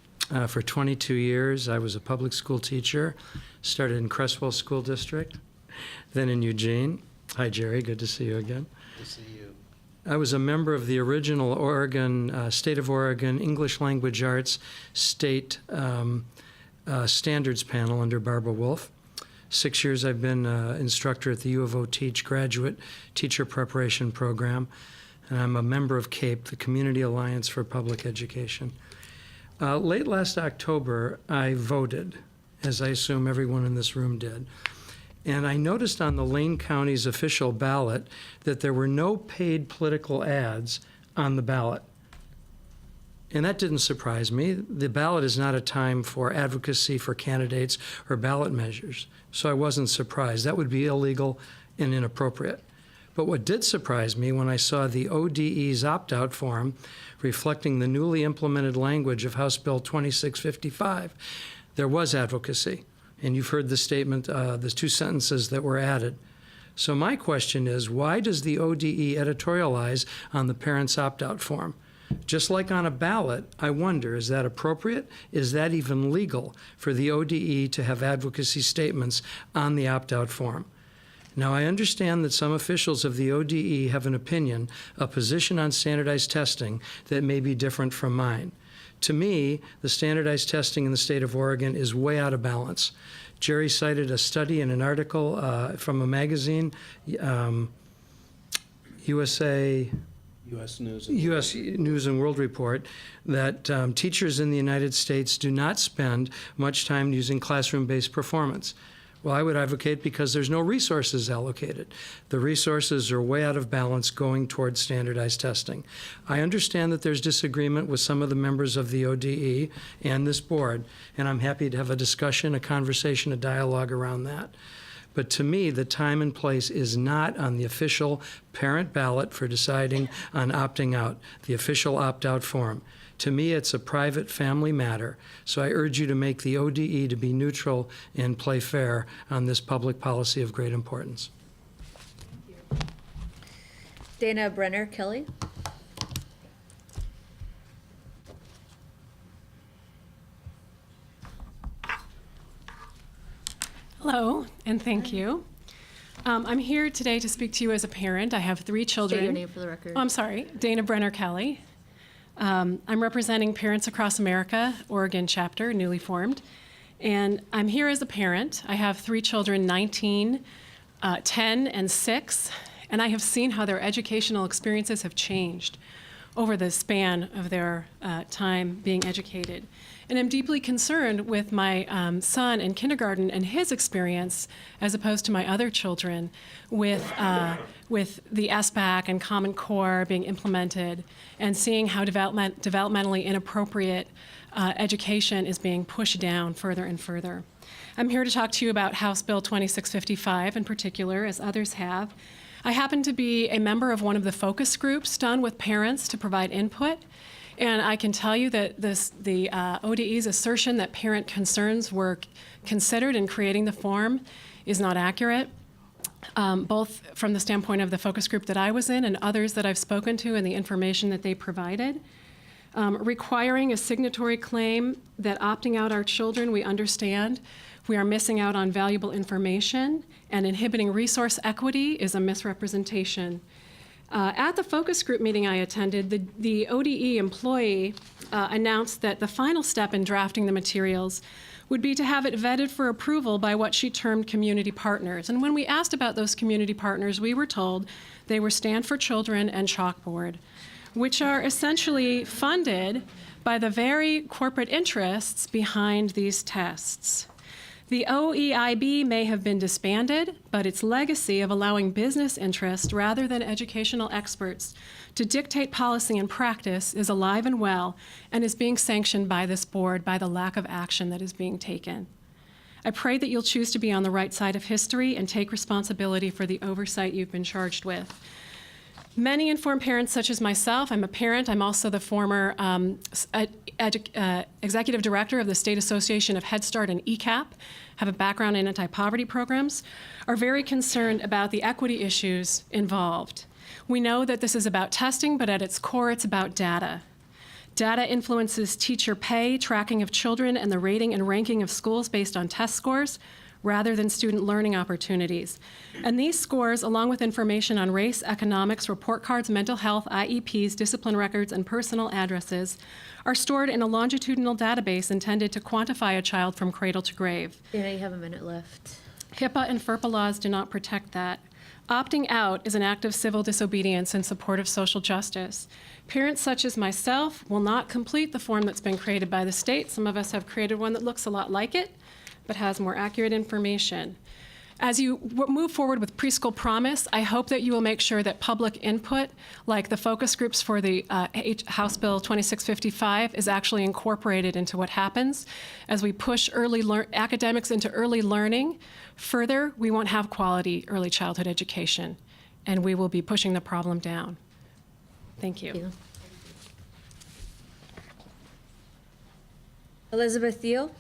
S6: For 22 years, I was a public school teacher. Started in Cresswell School District, then in Eugene. Hi, Jerry. Good to see you again.
S7: Good to see you.
S6: I was a member of the original Oregon, State of Oregon English Language Arts State Standards Panel under Barbara Wolf. 6 years I've been instructor at the U of O Teach Graduate Teacher Preparation Program, and I'm a member of CAPE, the Community Alliance for Public Education. Late last October, I voted, as I assume everyone in this room did. And I noticed on the Lane County's official ballot that there were no paid political ads on the ballot. And that didn't surprise me. The ballot is not a time for advocacy for candidates or ballot measures. So I wasn't surprised. That would be illegal and inappropriate. But what did surprise me when I saw the ODE's opt-out form reflecting the newly implemented language of House Bill 2655, there was advocacy. And you've heard the statement, the 2 sentences that were added. So my question is, why does the ODE editorialize on the parents' opt-out form? Just like on a ballot, I wonder, is that appropriate? Is that even legal for the ODE to have advocacy statements on the opt-out form? Now, I understand that some officials of the ODE have an opinion, a position on standardized testing that may be different from mine. To me, the standardized testing in the state of Oregon is way out of balance. Jerry cited a study in an article from a magazine, US News and World Report, that teachers in the United States do not spend much time using classroom-based performance. Well, I would advocate because there's no resources allocated. The resources are way out of balance going towards standardized testing. I understand that there's disagreement with some of the members of the ODE and this board, and I'm happy to have a discussion, a conversation, a dialogue around that. But to me, the time and place is not on the official parent ballot for deciding on opting out, the official opt-out form. To me, it's a private family matter, so I urge you to make the ODE to be neutral and play fair on this public policy of great importance.
S2: Dana Brenner Kelly.
S22: Hello, and thank you. I'm here today to speak to you as a parent. I have 3 children.
S2: State your name for the record.
S22: Oh, I'm sorry, Dana Brenner Kelly. I'm representing Parents Across America, Oregon chapter, newly formed. And I'm here as a parent. I have 3 children, 19, 10, and 6. And I have seen how their educational experiences have changed over the span of their time being educated. And I'm deeply concerned with my son in kindergarten and his experience, as opposed to my other children, with the SBAC and Common Core being implemented, and seeing how developmentally inappropriate education is being pushed down further and further. I'm here to talk to you about House Bill 2655 in particular, as others have. I happen to be a member of one of the focus groups done with parents to provide input. And I can tell you that the ODE's assertion that parent concerns were considered in creating the form is not accurate, both from the standpoint of the focus group that I was in and others that I've spoken to and the information that they provided. Requiring a signatory claim that opting out our children, we understand we are missing out on valuable information, and inhibiting resource equity is a misrepresentation. At the focus group meeting I attended, the ODE employee announced that the final step in drafting the materials would be to have it vetted for approval by what she termed community partners. And when we asked about those community partners, we were told they were Stand for Children and Chalkboard, which are essentially funded by the very corporate interests behind these tests. The OEIB may have been disbanded, but its legacy of allowing business interests rather than educational experts to dictate policy and practice is alive and well, and is being sanctioned by this board by the lack of action that is being taken. I pray that you'll choose to be on the right side of history and take responsibility for the oversight you've been charged with. Many informed parents such as myself, I'm a parent, I'm also the former executive director of the State Association of Head Start and ECAP, have a background in anti-poverty programs, are very concerned about the equity issues involved. We know that this is about testing, but at its core, it's about data. Data influences teacher pay, tracking of children, and the rating and ranking of schools based on test scores, rather than student learning opportunities. And these scores, along with information on race, economics, report cards, mental health, IEPs, discipline records, and personal addresses, are stored in a longitudinal database intended to quantify a child from cradle to grave.
S2: Yeah, you have a minute left.
S22: HIPAA and FERPA laws do not protect that. Opting out is an act of civil disobedience in support of social justice. Parents such as myself will not complete the form that's been created by the state. Some of us have created one that looks a lot like it, but has more accurate information. As you move forward with Preschool Promise, I hope that you will make sure that public input, like the focus groups for the House Bill 2655, is actually incorporated into what happens. As we push academics into early learning, further, we won't have quality early childhood education, and we will be pushing the problem down. Thank you.
S2: Elizabeth Thiel.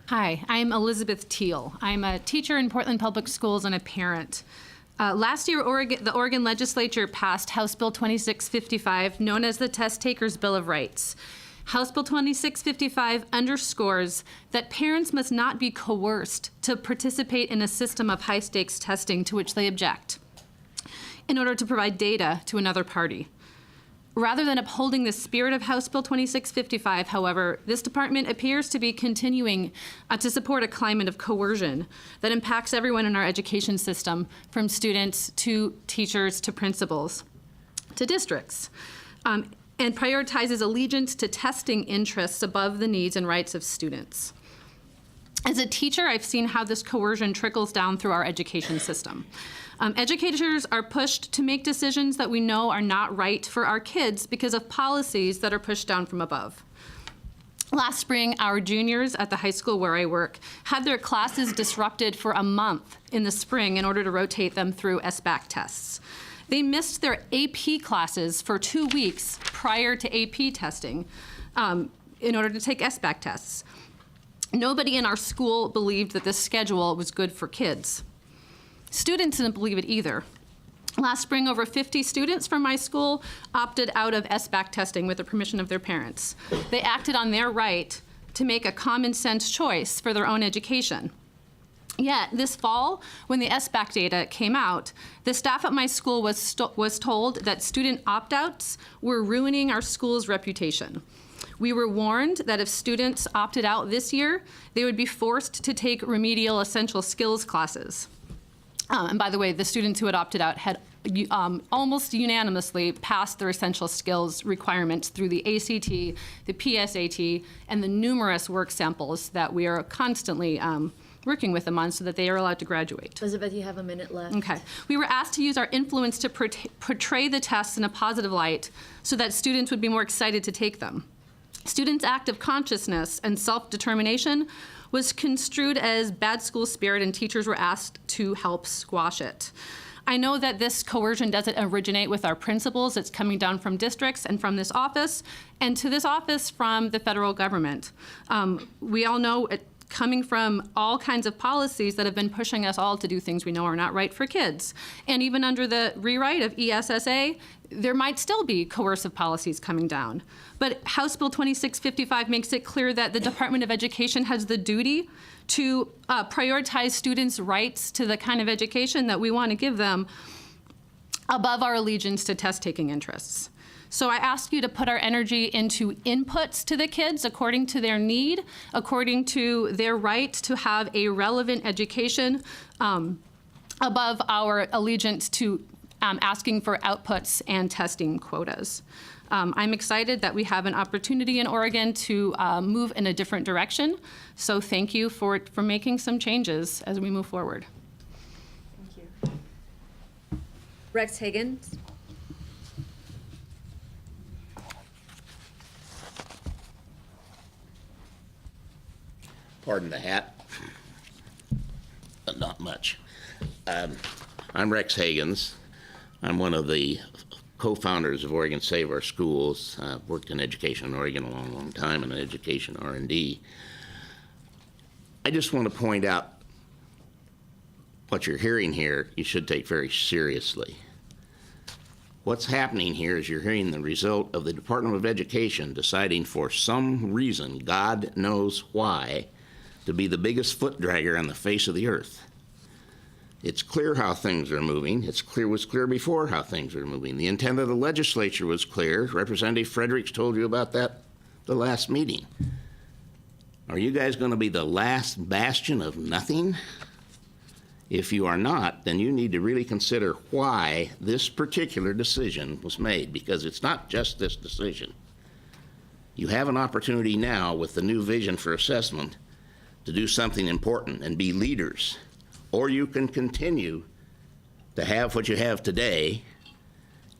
S8: Hi, I'm Elizabeth Thiel. I'm a teacher in Portland Public Schools and a parent. Last year, the Oregon legislature passed House Bill 2655, known as the Test Takers Bill of Rights. House Bill 2655 underscores that parents must not be coerced to participate in a system of high-stakes testing to which they object in order to provide data to another party. Rather than upholding the spirit of House Bill 2655, however, this department appears to be continuing to support a climate of coercion that impacts everyone in our education system, from students to teachers to principals to districts, and prioritizes allegiance to testing interests above the needs and rights of students. As a teacher, I've seen how this coercion trickles down through our education system. Educators are pushed to make decisions that we know are not right for our kids because of policies that are pushed down from above. Last spring, our juniors at the high school where I work had their classes disrupted for a month in the spring in order to rotate them through SBAC tests. They missed their AP classes for 2 weeks prior to AP testing in order to take SBAC tests. Nobody in our school believed that this schedule was good for kids. Students didn't believe it either. Last spring, over 50 students from my school opted out of SBAC testing with the permission of their parents. They acted on their right to make a common sense choice for their own education. Yet, this fall, when the SBAC data came out, the staff at my school was told that student opt-outs were ruining our school's reputation. We were warned that if students opted out this year, they would be forced to take remedial essential skills classes. And by the way, the students who had opted out had almost unanimously passed their essential skills requirements through the ACT, the PSAT, and the numerous work samples that we are constantly working with them on so that they are allowed to graduate.
S2: Elizabeth, you have a minute left.
S8: Okay. We were asked to use our influence to portray the tests in a positive light so that students would be more excited to take them. Students' active consciousness and self-determination was construed as bad school spirit, and teachers were asked to help squash it. I know that this coercion doesn't originate with our principals. It's coming down from districts and from this office, and to this office from the federal government. We all know coming from all kinds of policies that have been pushing us all to do things we know are not right for kids. And even under the rewrite of ESSA, there might still be coercive policies coming down. But House Bill 2655 makes it clear that the Department of Education has the duty to prioritize students' rights to the kind of education that we want to give them above our allegiance to test-taking interests. So I ask you to put our energy into inputs to the kids according to their need, according to their right to have a relevant education, above our allegiance to asking for outputs and testing quotas. I'm excited that we have an opportunity in Oregon to move in a different direction. So thank you for making some changes as we move forward.
S2: Thank you. Rex Higgins.
S3: Pardon the hat, but not much. I'm Rex Higgins. I'm one of the co-founders of Oregon Save Our Schools. Worked in education in Oregon a long, long time in education R&D. I just want to point out what you're hearing here, you should take very seriously. What's happening here is you're hearing the result of the Department of Education deciding for some reason, God knows why, to be the biggest foot dragger on the face of the earth. It's clear how things are moving. It was clear before how things are moving. The intent of the legislature was clear. Representative Fredericks told you about that the last meeting. Are you guys going to be the last bastion of nothing? If you are not, then you need to really consider why this particular decision was made, because it's not just this decision. You have an opportunity now with the new vision for assessment to do something important and be leaders. Or you can continue to have what you have today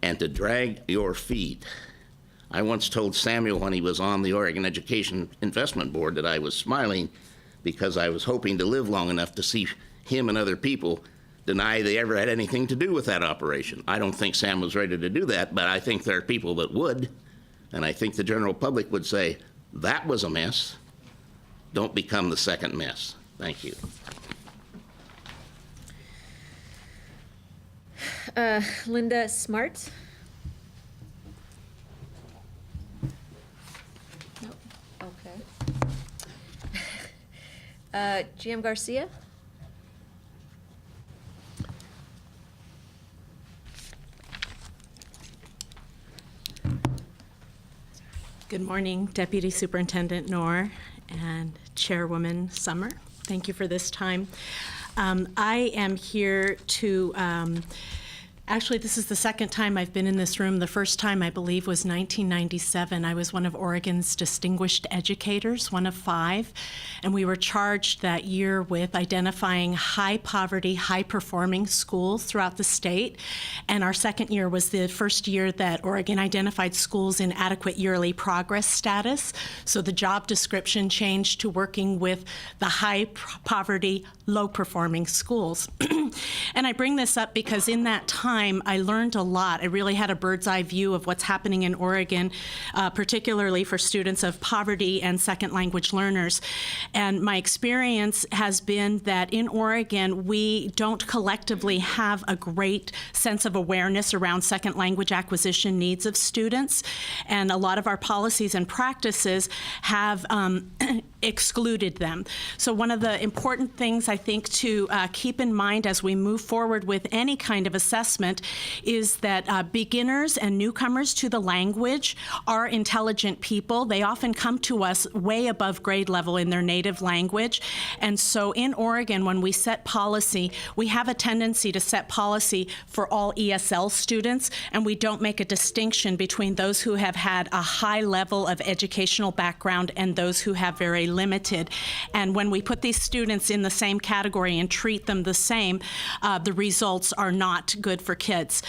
S3: and to drag your feet. I once told Samuel when he was on the Oregon Education Investment Board that I was smiling because I was hoping to live long enough to see him and other people deny they ever had anything to do with that operation. I don't think Sam was ready to do that, but I think there are people that would. And I think the general public would say, that was a mess. Don't become the second mess. Thank you.
S2: Linda Smart. Nope. Okay. GM Garcia.
S21: Good morning, Deputy Superintendent Knorr and Chairwoman Summer. Thank you for this time. I am here to, actually this is the second time I've been in this room. The first time I believe was 1997. I was one of Oregon's distinguished educators, one of 5, and we were charged that year with identifying high poverty, high performing schools throughout the state. And our second year was the first year that Oregon identified schools in adequate yearly progress status. So the job description changed to working with the high poverty, low performing schools. And I bring this up because in that time I learned a lot. I really had a bird's eye view of what's happening in Oregon, particularly for students of poverty and second language learners. And my experience has been that in Oregon, we don't collectively have a great sense of awareness around second language acquisition needs of students. And a lot of our policies and practices have excluded them. So one of the important things I think to keep in mind as we move forward with any kind of assessment is that beginners and newcomers to the language are intelligent people. They often come to us way above grade level in their native language. And so in Oregon, when we set policy, we have a tendency to set policy for all ESL students, and we don't make a distinction between those who have had a high level of educational background and those who have very limited. And when we put these students in the same category and treat them the same, the results are not good for kids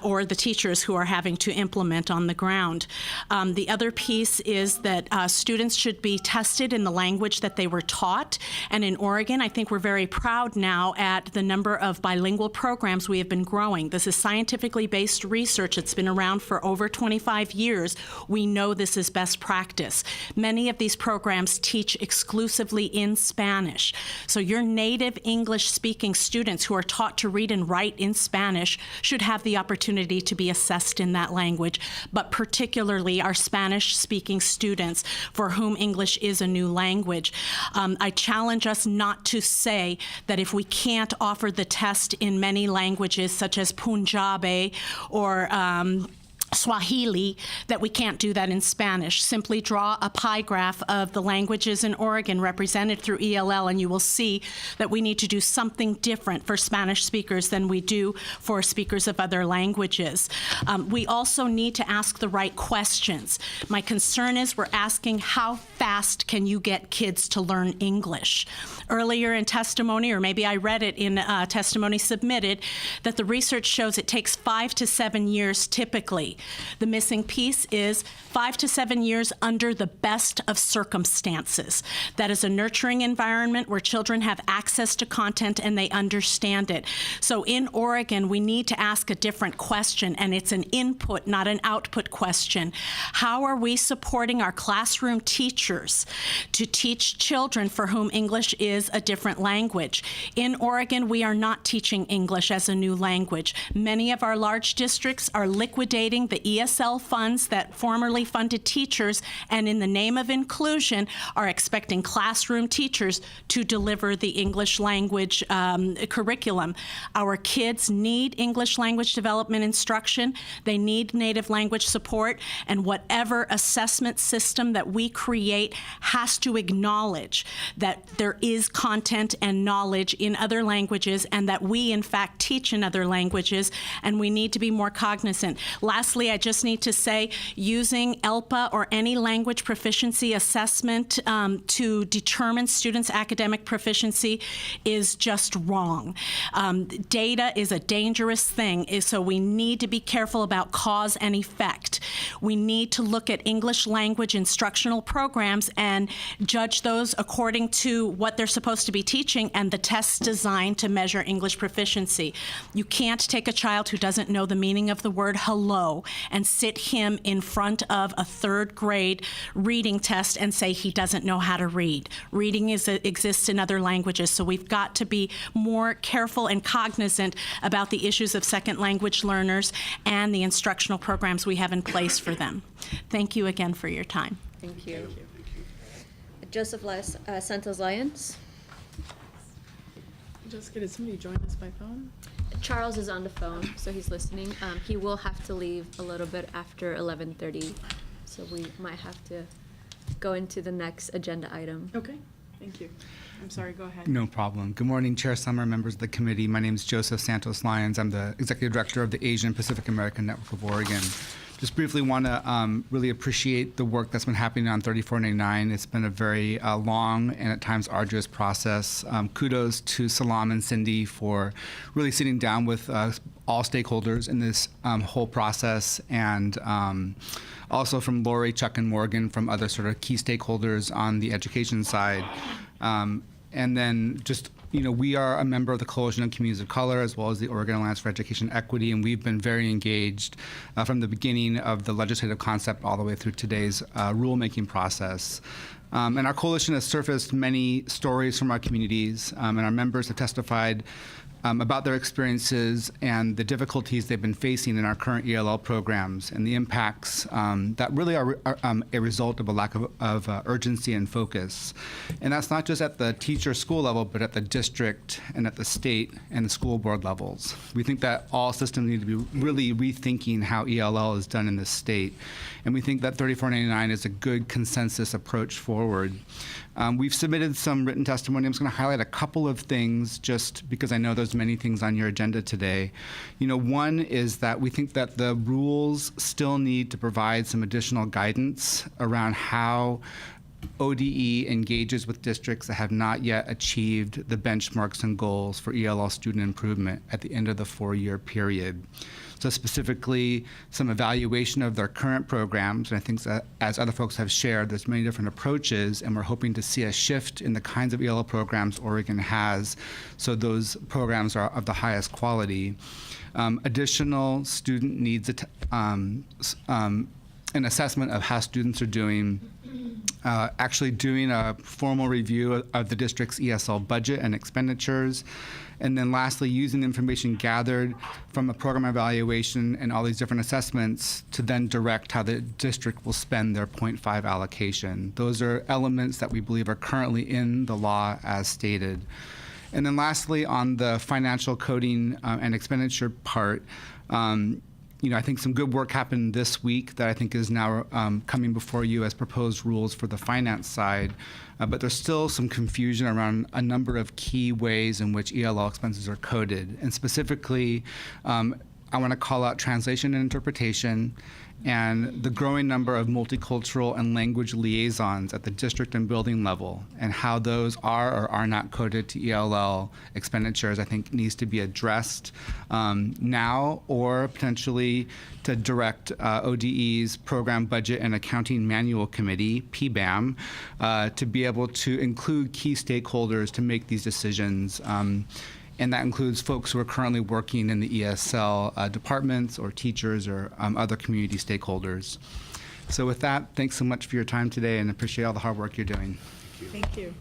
S21: or the teachers who are having to implement on the ground. The other piece is that students should be tested in the language that they were taught. And in Oregon, I think we're very proud now at the number of bilingual programs we have been growing. This is scientifically based research. It's been around for over 25 years. We know this is best practice. Many of these programs
S9: teach exclusively in Spanish. So your native English-speaking students who are taught to read and write in Spanish should have the opportunity to be assessed in that language, but particularly our Spanish-speaking students for whom English is a new language. I challenge us not to say that if we can't offer the test in many languages, such as Punjabi or Swahili, that we can't do that in Spanish. Simply draw a pie graph of the languages in Oregon represented through ELL, and you will see that we need to do something different for Spanish speakers than we do for speakers of other languages. We also need to ask the right questions. My concern is we're asking, how fast can you get kids to learn English? Earlier in testimony, or maybe I read it in testimony submitted, that the research shows it takes 5 to 7 years typically. The missing piece is 5 to 7 years under the best of circumstances. That is a nurturing environment where children have access to content and they understand it. So in Oregon, we need to ask a different question, and it's an input, not an output question. How are we supporting our classroom teachers to teach children for whom English is a different language? In Oregon, we are not teaching English as a new language. Many of our large districts are liquidating the ESL funds that formerly funded teachers, and in the name of inclusion are expecting classroom teachers to deliver the English language curriculum. Our kids need English language development instruction. They need native language support, and whatever assessment system that we create has to acknowledge that there is content and knowledge in other languages, and that we in fact teach in other languages, and we need to be more cognizant. Lastly, I just need to say, using ELPA or any language proficiency assessment to determine students' academic proficiency is just wrong. Data is a dangerous thing, so we need to be careful about cause and effect. We need to look at English language instructional programs and judge those according to what they're supposed to be teaching and the tests designed to measure English proficiency. You can't take a child who doesn't know the meaning of the word hello and sit him in front of a 3rd grade reading test and say he doesn't know how to read. Reading exists in other languages, so we've got to be more careful and cognizant about the issues of second language learners and the instructional programs we have in place for them. Thank you again for your time.
S2: Thank you. Joseph Santos Lyons.
S5: Jessica, did somebody join us by phone?
S2: Charles is on the phone, so he's listening. He will have to leave a little bit after 11:30, so we might have to go into the next agenda item.
S5: Okay, thank you. I'm sorry, go ahead.
S10: No problem. Good morning, Chair Summer, members of the committee. My name is Joseph Santos Lyons. I'm the Executive Director of the Asian Pacific American Network of Oregon. Just briefly want to really appreciate the work that's been happening on 3499. It's been a very long and at times arduous process. Kudos to Salam and Cindy for really sitting down with all stakeholders in this whole process, and also from Lori, Chuck, and Morgan from other sort of key stakeholders on the education side. And then just, you know, we are a member of the Coalition of Communities of Color as well as the Oregon Alliance for Education Equity, and we've been very engaged from the beginning of the legislative concept all the way through today's rulemaking process. And our coalition has surfaced many stories from our communities, and our members have testified about their experiences and the difficulties they've been facing in our current ELL programs and the impacts that really are a result of a lack of urgency and focus. And that's not just at the teacher school level, but at the district and at the state and the school board levels. We think that all systems need to be really rethinking how ELL is done in this state. And we think that 3499 is a good consensus approach forward. We've submitted some written testimony. I'm just going to highlight a couple of things just because I know there's many things on your agenda today. You know, one is that we think that the rules still need to provide some additional guidance around how ODE engages with districts that have not yet achieved the benchmarks and goals for ELL student improvement at the end of the 4-year period. So specifically, some evaluation of their current programs, and I think that, as other folks have shared, there's many different approaches, and we're hoping to see a shift in the kinds of ELL programs Oregon has, so those programs are of the highest quality. Additional student needs an assessment of how students are doing, actually doing a formal review of the district's ESL budget and expenditures, and then lastly, using the information gathered from a program evaluation and all these different assessments to then direct how the district will spend their 0.5 allocation. Those are elements that we believe are currently in the law as stated. And then lastly, on the financial coding and expenditure part, I think some good work happened this week that I think is now coming before you as proposed rules for the finance side. But there's still some confusion around a number of key ways in which ELL expenses are coded. And specifically, I want to call out translation and interpretation and the growing number of multicultural and language liaisons at the district and building level, and how those are or are not coded to ELL expenditures, I think needs to be addressed now, or potentially to direct ODE's Program Budget and Accounting Manual Committee, PBAM, to be able to include key stakeholders to make these decisions. And that includes folks who are currently working in the ESL departments or teachers or other community stakeholders. So with that, thanks so much for your time today and appreciate all the hard work you're doing.
S5: Thank you.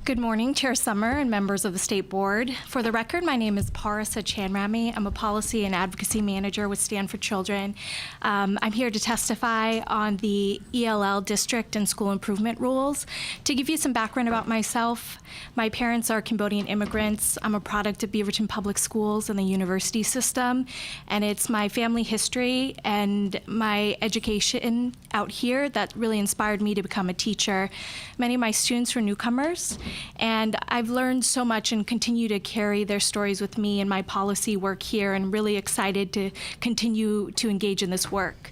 S11: Good morning, Chair Summer and members of the State Board. For the record, my name is Parasa Chanrami. I'm a Policy and Advocacy Manager with Stand for Children. I'm here to testify on the ELL District and School Improvement Rules. To give you some background about myself, my parents are Cambodian immigrants. I'm a product of Beaverton Public Schools and the university system, and it's my family history and my education out here that really inspired me to become a teacher. Many of my students were newcomers, and I've learned so much and continue to carry their stories with me in my policy work here, and really excited to continue to engage in this work.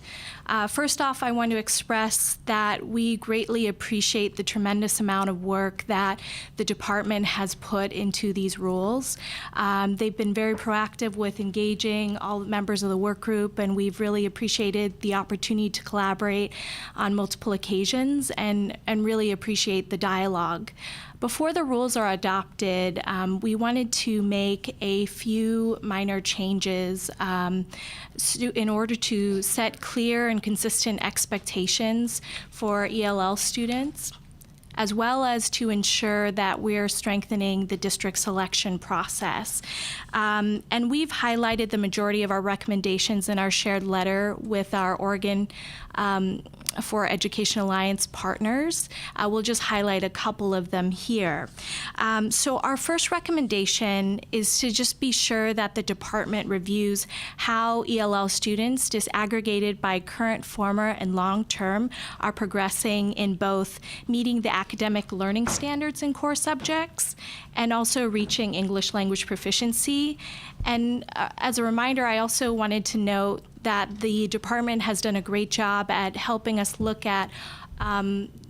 S11: First off, I want to express that we greatly appreciate the tremendous amount of work that the department has put into these rules. They've been very proactive with engaging all members of the work group, and we've really appreciated the opportunity to collaborate on multiple occasions and really appreciate the dialogue. Before the rules are adopted, we wanted to make a few minor changes in order to set clear and consistent expectations for ELL students, as well as to ensure that we're strengthening the district selection process. And we've highlighted the majority of our recommendations in our shared letter with our Oregon for Education Alliance partners. We'll just highlight a couple of them here. So our first recommendation is to just be sure that the department reviews how ELL students, disaggregated by current, former, and long-term, are progressing in both meeting the academic learning standards in core subjects and also reaching English language proficiency. And as a reminder, I also wanted to note that the department has done a great job at helping us look at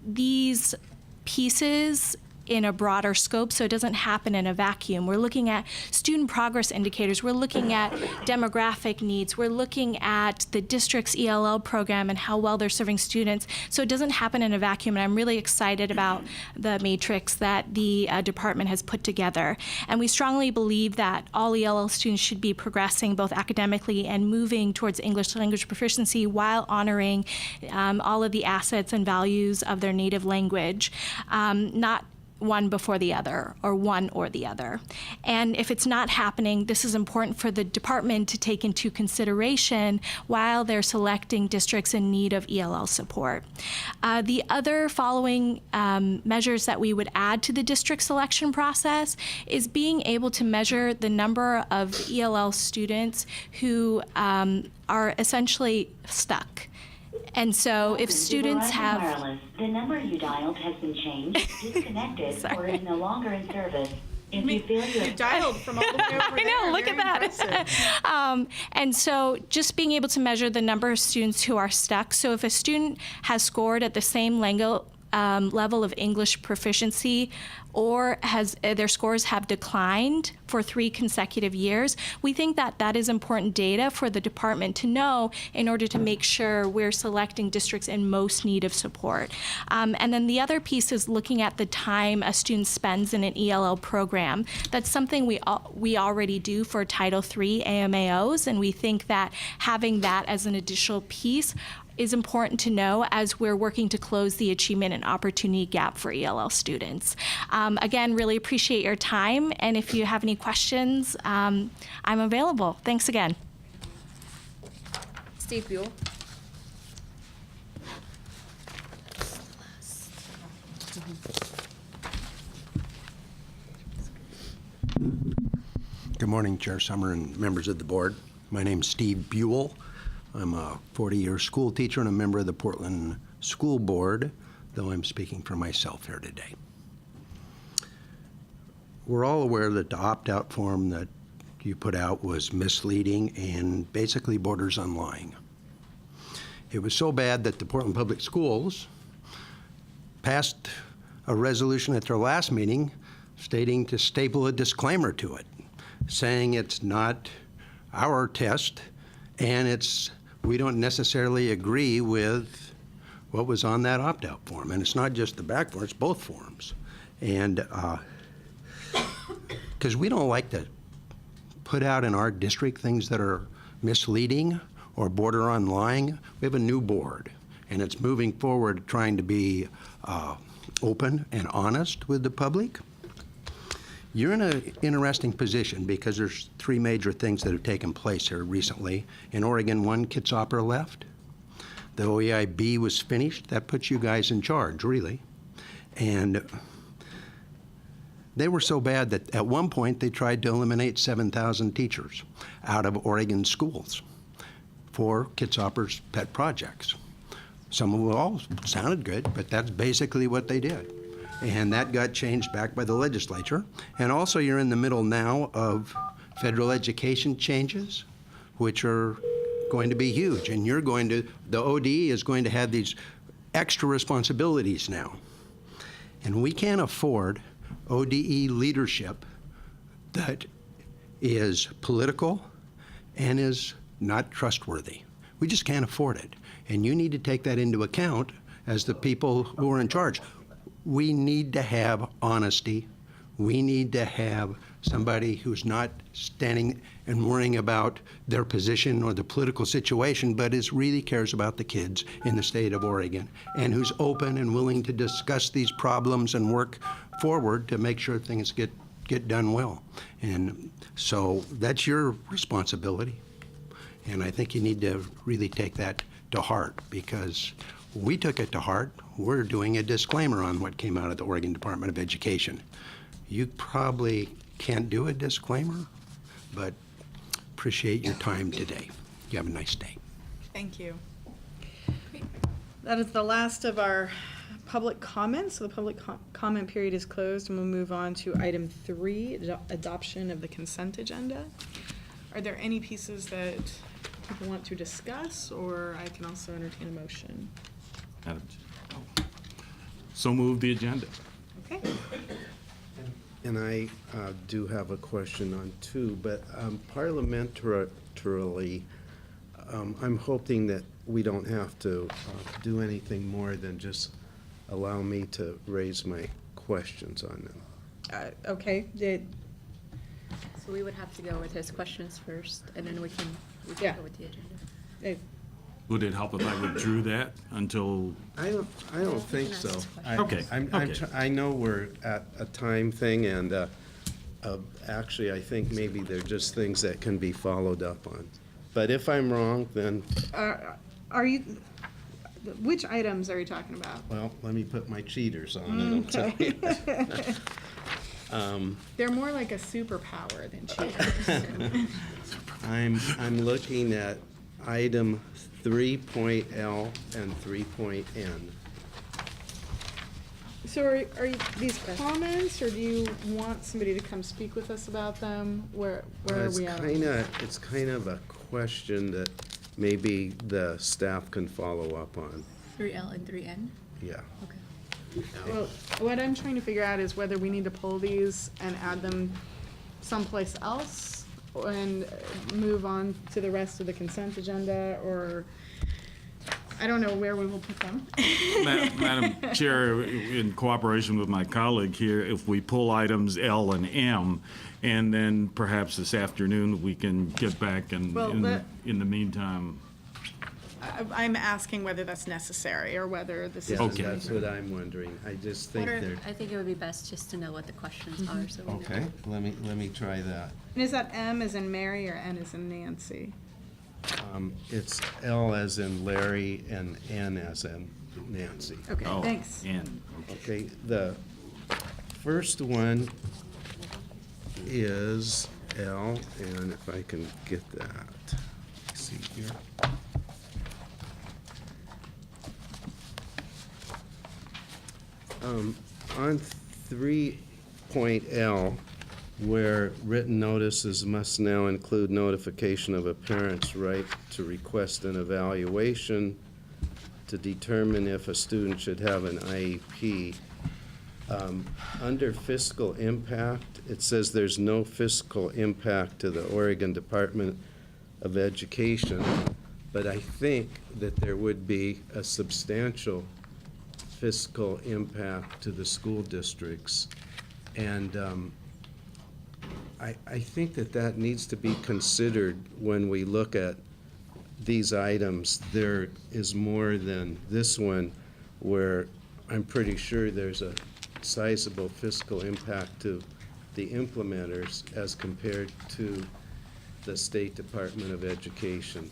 S11: these pieces in a broader scope, so it doesn't happen in a vacuum. We're looking at student progress indicators, we're looking at demographic needs, we're looking at the district's ELL program and how well they're serving students, so it doesn't happen in a vacuum, and I'm really excited about the matrix that the department has put together. And we strongly believe that all ELL students should be progressing both academically and moving towards English language proficiency while honoring all of the assets and values of their native language, not one before the other, or one or the other. And if it's not happening, this is important for the department to take into consideration while they're selecting districts in need of ELL support. The other following measures that we would add to the district selection process is being able to measure the number of ELL students who are essentially stuck. And so if students have...
S12: Wireless. The number you dialed has been changed, disconnected, or is no longer in service. If you feel you have
S5: dialed from all the way over
S11: I know,
S5: there.
S11: look at that. And so just being able to measure the number of students who are stuck. So if a student has scored at the same level of English proficiency or their scores have declined for 3 consecutive years, we think that that is important data for the department to know in order to make sure we're selecting districts in most need of support. And then the other piece is looking at the time a student spends in an ELL program. That's something we already do for Title III AMAOs, and we think that having that as an additional piece is important to know as we're working to close the achievement and opportunity gap for ELL students. Again, really appreciate your time, and if you have any questions, I'm available. Thanks again.
S2: Steve Buell.
S1: Good morning, Chair Summer and members of the board. My name's Steve Buell. I'm a 40-year school teacher and a member of the Portland School Board, though I'm speaking for myself here today. We're all aware that the opt-out form that you put out was misleading and basically borders on lying. It was so bad that the Portland Public Schools passed a resolution at their last meeting stating to staple a disclaimer to it, saying it's not our test and we don't necessarily agree with what was on that opt-out form. And it's not just the back form, it's both forms. And because we don't like to put out in our district things that are misleading or border on lying, we have a new board, and it's moving forward trying to be open and honest with the public. You're in an interesting position because there's 3 major things that have taken place here recently. In Oregon, 1 Kitzhaber left. The OEIB was finished. That puts you guys in charge, really. And they were so bad that at one point they tried to eliminate 7,000 teachers out of Oregon schools for Kitzhaber's pet projects. Some of them all sounded good, but that's basically what they did. And that got changed back by the legislature. And also you're in the middle now of federal education changes, which are going to be huge. And the ODE is going to have these extra responsibilities now. And we can't afford ODE leadership that is political and is not trustworthy. We just can't afford it. And you need to take that into account as the people who are in charge. We need to have honesty. We need to have somebody who's not standing and worrying about their position or the political situation, but really cares about the kids in the state of Oregon, and who's open and willing to discuss these problems and work forward to make sure things get done well. And so that's your responsibility. And I think you need to really take that to heart, because we took it to heart. We're doing a disclaimer on what came out of the Oregon Department of Education. You probably can't do a disclaimer, but appreciate your time today. You have a nice day.
S5: Thank you. That is the last of our public comments. So the public comment period is closed, and we'll move on to item 3, adoption of the consent agenda. Are there any pieces that people want to discuss, or I can also entertain a motion?
S13: So move the agenda.
S5: Okay.
S7: And I do have a question on 2, but parliamentarily, I'm hoping that we don't have to do anything more than just allow me to raise my questions on them.
S5: Okay.
S2: So we would have to go with his questions first, and then we can
S5: Yeah.
S2: go with the agenda.
S13: Would it help if I withdrew that until?
S7: I don't think so.
S13: Okay.
S7: I know we're at a time thing, and actually, I think maybe they're just things that can be followed up on. But if I'm wrong, then,
S5: Which items are you talking about?
S7: well, let me put my cheaters on and I'll tell you.
S5: They're more like a superpower than cheaters.
S7: I'm looking at item 3.L and 3.N.
S5: So are these comments, or do you want somebody to come speak with us about them? Where are we at?
S7: It's kind of a question that maybe the staff can follow up on.
S2: 3L and 3N?
S7: Yeah.
S2: Okay.
S5: Well, what I'm trying to figure out is whether we need to pull these and add them someplace else and move on to the rest of the consent agenda, or I don't know where we will put them.
S13: Madam Chair, in cooperation with my colleague here, if we pull items L and M, and then perhaps this afternoon, we can get back and,
S5: Well,
S13: in the meantime.
S5: I'm asking whether that's necessary or whether this is.
S7: Yeah, that's what I'm wondering. I just think they're,
S2: I think it would be best just to know what the questions are, so we know.
S7: okay, let me try that.
S5: And is that M as in Mary or N as in Nancy?
S7: It's L as in Larry and N as in Nancy.
S5: Okay,
S13: Oh,
S5: thanks.
S13: and,
S7: Okay, the first one is L, and if I can get that, let's see here. On 3.L, where written notices must now include notification of a parent's right to request an evaluation to determine if a student should have an IEP. Under fiscal impact, it says there's no fiscal impact to the Oregon Department of Education, but I think that there would be a substantial fiscal impact to the school districts. And I think that that needs to be considered when we look at these items. There is more than this one where I'm pretty sure there's a sizable fiscal impact to the implementers as compared to the State Department of Education.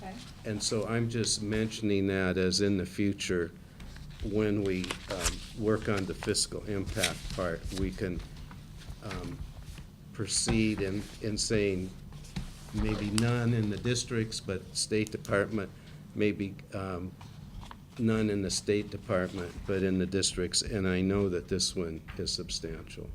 S5: Okay.
S7: And so I'm just mentioning that as in the future, when we work on the fiscal impact part, we can proceed in saying maybe none in the districts, but State Department, maybe none in the State Department, but in the districts, and I know that this one is substantial.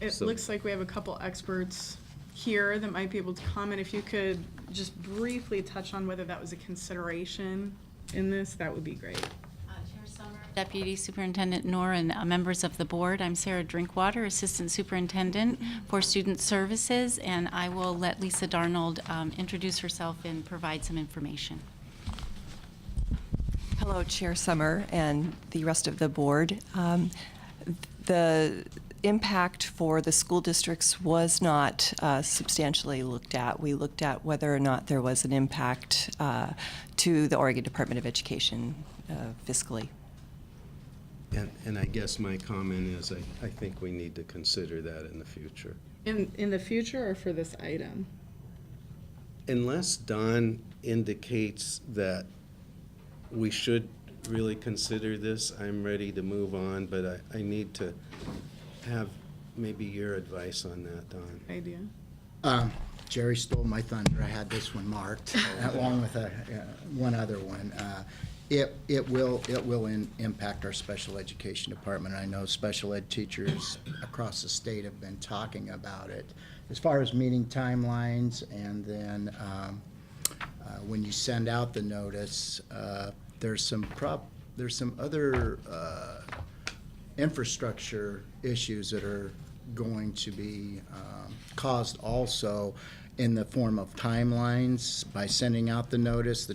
S5: It
S7: So-
S5: looks like we have a couple experts here that might be able to comment. If you could just briefly touch on whether that was a consideration in this, that would be great.
S14: Deputy Superintendent Noor and members of the board, I'm Sarah Drinkwater, Assistant Superintendent for Student Services, and I will let Lisa Darnold introduce herself and provide some information.
S15: Hello, Chair Summer and the rest of the board. The impact for the school districts was not substantially looked at. We looked at whether or not there was an impact to the Oregon Department of Education fiscally.
S7: And I guess my comment is I think we need to consider that in the future.
S5: In the future or for this item?
S7: Unless Don indicates that we should really consider this, I'm ready to move on, but I need to have maybe your advice on that, Don.
S5: Idea.
S23: Jerry stole my thunder. I had this one marked, along with one other one. It will impact our special education department. I know special ed teachers across the state have been talking about it. As far as meeting timelines, and then when you send out the notice, there's some other infrastructure issues that are going to be caused also in the form of timelines by sending out the notice, the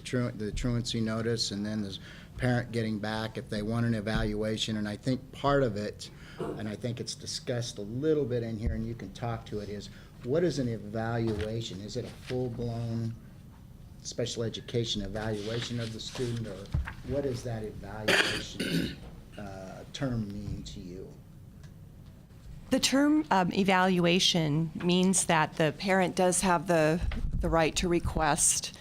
S23: truancy notice, and then the parent getting back if they want an evaluation. And I think part of it, and I think it's discussed a little bit in here, and you can talk to it, is what is an evaluation? Is it a full-blown special education evaluation of the student, or what does that evaluation term mean to you?
S15: The term evaluation means that the parent does have the right to request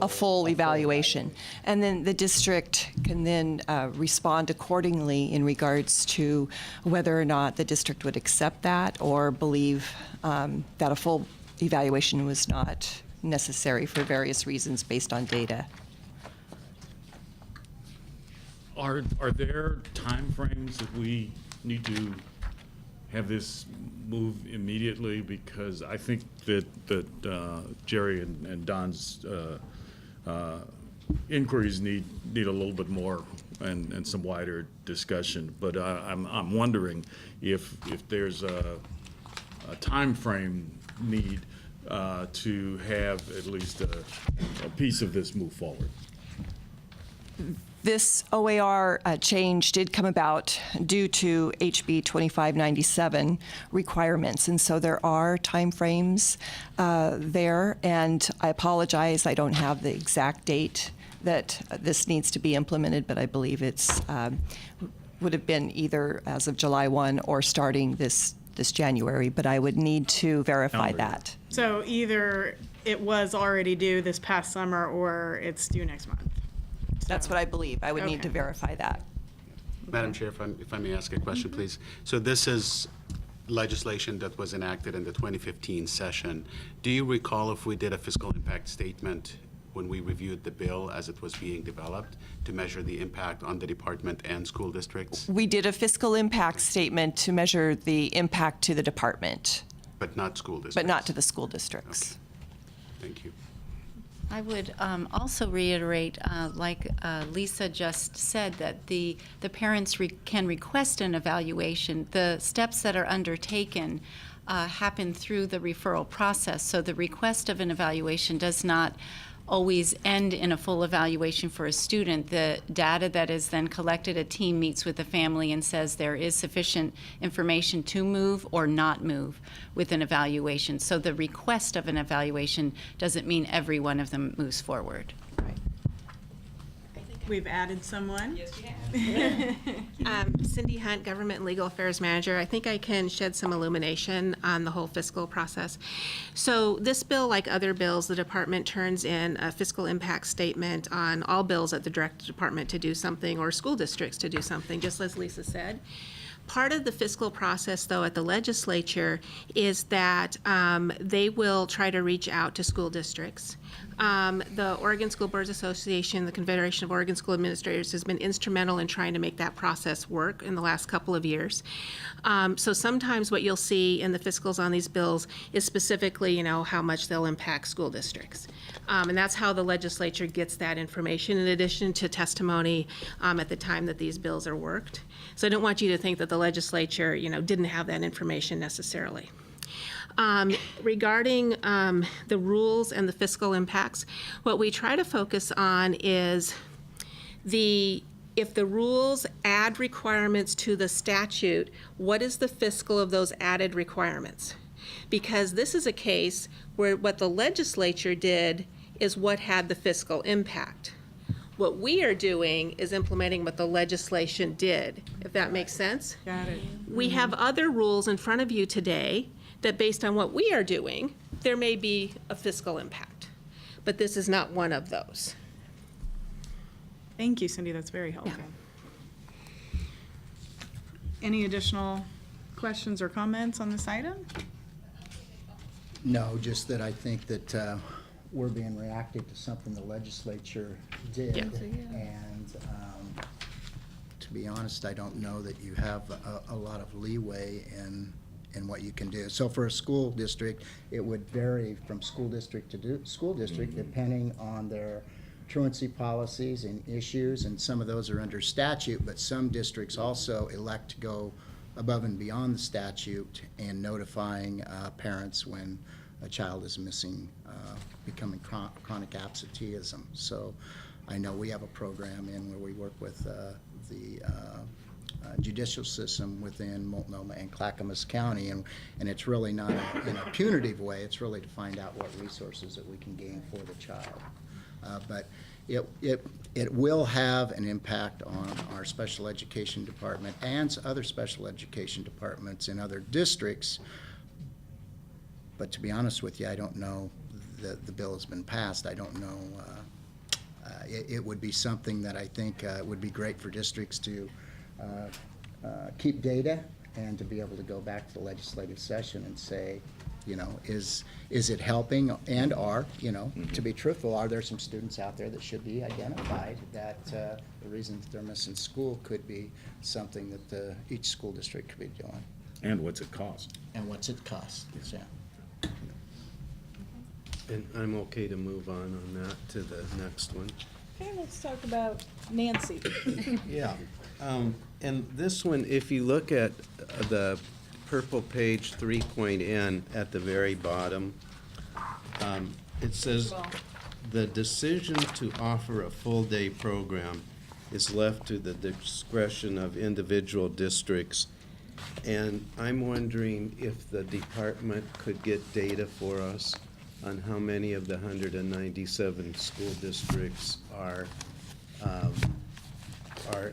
S15: a full evaluation. And then the district can then respond accordingly in regards to whether or not the district would accept that or believe that a full evaluation was not necessary for various reasons based on data.
S13: Are there timeframes that we need to have this move immediately? Because I think that Jerry and Don's inquiries need a little bit more and some wider discussion. But I'm wondering if there's a timeframe need to have at least a piece of this move forward.
S15: This OAR change did come about due to HB 2597 requirements, and so there are timeframes there, and I apologize, I don't have the exact date that this needs to be implemented, but I believe it's would have been either as of July 1 or starting this January, but I would need to verify that.
S5: So either it was already due this past summer or it's due next month.
S15: That's what I believe. I would need to
S5: Okay.
S15: verify that.
S16: Madam Chair, if I may ask a question, please. So this is legislation that was enacted in the 2015 session. Do you recall if we did a fiscal impact statement when we reviewed the bill as it was being developed to measure the impact on the department and school districts,
S15: We did a fiscal impact statement to measure the impact to the department,
S16: but not school districts?
S15: but not to the school districts.
S16: Thank you.
S14: I would also reiterate, like Lisa just said, that the parents can request an evaluation. The steps that are undertaken happen through the referral process, so the request of an evaluation does not always end in a full evaluation for a student. The data that is then collected, a team meets with the family and says there is sufficient information to move or not move with an evaluation. So the request of an evaluation doesn't mean every one of them moves forward.
S5: We've added someone. Yes,
S17: Cindy Hunt, Government and Legal Affairs Manager. I think I can shed some illumination on the whole fiscal process. So this bill, like other bills, the department turns in a fiscal impact statement on all bills at the direct department to do something, or school districts to do something, just as Lisa said. Part of the fiscal process, though, at the legislature is that they will try to reach out to school districts. The Oregon School Boards Association, the Confederation of Oregon School Administrators, has been instrumental in trying to make that process work in the last couple of years. So sometimes what you'll see in the fiscals on these bills is specifically, how much they'll impact school districts. And that's how the legislature gets that information, in addition to testimony at the time that these bills are worked. So I don't want you to think that the legislature, didn't have that information necessarily. Regarding the rules and the fiscal impacts, what we try to focus on is if the rules add requirements to the statute, what is the fiscal of those added requirements? Because this is a case where what the legislature did is what had the fiscal impact. What we are doing is implementing what the legislation did, if that makes sense.
S5: Got it.
S17: We have other rules in front of you today that, based on what we are doing, there may be a fiscal impact. But this is not one of those.
S5: Thank you, Cindy. That's very helpful. Any additional questions or comments on this item?
S23: No, just that I think that we're being reactive to something the legislature did.
S17: Yeah.
S23: And to be honest, I don't know that you have a lot of leeway in what you can do. So for a school district, it would vary from school district to school district depending on their truancy policies and issues, and some of those are under statute, but some districts also elect to go above and beyond the statute and notifying parents when a child is missing, becoming chronic absenteeism. So I know we have a program in where we work with the judicial system within Multnomah and Clackamas County, and it's really not in a punitive way, it's really to find out what resources that we can gain for the child. But it will have an impact on our special education department and other special education departments in other districts. But to be honest with you, I don't know that the bill has been passed. I don't know. It would be something that I think would be great for districts to keep data and to be able to go back to the legislative session and say, is it helping, and to be truthful, are there some students out there that should be identified that the reason that they're missing school could be something that each school district could be doing?
S13: And what's it cost?
S23: And what's it cost, yeah.
S7: And I'm okay to move on that to the next one.
S5: Okay, let's talk about Nancy.
S7: Yeah. And this one, if you look at the purple page 3.N at the very bottom, it says, "The decision to offer a full-day program is left to the discretion of individual districts." And I'm wondering if the department could get data for us on how many of the 197 school districts are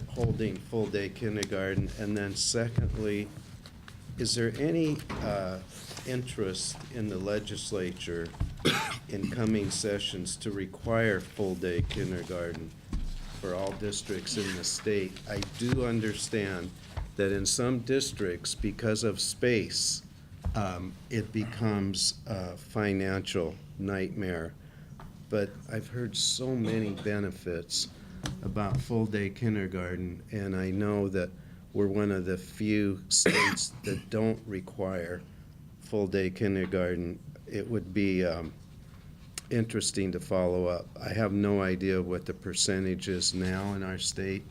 S7: holding full-day kindergarten. And then secondly, is there any interest in the legislature in coming sessions to require full-day kindergarten for all districts in the state? I do understand that in some districts, because of space, it becomes a financial nightmare. But I've heard so many benefits about full-day kindergarten, and I know that we're one of the few states that don't require full-day kindergarten. It would be interesting to follow up. I have no idea what the percentage is now in our state,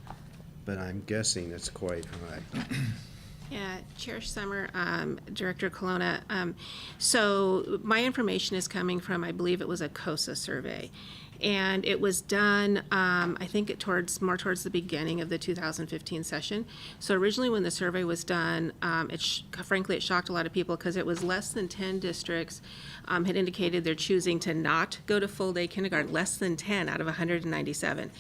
S7: but I'm guessing it's quite high.
S17: Yeah, Chair Summer, Director Colonna. So my information is coming from, I believe it was a COSA survey. And it was done, I think more towards the beginning of the 2015 session. So originally when the survey was done, frankly, it shocked a lot of people because it was less than 10 districts had indicated they're choosing to not go to full-day kindergarten, less than 10 out of 197.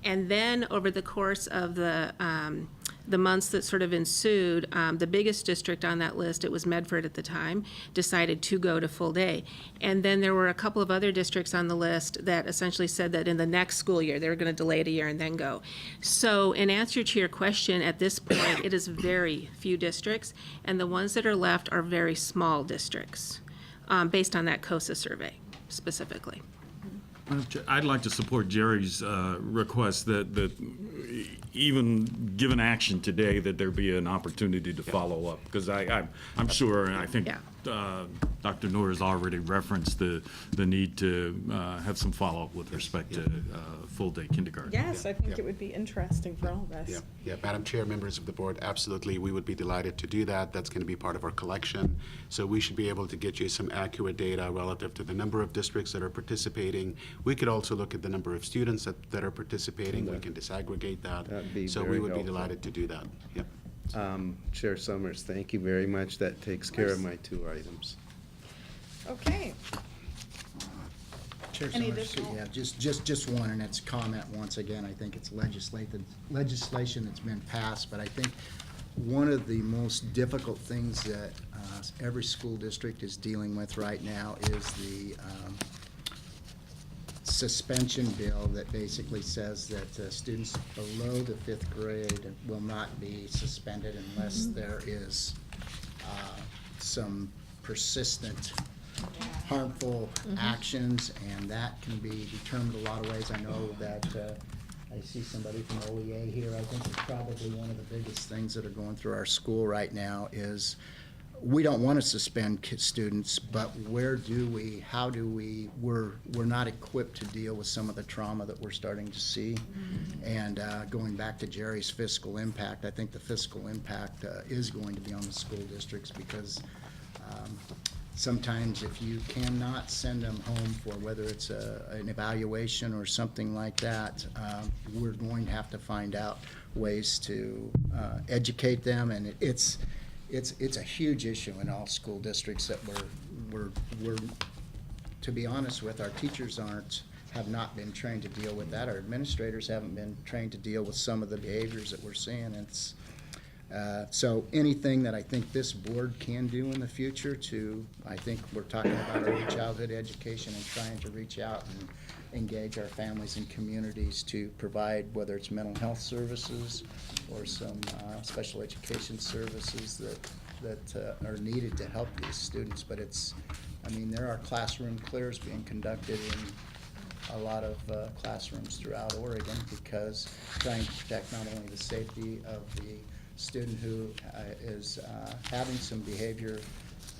S17: And then over the course of the months that sort of ensued, the biggest district on that list, it was Medford at the time, decided to go to full day. And then there were a couple of other districts on the list that essentially said that in the next school year, they were going to delay it a year and then go. So in answer to your question, at this point, it is very few districts, and the ones that are left are very small districts, based on that COSA survey specifically.
S13: I'd like to support Jerry's request that even given action today, that there be an opportunity to follow up. Because I'm sure, and I think Dr. Noor has already referenced the need to have some follow-up with respect to full-day kindergarten.
S5: Yes, I think it would be interesting for all of us.
S16: Yeah, Madam Chair, members of the board, absolutely, we would be delighted to do that. That's going to be part of our collection. So we should be able to get you some accurate data relative to the number of districts that are participating. We could also look at the number of students that are participating. We can disaggregate that.
S7: That'd be
S16: So
S7: very
S16: we would be
S7: helpful.
S16: delighted to do that. Yep.
S7: Chair Summers, thank you very much. That takes care of my 2 items.
S5: Okay.
S23: Chair
S5: Any
S23: Summers,
S5: additional-
S23: yeah, just one, and it's comment once again. I think it's legislation that's been passed, but I think one of the most difficult things that every school district is dealing with right now is the suspension bill that basically says that students below the 5th grade will not be suspended unless there is some persistent harmful actions, and that can be determined a lot of ways. I know that I see somebody from OEA here. I think it's probably one of the biggest things that are going through our school right now is we don't want to suspend students, but how do we, we're not equipped to deal with some of the trauma that we're starting to see. And going back to Jerry's fiscal impact, I think the fiscal impact is going to be on the school districts because sometimes if you cannot send them home for whether it's an evaluation or something like that, we're going to have to find out ways to educate them, and it's a huge issue in all school districts that we're to be honest with, our teachers have not been trained to deal with that. Our administrators haven't been trained to deal with some of the behaviors that we're seeing. So anything that I think this board can do in the future I think we're talking about early childhood education and trying to reach out and engage our families and communities to provide, whether it's mental health services or some special education services that are needed to help these students. But there are classroom clears being conducted in a lot of classrooms throughout Oregon because trying to protect not only the safety of the student who is having some behavior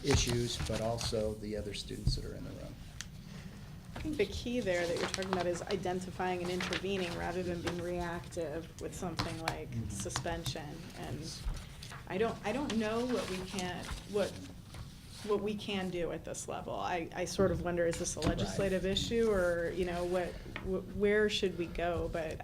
S23: issues, but also the other students that are in the room.
S5: think the key there that you're talking about is identifying and intervening rather than being reactive with something like suspension. And I don't know what we can do at this level. I sort of wonder, is this a legislative issue, or, you know, where should we go? But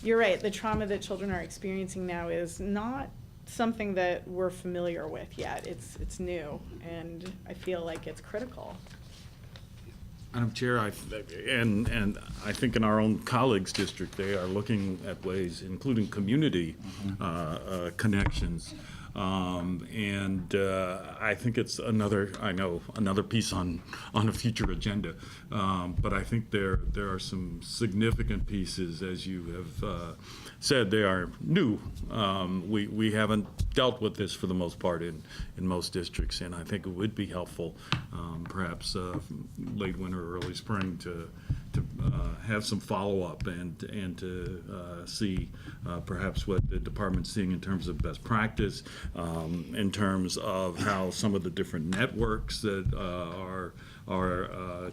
S5: you're right, the trauma that children are experiencing now is not something that we're familiar with yet. It's new, and I feel like it's critical.
S13: Madam Chair, I think in our own colleagues' district, they are looking at ways, including community connections. I think it's another piece on a future agenda. But I think there are some significant pieces, as you have said, they are new. We haven't dealt with this for the most part in most districts, and I think it would be helpful, perhaps late winter or early spring, to have some follow-up and to see perhaps what the department's seeing in terms of best practice, in terms of how some of the different networks that are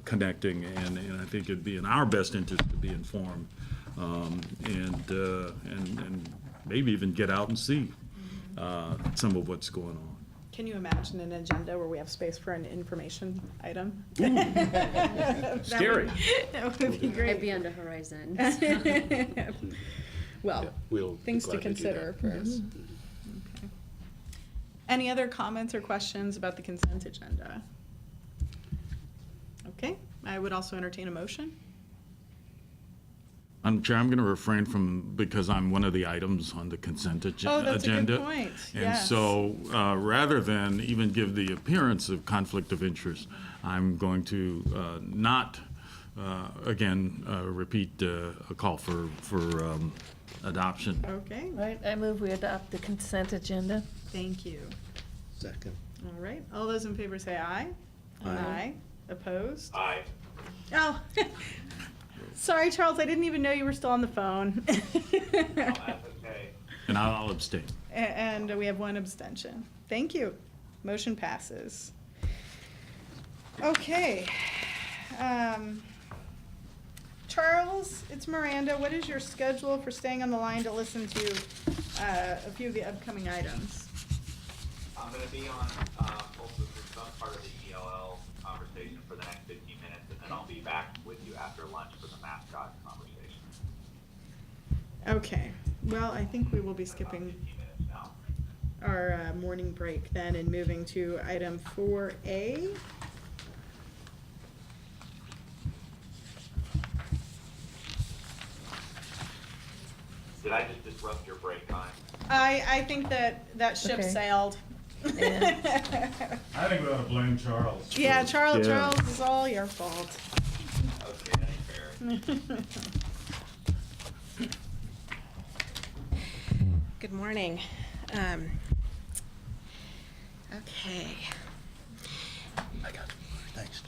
S13: connecting, and I think it'd be in our best interest to be informed, and maybe even get out and see some of what's going on.
S5: Can you imagine an agenda where we have space for an information item?
S13: Scary.
S5: That would be great.
S2: I'd be on the horizon.
S5: Well,
S16: we'll
S5: things
S16: be
S5: to
S16: glad to do
S5: consider
S16: that.
S5: first. Okay. Any other comments or questions about the consent agenda? Okay, I would also entertain a motion.
S13: Madam Chair, I'm going to refrain from, because I'm one of the items on the consent agenda.
S5: Oh, that's a good point.
S13: And
S5: Yes.
S13: so, rather than even give the appearance of conflict of interest, I'm going to not, again, repeat a call for adoption.
S5: Okay,
S21: Right, I move we adopt the consent agenda.
S5: thank you.
S7: Second.
S5: All right, all those in favor say aye.
S21: Aye.
S5: Opposed?
S16: Aye.
S5: Oh, sorry, Charles, I didn't even know you were still on the phone.
S13: And I'll abstain.
S5: And we have one abstention. Thank you. Motion passes. Okay. Charles, it's Miranda. What is your schedule for staying on the line to listen to a few of the upcoming items?
S18: I'm going to be on also some part of the ELL conversation for the next 15 minutes, and then I'll be back with you after lunch for the mascot conversation.
S5: Okay. Well, I think we will be skipping our morning break then and moving to item 4A.
S18: Did I just disrupt your break time?
S5: I think that ship
S21: Okay.
S5: sailed.
S13: I think we ought to blame Charles.
S5: Yeah, Charles,
S13: Yeah.
S5: Charles, it's all your fault.
S18: Okay, that ain't fair.
S17: Good morning. Okay.
S23: Thanks.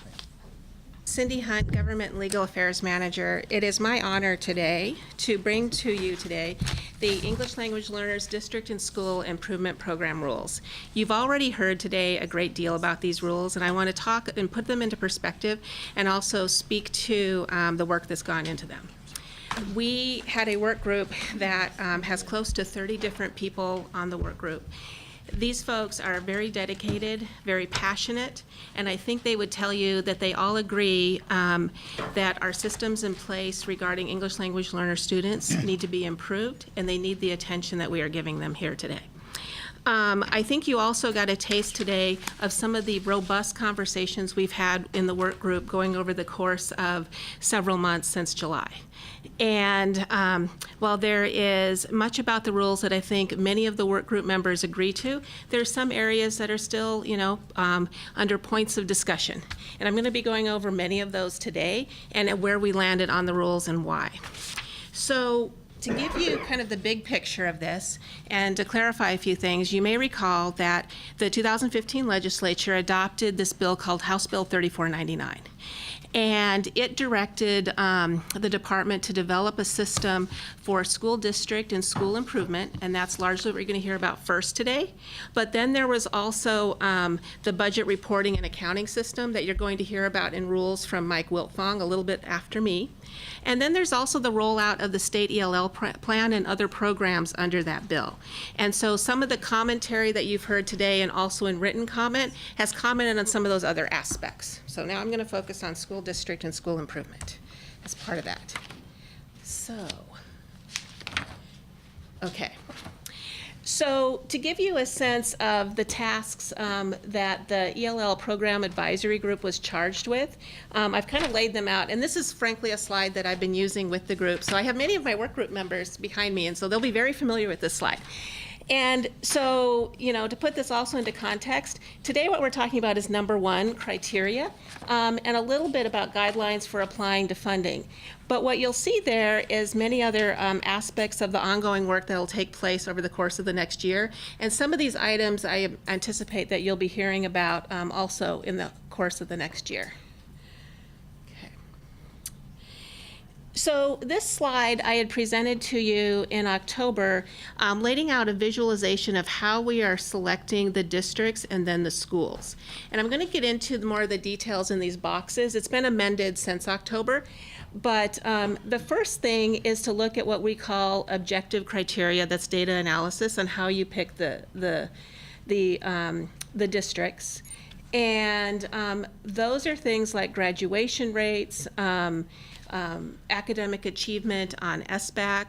S17: Cindy Hunt, Government and Legal Affairs Manager. It is my honor today to bring to you today the English Language Learners District and School Improvement Program rules. You've already heard today a great deal about these rules, and I want to talk and put them into perspective and also speak to the work that's gone into them. We had a work group that has close to 30 different people on the work group. These folks are very dedicated, very passionate, and I think they would tell you that they all agree that our systems in place regarding English language learner students need to be improved, and they need the attention that we are giving them here today. I think you also got a taste today of some of the robust conversations we've had in the work group going over the course of several months since July. And while there is much about the rules that I think many of the work group members agree to, there are some areas that are still, under points of discussion. And I'm going to be going over many of those today and where we landed on the rules and why. So, to give you kind of the big picture of this and to clarify a few things, you may recall that the 2015 legislature adopted this bill called House Bill 3499. And it directed the department to develop a system for school district and school improvement, and that's largely what we're going to hear about first today. But then there was also the budget reporting and accounting system that you're going to hear about in rules from Mike Wiltfong a little bit after me. And then there's also the rollout of the state ELL plan and other programs under that bill. And so some of the commentary that you've heard today and also in written comment has commented on some of those other aspects. So now I'm going to focus on school district and school improvement as part of that. So, okay. So to give you a sense of the tasks that the ELL Program Advisory Group was charged with, I've kind of laid them out. And this is frankly a slide that I've been using with the group. So I have many of my work group members behind me, and so they'll be very familiar with this slide. And so, you know, to put this also into context, today what we're talking about is number one, criteria, and a little bit about guidelines for applying to funding. But what you'll see there is many other aspects of the ongoing work that will take place over the course of the next year. And some of these items I anticipate that you'll be hearing about also in the course of the next year. So this slide I had presented to you in October, laying out a visualization of how we are selecting the districts and then the schools. And I'm going to get into more of the details in these boxes. It's been amended since October, but the first thing is to look at what we call objective criteria. That's data analysis on how you pick the districts. And those are things like graduation rates, academic achievement on SBAC,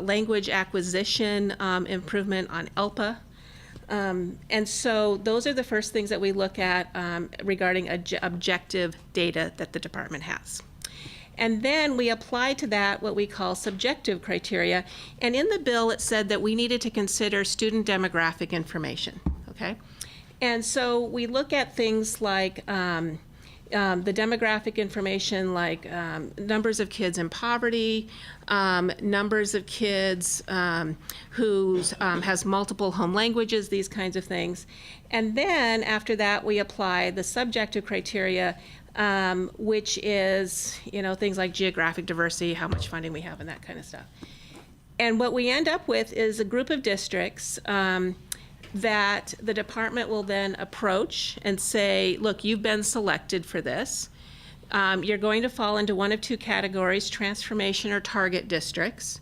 S17: language acquisition improvement on ELPA. And so those are the first things that we look at regarding objective data that the department has. And then we apply to that what we call subjective criteria. And in the bill, it said that we needed to consider student demographic information, okay? And so we look at things like the demographic information, like numbers of kids in poverty, numbers of kids who has multiple home languages, these kinds of things. And then after that, we apply the subjective criteria, which is, you know, things like geographic diversity, how much funding we have, and that kind of stuff. And what we end up with is a group of districts that the department will then approach and say, look, you've been selected for this. You're going to fall into one of two categories, transformation or target districts.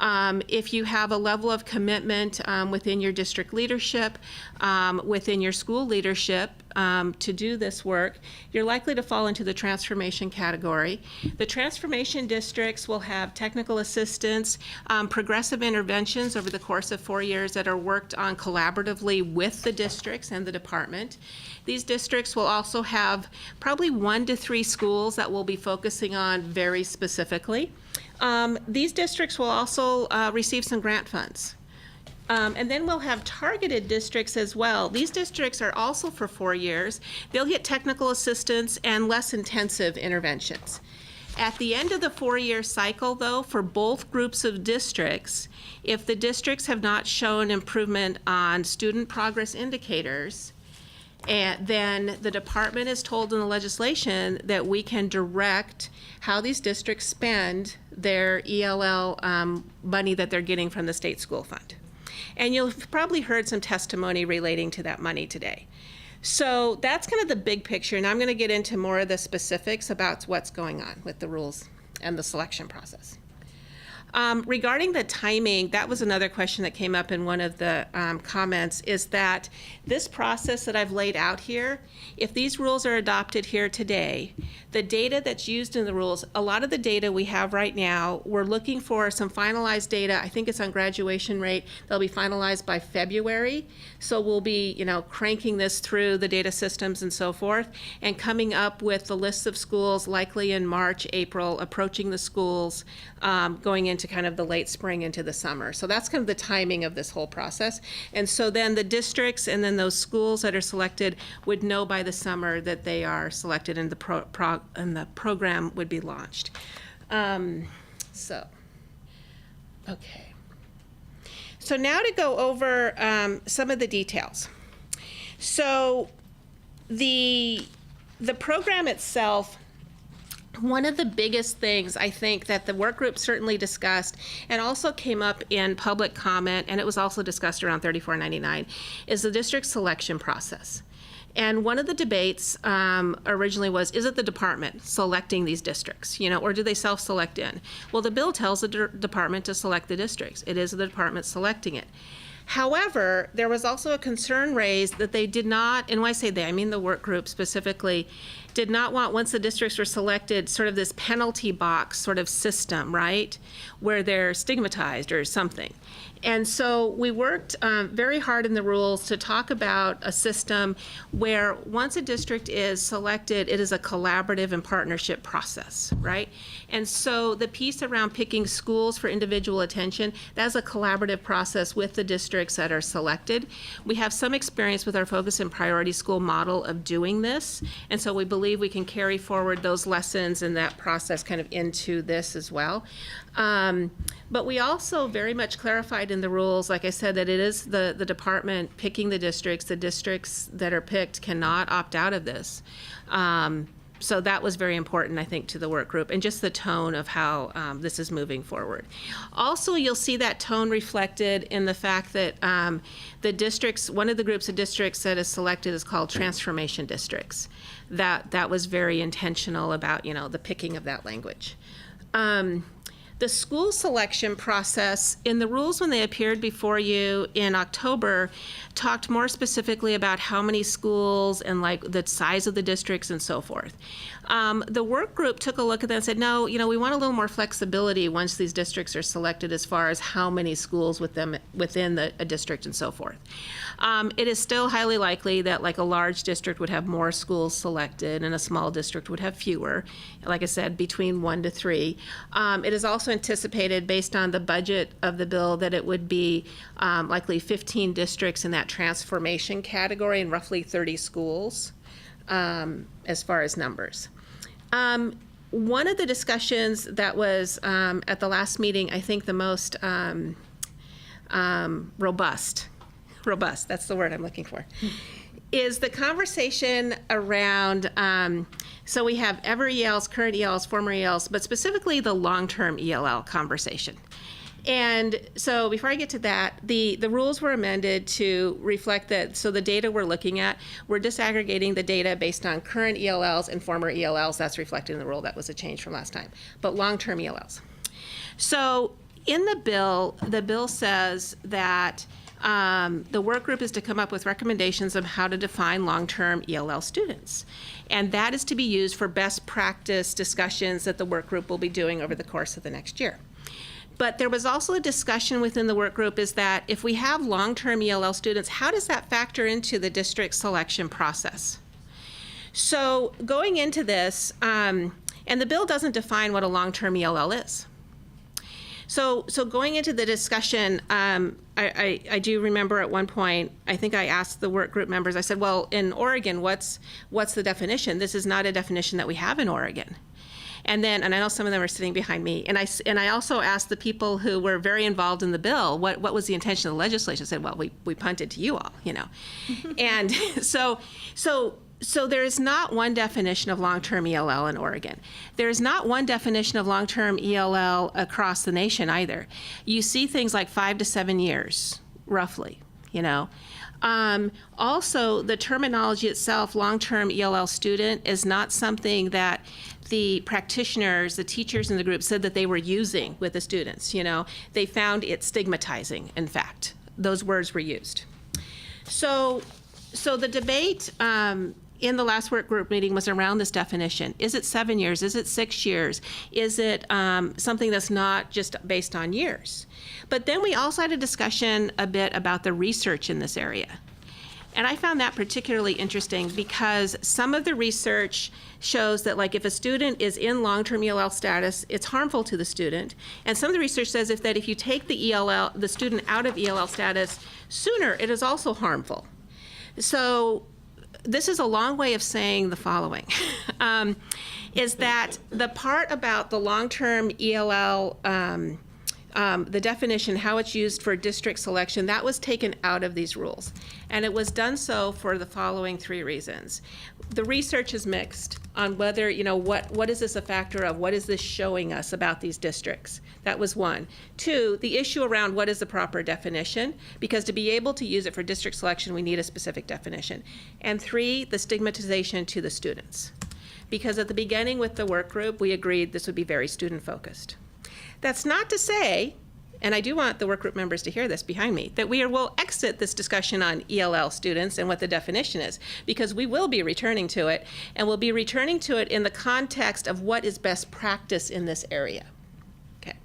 S17: If you have a level of commitment within your district leadership, within your school leadership to do this work, you're likely to fall into the transformation category. The transformation districts will have technical assistance, progressive interventions over the course of 4 years that are worked on collaboratively with the districts and the department. These districts will also have probably 1 to 3 schools that we'll be focusing on very specifically. These districts will also receive some grant funds. And then we'll have targeted districts as well. These districts are also for 4 years. They'll get technical assistance and less intensive interventions. At the end of the 4-year cycle, though, for both groups of districts, if the districts have not shown improvement on student progress indicators, and then the department is told in the legislation that we can direct how these districts spend their ELL money that they're getting from the state school fund. And you've probably heard some testimony relating to that money today. So that's kind of the big picture. And I'm going to get into more of the specifics about what's going on with the rules and the selection process. Regarding the timing, that was another question that came up in one of the comments, is that this process that I've laid out here, if these rules are adopted here today, the data that's used in the rules, a lot of the data we have right now, we're looking for some finalized data. I think it's on graduation rate. They'll be finalized by February. So we'll be, you know, cranking this through the data systems and so forth, and coming up with the lists of schools likely in March, April, approaching the schools, going into kind of the late spring into the summer. So that's kind of the timing of this whole process. And so then the districts and then those schools that are selected would know by the summer that they are selected and the program would be launched. Okay. So now to go over some of the details. So the the program itself, one of the biggest things I think that the work group certainly discussed and also came up in public comment, and it was also discussed around 3499, is the district selection process. And one of the debates originally was, is it the department selecting these districts, or do they self-select in? Well, the bill tells the department to select the districts. It is the department selecting it. However, there was also a concern raised that they did not, and when I say they, I mean the work group specifically, did not want, once the districts were selected, sort of this penalty box sort of system, right, where they're stigmatized or something. And so we worked very hard in the rules to talk about a system where once a district is selected, it is a collaborative and partnership process, right? And so the piece around picking schools for individual attention, that's a collaborative process with the districts that are selected. We have some experience with our focus and priority school model of doing this, and so we believe we can carry forward those lessons and that process kind of into this as well. But we also very much clarified in the rules, like I said, that it is the department picking the districts. The districts that are picked cannot opt out of this. So that was very important, I think, to the work group, and just the tone of how this is moving forward. Also, you'll see that tone reflected in the fact that the districts, one of the groups of districts that is selected is called transformation districts. That was very intentional about, the picking of that language. The school selection process, in the rules when they appeared before you in October, talked more specifically about how many schools and like the size of the districts and so forth. The work group took a look at that and said, no, we want a little more flexibility once these districts are selected as far as how many schools within a district and so forth. It is still highly likely that like a large district would have more schools selected and a small district would have fewer, like I said, between 1 to 3. It is also anticipated, based on the budget of the bill, that it would be likely 15 districts in that transformation category and roughly 30 schools as far as numbers. One of the discussions that was at the last meeting, I think the most robust, that's the word I'm looking for, is the conversation around, so we have ever ELs, current ELs, former ELs, but specifically the long-term ELL conversation. And so before I get to that, the rules were amended to reflect that, so the data we're looking at, we're disaggregating the data based on current ELLs and former ELLs. That's reflected in the rule. That was a change from last time. But long-term ELLs. So in the bill says that the work group is to come up with recommendations of how to define long-term ELL students. And that is to be used for best practice discussions that the work group will be doing over the course of the next year. But there was also a discussion within the work group is that if we have long-term ELL students, how does that factor into the district selection process? So going into this, and the bill doesn't define what a long-term ELL is. So going into the discussion, I do remember at one point, I think I asked the work group members, I said, well, in Oregon, what's the definition? This is not a definition that we have in Oregon. And I know some of them are sitting behind me, and I also asked the people who were very involved in the bill, what was the intention of the legislation? I said, well, we punted to you all, And so there is not one definition of long-term ELL in Oregon. There is not one definition of long-term ELL across the nation either. You see things like 5 to 7 years, roughly, Also, the terminology itself, long-term ELL student, is not something that the practitioners, the teachers in the group said that they were using with the students. They found it stigmatizing, in fact. Those words were used. So the debate in the last work group meeting was around this definition. Is it 7 years? Is it 6 years? Is it something that's not just based on years? But then we also had a discussion a bit about the research in this area. And I found that particularly interesting because some of the research shows that, like, if a student is in long-term ELL status, it's harmful to the student. And some of the research says if you take the student out of ELL status sooner, it is also harmful. So this is a long way of saying the following, is that the part about the long-term ELL the definition, how it's used for district selection, that was taken out of these rules. And it was done so for the following 3 reasons. The research is mixed on whether, what is this a factor of? What is this showing us about these districts? That was 1. 2, the issue around what is the proper definition, because to be able to use it for district selection, we need a specific definition. And 3, the stigmatization to the students. Because at the beginning with the work group, we agreed this would be very student-focused. That's not to say, and I do want the work group members to hear this behind me, that we will exit this discussion on ELL students and what the definition is, because we will be returning to it, and we'll be returning to it in the context of what is best practice in this area. Okay.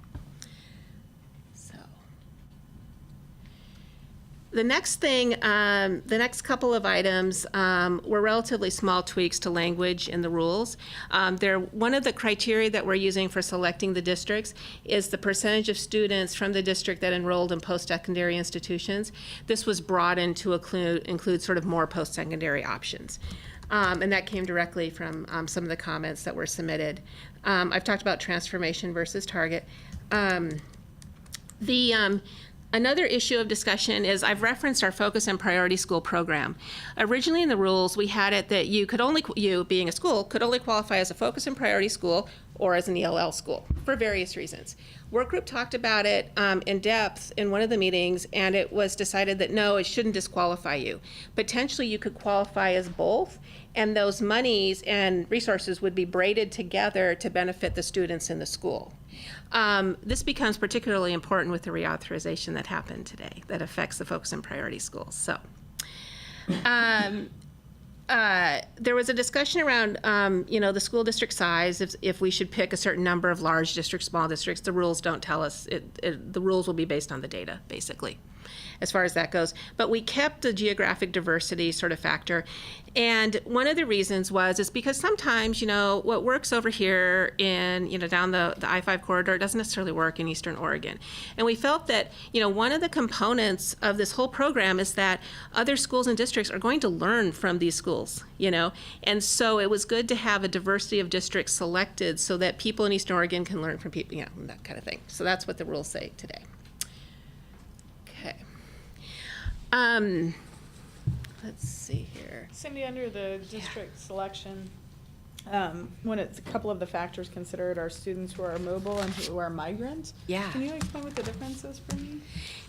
S17: So, the next thing, the next couple of items were relatively small tweaks to language in the rules. One of the criteria that we're using for selecting the districts is the percentage of students from the district that enrolled in post-secondary institutions. This was broadened to include sort of more post-secondary options. And that came directly from some of the comments that were submitted. I've talked about transformation versus target. Another issue of discussion is I've referenced our focus and priority school program. Originally in the rules, we had it that you being a school, could only qualify as a focus and priority school or as an ELL school for various reasons. Work group talked about it in depth in one of the meetings, and it was decided that no, it shouldn't disqualify you. Potentially you could qualify as both, and those monies and resources would be braided together to benefit the students in the school. This becomes particularly important with the reauthorization that happened today that affects the focus and priority schools. So, there was a discussion around, the school district size, if we should pick a certain number of large districts, small districts. The rules don't tell us. The rules will be based on the data, basically, as far as that goes. But we kept the geographic diversity sort of factor. And one of the reasons is because sometimes, what works over here in, down the I-5 corridor doesn't necessarily work in Eastern Oregon. And we felt that, one of the components of this whole program is that other schools and districts are going to learn from these schools, And so it was good to have a diversity of districts selected so that people in Eastern Oregon can learn from people, that kind of thing. So that's what the rules say today. Okay. Let's see here.
S5: Cindy, under the district selection, when it's a couple of the factors considered are students who are mobile and who are migrant.
S17: Yeah.
S5: Can you explain what the difference is for me?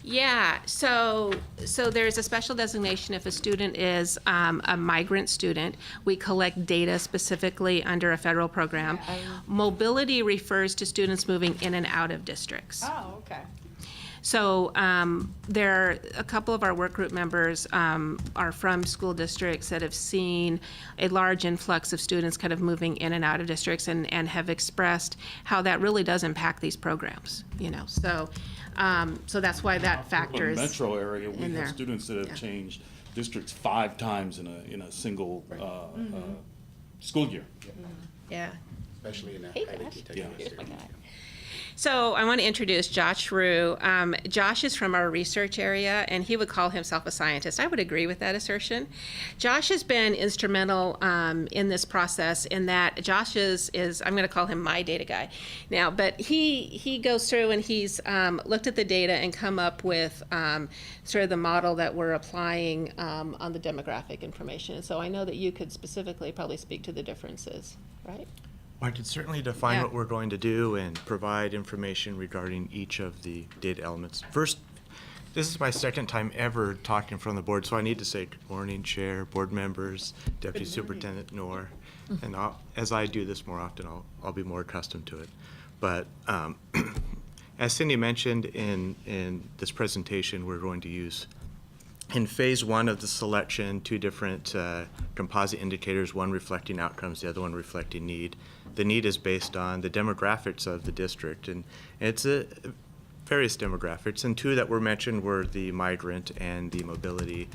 S17: Yeah, so there's a special designation if a student is a migrant student. We collect data specifically under a federal program. Mobility refers to students moving in and out of districts.
S5: Oh, okay.
S17: So there are a couple of our work group members are from school districts that have seen a large influx of students kind of moving in and out of districts and have expressed how that really does impact these programs, So that's why that factor is
S13: in the metro area, we
S17: in there.
S13: have students that have changed districts 5 times in a single school year.
S17: Yeah.
S16: Especially in a
S17: Hey,
S16: highly
S17: Josh.
S16: contiguous area.
S17: So I want to introduce Josh Rue. Josh is from our research area, and he would call himself a scientist. I would agree with that assertion. Josh has been instrumental in this process in that Josh is I'm going to call him my data guy now, but he goes through and he's looked at the data and come up with sort of the model that we're applying on the demographic information. And so I know that you could specifically probably speak to the differences, right?
S4: I could certainly define
S17: Yeah.
S4: what we're going to do and provide information regarding each of the data elements. First, this is my second time ever talking in front of the board, so I need to say good morning, Chair, board members, Deputy Superintendent Knorr. And as I do this more often, I'll be more accustomed to it. But as Cindy mentioned in this presentation, we're going to use in phase 1 of the selection 2 different composite indicators, one reflecting outcomes, the other one reflecting need. The need is based on the demographics of the district, and it's various demographics, and 2 that were mentioned were the migrant and the mobility.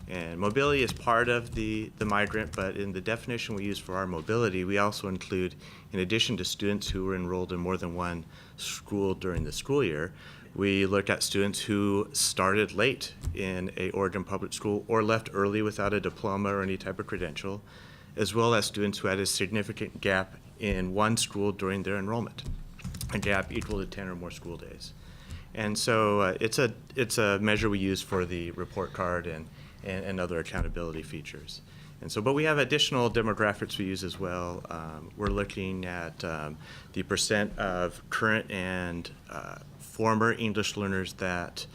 S4: And mobility is part of the migrant, but in the definition we use for our mobility, we also include, in addition to students who were enrolled in more than one school during the school year, we looked at students who started late in a Oregon public school or left early without a diploma or any type of credential, as well as students who had a significant gap in one school during their enrollment, a gap equal to 10 or more school days. And so it's a measure we use for the report card and other accountability features. And so, but we have additional demographics we use as well. We're looking at the percent of current and former English learners that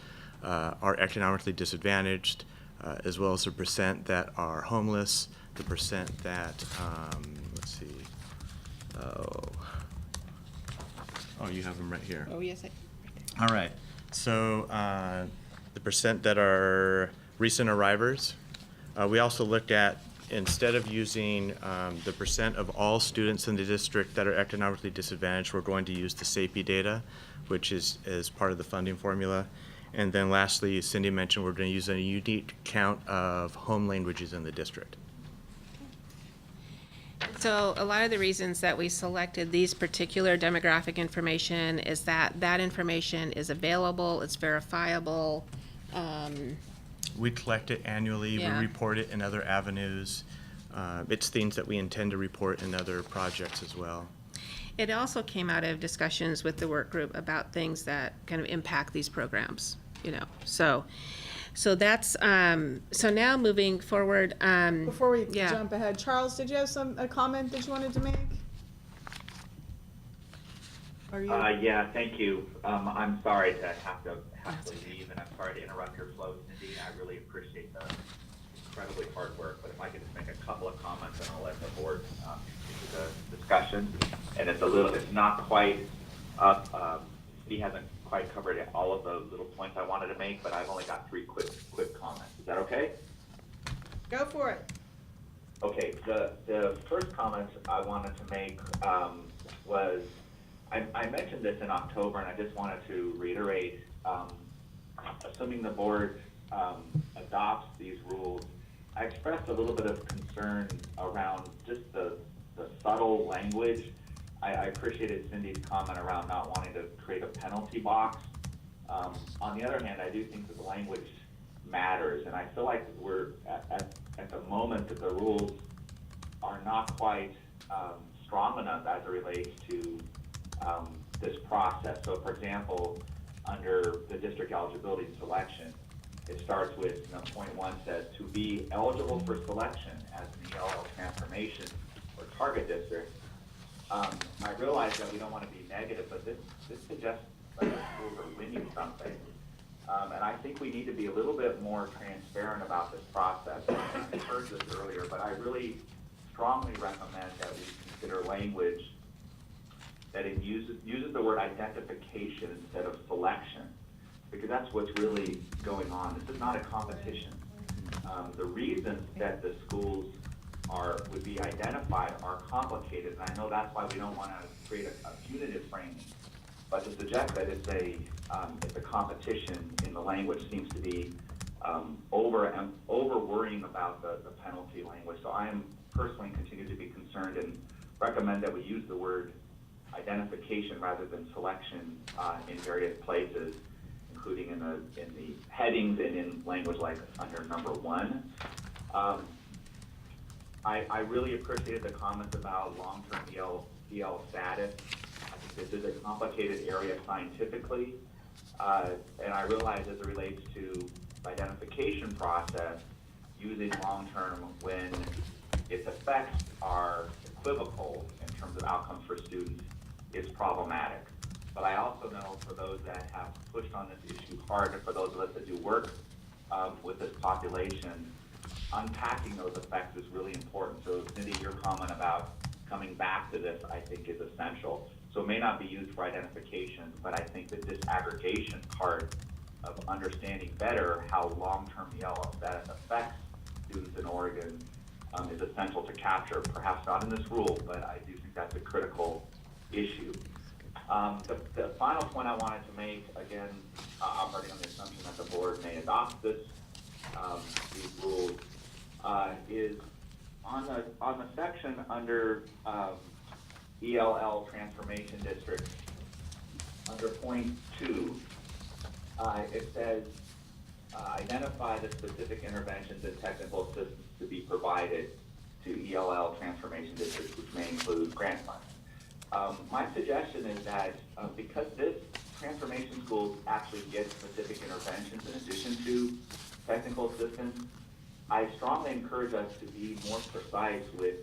S4: are economically disadvantaged, as well as the percent that are homeless, the percent that, let's see, oh, you have them right here.
S17: Oh, yes.
S4: All right. So the percent that are recent arrivers. We also looked at, instead of using the percent of all students in the district that are economically disadvantaged, we're going to use the SAPI data, which is part of the funding formula. And then lastly, Cindy mentioned we're going to use a unique count of home languages in the district.
S17: So a lot of the reasons that we selected these particular demographic information is that that information is available, it's verifiable.
S4: We collect it annually,
S17: Yeah.
S4: we report it in other avenues. It's things that we intend to report in other projects as well.
S17: It also came out of discussions with the work group about things that kind of impact these programs, you know. So that's, so now moving forward.
S5: Before we
S17: yeah.
S5: jump ahead, Charles, did you have a comment that you wanted to make? Are you?
S18: Yeah, thank you. I'm sorry to have to leave, and I'm sorry to interrupt your flow, Cindy. I really appreciate the incredibly hard work, but if I could just make a couple of comments, and I'll let the board continue the discussion. And it's not quite up. He hasn't quite covered all of the little points I wanted to make, but I've only got three quick comments. Is that okay?
S5: Go for it.
S18: Okay, the first comment I wanted to make was, I mentioned this in October, and I just wanted to reiterate, assuming the board adopts these rules, I expressed a little bit of concern around just the subtle language. I appreciated Cindy's comment around not wanting to create a penalty box. On the other hand, I do think that the language matters, and I feel like we're at the moment that the rules are not quite strong enough as it relates to this process. So, for example, under the district eligibility and selection, it starts with, point 1 says, to be eligible for selection as an ELL transformation or target district. I realize that we don't want to be negative, but this suggests that the schools are winning something. And I think we need to be a little bit more transparent about this process. I heard this earlier, but I really strongly recommend that we consider language that it uses the word identification instead of selection, because that's what's really going on. This is not a competition. The reasons that the schools would be identified are complicated, and I know that's why we don't want to create a punitive framing. But to suggest that it's a competition in the language seems to be over worrying about the penalty language. So I am personally continue to be concerned and recommend that we use the word identification rather than selection in various places, including in the headings and in language like under number 1. I really appreciated the comments about long-term EL status. I think this is a complicated area scientifically, and I realize as it relates to the identification process, using long-term when its effects are equivocal in terms of outcomes for students is problematic. But I also know for those that have pushed on this issue hard, and for those of us that do work with this population, unpacking those effects is really important. So Cindy, your comment about coming back to this, I think, is essential. So it may not be used for identification, but I think that this aggregation part of understanding better how long-term ELL status affects students in Oregon is essential to capture. Perhaps not in this rule, but I do think that's a critical issue. The final point I wanted to make, again, operating on the assumption that the board may adopt these rules, is on the section under ELL transformation district, under point 2, it says identify the specific interventions and technical assistance to be provided to ELL transformation districts, which may include grant funds. My suggestion is that because this transformation schools actually get specific interventions in addition to technical assistance, I strongly encourage us to be more precise with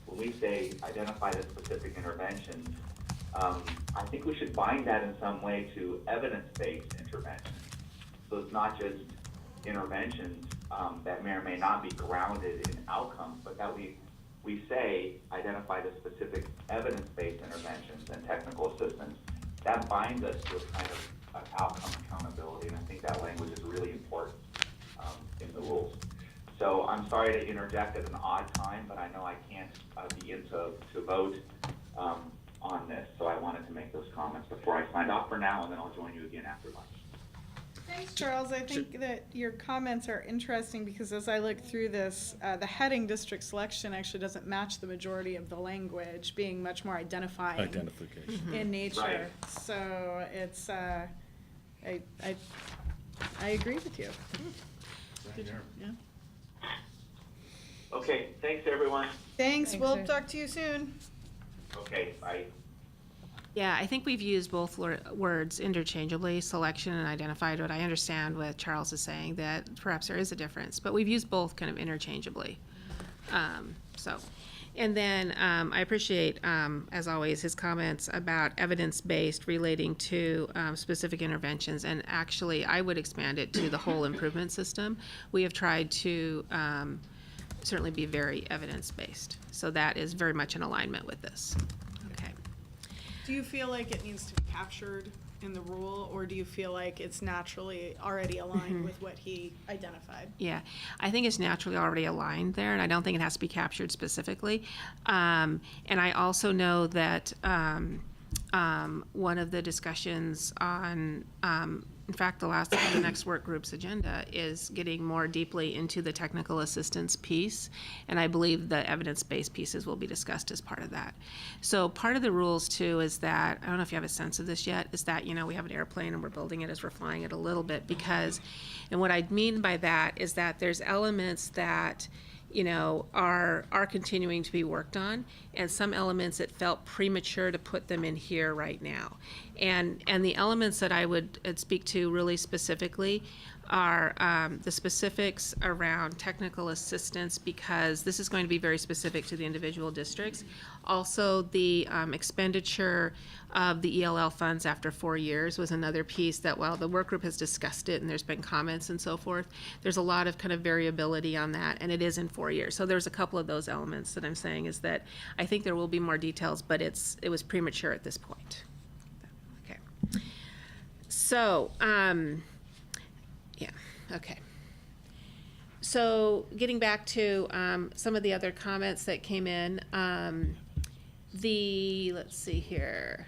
S18: when we say identify the specific interventions. I think we should bind that in some way to evidence-based interventions. So it's not just interventions that may or may not be grounded in outcomes, but that we say identify the specific evidence-based interventions and technical assistance. That binds us to a kind of outcome accountability, and I think that language is really important in the rules. So I'm sorry to interject at an odd time, but I know I can't begin to vote on this, so I wanted to make those comments before I signed off for now, and then I'll join you again after lunch.
S5: Thanks, Charles. I think that your comments are interesting because as I look through this, the heading district selection actually doesn't match the majority of the language, being much more identifying
S13: Identification.
S5: in nature.
S18: Right.
S5: So it's, I agree with you. Yeah.
S18: Okay, thanks everyone.
S5: Thanks. We'll talk to you soon.
S18: Okay, bye.
S17: Yeah, I think we've used both words interchangeably, selection and identified, but I understand what Charles is saying, that perhaps there is a difference, but we've used both kind of interchangeably. And then I appreciate, as always, his comments about evidence-based relating to specific interventions, and actually I would expand it to the whole improvement system. We have tried to certainly be very evidence-based, so that is very much in alignment with this.
S5: Do you feel like it needs to be captured in the rule, or do you feel like it's naturally already aligned with what he identified?
S17: Yeah, I think it's naturally already aligned there, and I don't think it has to be captured specifically. And I also know that one of the discussions on, in fact, the next work group's agenda is getting more deeply into the technical assistance piece, and I believe the evidence-based pieces will be discussed as part of that. So part of the rules too is that, I don't know if you have a sense of this yet, is that, we have an airplane and we're building it as we're flying it a little bit because, and what I mean by that is that there's elements that are continuing to be worked on, and some elements it felt premature to put them in here right now. And the elements that I would speak to really specifically are the specifics around technical assistance, because this is going to be very specific to the individual districts. Also, the expenditure of the ELL funds after 4 years was another piece that, while the work group has discussed it and there's been comments and so forth, there's a lot of kind of variability on that, and it is in 4 years. So there's a couple of those elements that I'm saying is that I think there will be more details, but it was premature at this point. Okay. So, yeah, okay. So getting back to some of the other comments that came in, let's see here.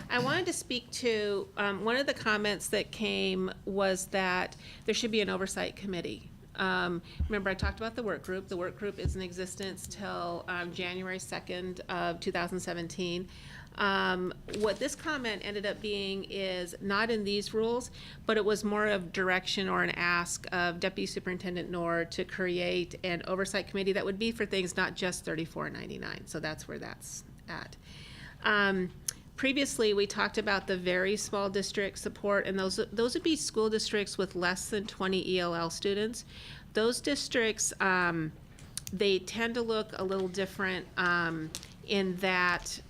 S17: I wanted to speak to, one of the comments that came was that there should be an oversight committee. Remember, I talked about the work group. The work group is in existence till January 2nd of 2017. What this comment ended up being is not in these rules, but it was more of direction or an ask of Deputy Superintendent Knorr to create an oversight committee that would be for things not just 3499. So that's where that's at. Previously, we talked about the very small district support, and those would be school districts with less than 20 ELL students. Those districts, they tend to look a little different in that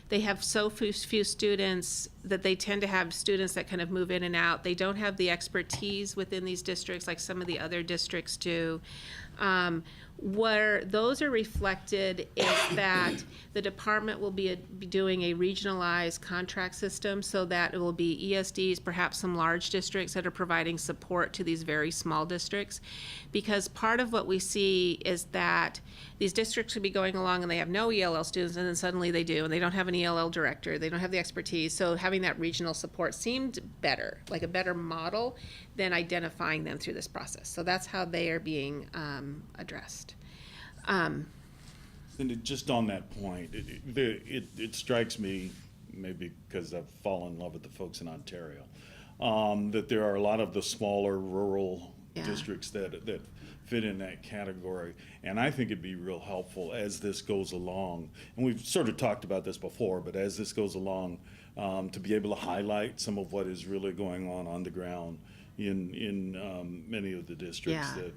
S17: they have so few students that they tend to have students that kind of move in and out. They don't have the expertise within these districts like some of the other districts do. Where those are reflected is that the department will be doing a regionalized contract system so that it will be ESDs, perhaps some large districts that are providing support to these very small districts. Because part of what we see is that these districts could be going along and they have no ELL students, and then suddenly they do, and they don't have an ELL director, they don't have the expertise. So having that regional support seemed better, like a better model than identifying them through this process. So that's how they are being addressed.
S13: And just on that point, it strikes me, maybe because I've fallen in love with the folks in Ontario, that there are a lot of the smaller rural
S17: Yeah.
S13: districts that fit in that category. And I think it'd be real helpful as this goes along, and we've sort of talked about this before, but as this goes along, to be able to highlight some of what is really going on the ground in many of the districts
S17: Yeah.
S13: that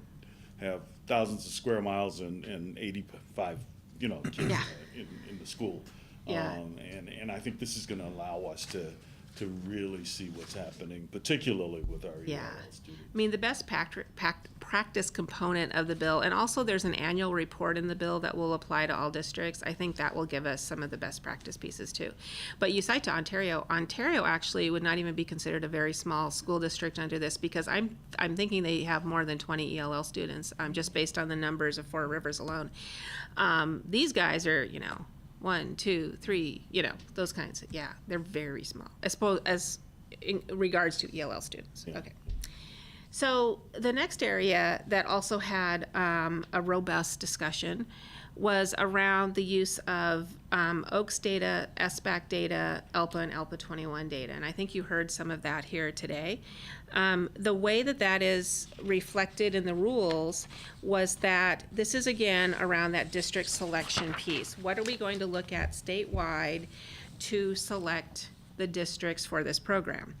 S13: have thousands of square miles and 85, kids in the school.
S17: Yeah.
S13: And I think this is going to allow us to really see what's happening, particularly with our
S17: Yeah.
S13: ELL students.
S17: I mean, the best practice component of the bill, and also there's an annual report in the bill that will apply to all districts. I think that will give us some of the best practice pieces too. But you cite to Ontario. Ontario actually would not even be considered a very small school district under this, because I'm thinking they have more than 20 ELL students, just based on the numbers of Four Rivers alone. These guys are, 1, 2, 3, those kinds of, they're very small, as in regards to ELL students.
S13: Yeah.
S17: Okay. So the next area that also had a robust discussion was around the use of OAKS data, SBAC data, ELPA, and ELPA 21 data. And I think you heard some of that here today. The way that is reflected in the rules was that this is, again, around that district selection piece. What are we going to look at statewide to select the districts for this program?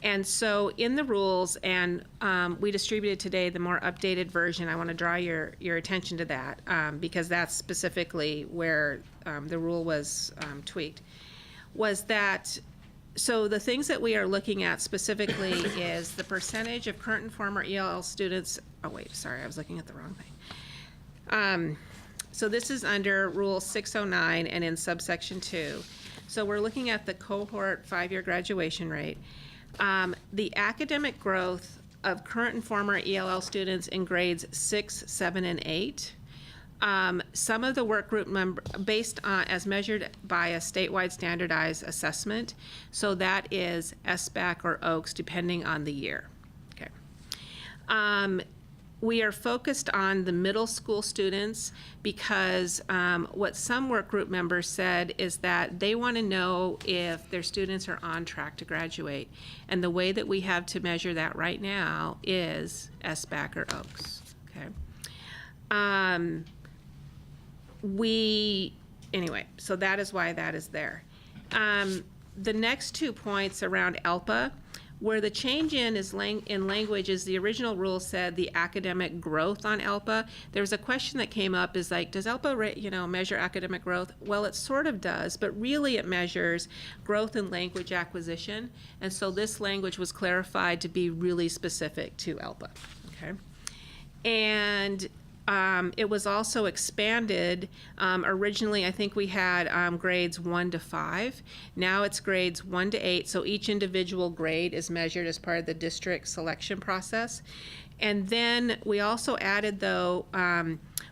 S17: And so in the rules, and we distributed today the more updated version, I want to draw your attention to that, because that's specifically where the rule was tweaked, was that, so the things that we are looking at specifically is the percentage of current and former ELL students, I was looking at the wrong thing. So this is under Rule 609 and in subsection 2. So we're looking at the cohort 5-year graduation rate. The academic growth of current and former ELL students in grades 6, 7, and 8. Some of the work group based on, as measured by a statewide standardized assessment. So that is SBAC or OAKS, depending on the year. Okay. We are focused on the middle school students because what some work group members said is that they want to know if their students are on track to graduate. And the way that we have to measure that right now is SBAC or OAKS. Okay. Anyway, so that is why that is there. The next 2 points around ELPA, where the change in language is the original rule said the academic growth on ELPA. There was a question that came up is like, does ELPA measure academic growth? Well, it sort of does, but really it measures growth in language acquisition. And so this language was clarified to be really specific to ELPA. Okay. And it was also expanded. Originally, I think we had grades 1 to 5. Now it's grades 1 to 8. So each individual grade is measured as part of the district selection process. And then we also added, though,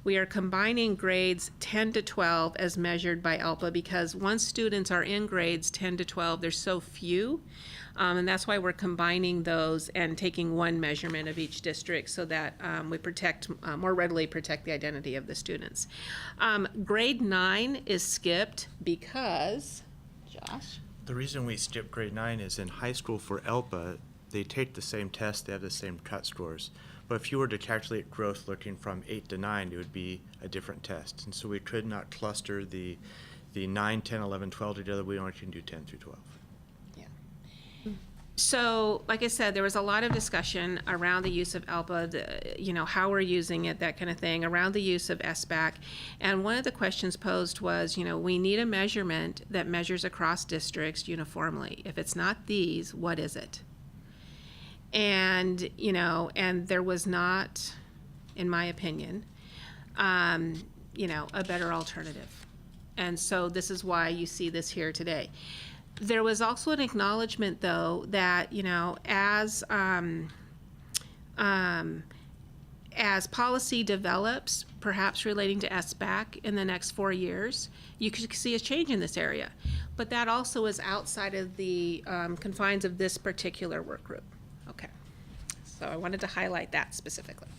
S17: we are combining grades 10 to 12 as measured by ELPA, because once students are in grades 10 to 12, there's so few. And that's why we're combining those and taking one measurement of each district so that we more readily protect the identity of the students. Grade 9 is skipped because, Josh?
S4: The reason we skip grade 9 is in high school for ELPA, they take the same test, they have the same cut scores. But if you were to calculate growth looking from 8 to 9, it would be a different test. And so we could not cluster the 9, 10, 11, 12 together. We only can do 10 through 12.
S17: So, like I said, there was a lot of discussion around the use of ELPA, how we're using it, that kind of thing, around the use of SBAC. And one of the questions posed was, we need a measurement that measures across districts uniformly. If it's not these, what is it? And, and there was not, in my opinion, a better alternative. And so this is why you see this here today. There was also an acknowledgement, though, that, as policy develops, perhaps relating to SBAC in the next 4 years, you could see a change in this area. But that also is outside of the confines of this particular work group. Okay. So I wanted to highlight that specifically.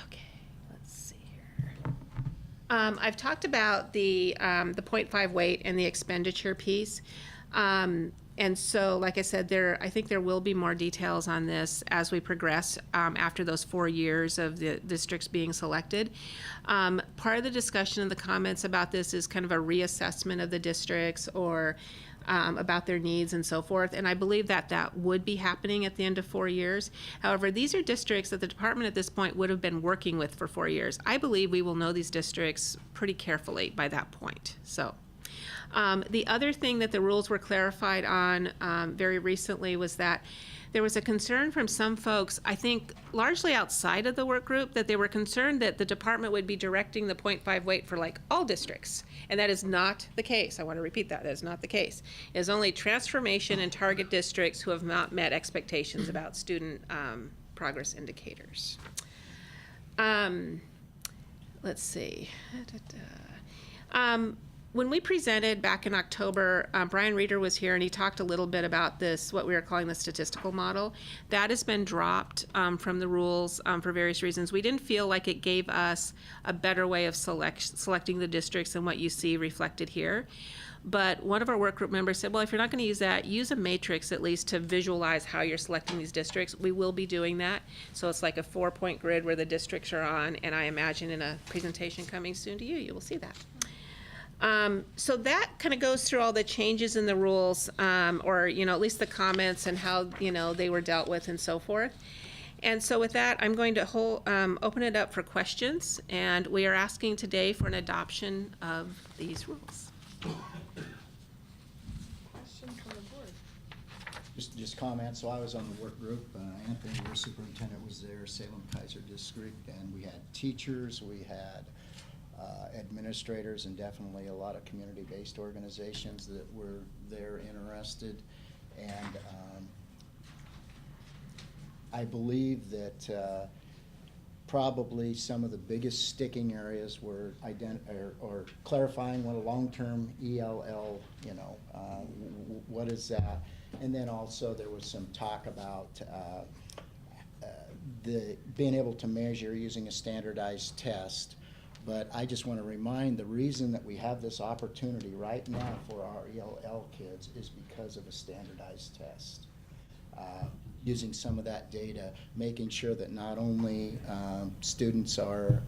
S17: Okay, let's see here. I've talked about the 0.5 weight and the expenditure piece. And so, like I said, I think there will be more details on this as we progress after those 4 years of the districts being selected. Part of the discussion in the comments about this is kind of a reassessment of the districts or about their needs and so forth. And I believe that that would be happening at the end of 4 years. However, these are districts that the department at this point would have been working with for 4 years. I believe we will know these districts pretty carefully by that point. So. The other thing that the rules were clarified on very recently was that there was a concern from some folks, I think largely outside of the work group, that they were concerned that the department would be directing the 0.5 weight for like all districts. And that is not the case. I want to repeat that. That is not the case. It is only transformation and target districts who have not met expectations about student progress indicators. Let's see. When we presented back in October, Brian Reeder was here and he talked a little bit about this, what we are calling the statistical model. That has been dropped from the rules for various reasons. We didn't feel like it gave us a better way of selecting the districts than what you see reflected here. But one of our work group members said, well, if you're not going to use that, use a matrix at least to visualize how you're selecting these districts. We will be doing that. So it's like a 4-point grid where the districts are on, and I imagine in a presentation coming soon to you, you will see that. So that kind of goes through all the changes in the rules, or, at least the comments and how, they were dealt with and so forth. And so with that, I'm going to open it up for questions, and we are asking today for an adoption of these rules.
S5: Question from the board.
S23: Just comment. So I was on the work group. Anthony, your superintendent, was there, Salem Kaiser District, and we had teachers, we had administrators, and definitely a lot of community-based organizations that were there interested. And I believe that probably some of the biggest sticking areas were or clarifying what a long-term ELL, what is that? And then also there was some talk about being able to measure using a standardized test. But I just want to remind, the reason that we have this opportunity right now for our ELL kids is because of a standardized test. Using some of that data, making sure that not only students are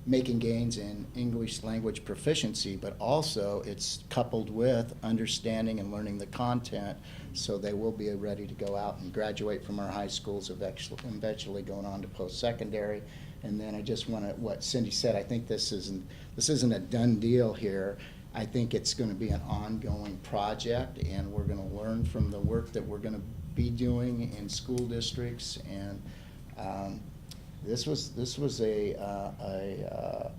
S23: making gains in English language proficiency, but also it's coupled with understanding and learning the content, so they will be ready to go out and graduate from our high schools, eventually going on to post-secondary. And then I just want to, what Cindy said, I think this isn't a done deal here. I think it's going to be an ongoing project, and we're going to learn from the work that we're going to be doing in school districts. And this was a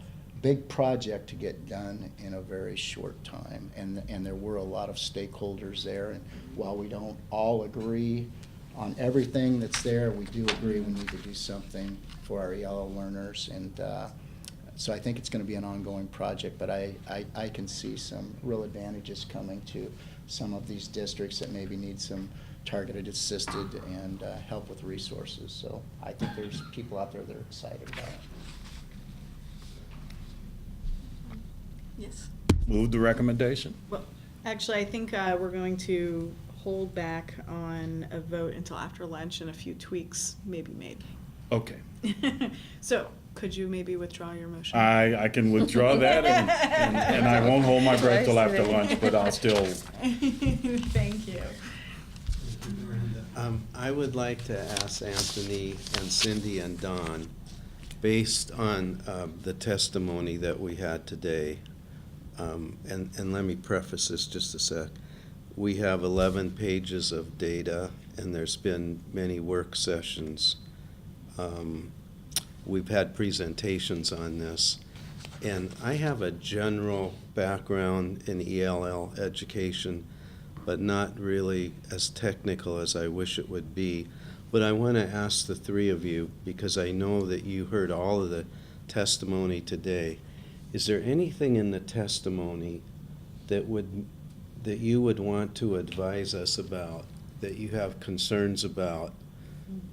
S23: big project to get done in a very short time, and there were a lot of stakeholders there. And while we don't all agree on everything that's there, we do agree we need to do something for our ELL learners. And so I think it's going to be an ongoing project, but I can see some real advantages coming to some of these districts that maybe need some targeted assisted and help with resources. So I think there's people out there that are excited about it.
S5: Yes.
S13: Move the recommendation.
S5: Well, actually, I think we're going to hold back on a vote until after lunch, and a few tweaks may be made.
S13: Okay.
S5: So, could you maybe withdraw your motion?
S13: I can withdraw that, and I won't hold my breath till after lunch, but I'll still.
S5: Thank you.
S7: I would like to ask Anthony and Cindy and Don, based on the testimony that we had today, and let me preface this just a sec. We have 11 pages of data, and there's been many work sessions. We've had presentations on this, and I have a general background in ELL education, but not really as technical as I wish it would be. But I want to ask the three of you, because I know that you heard all of the testimony today. Is there anything in the testimony that you would want to advise us about, that you have concerns about,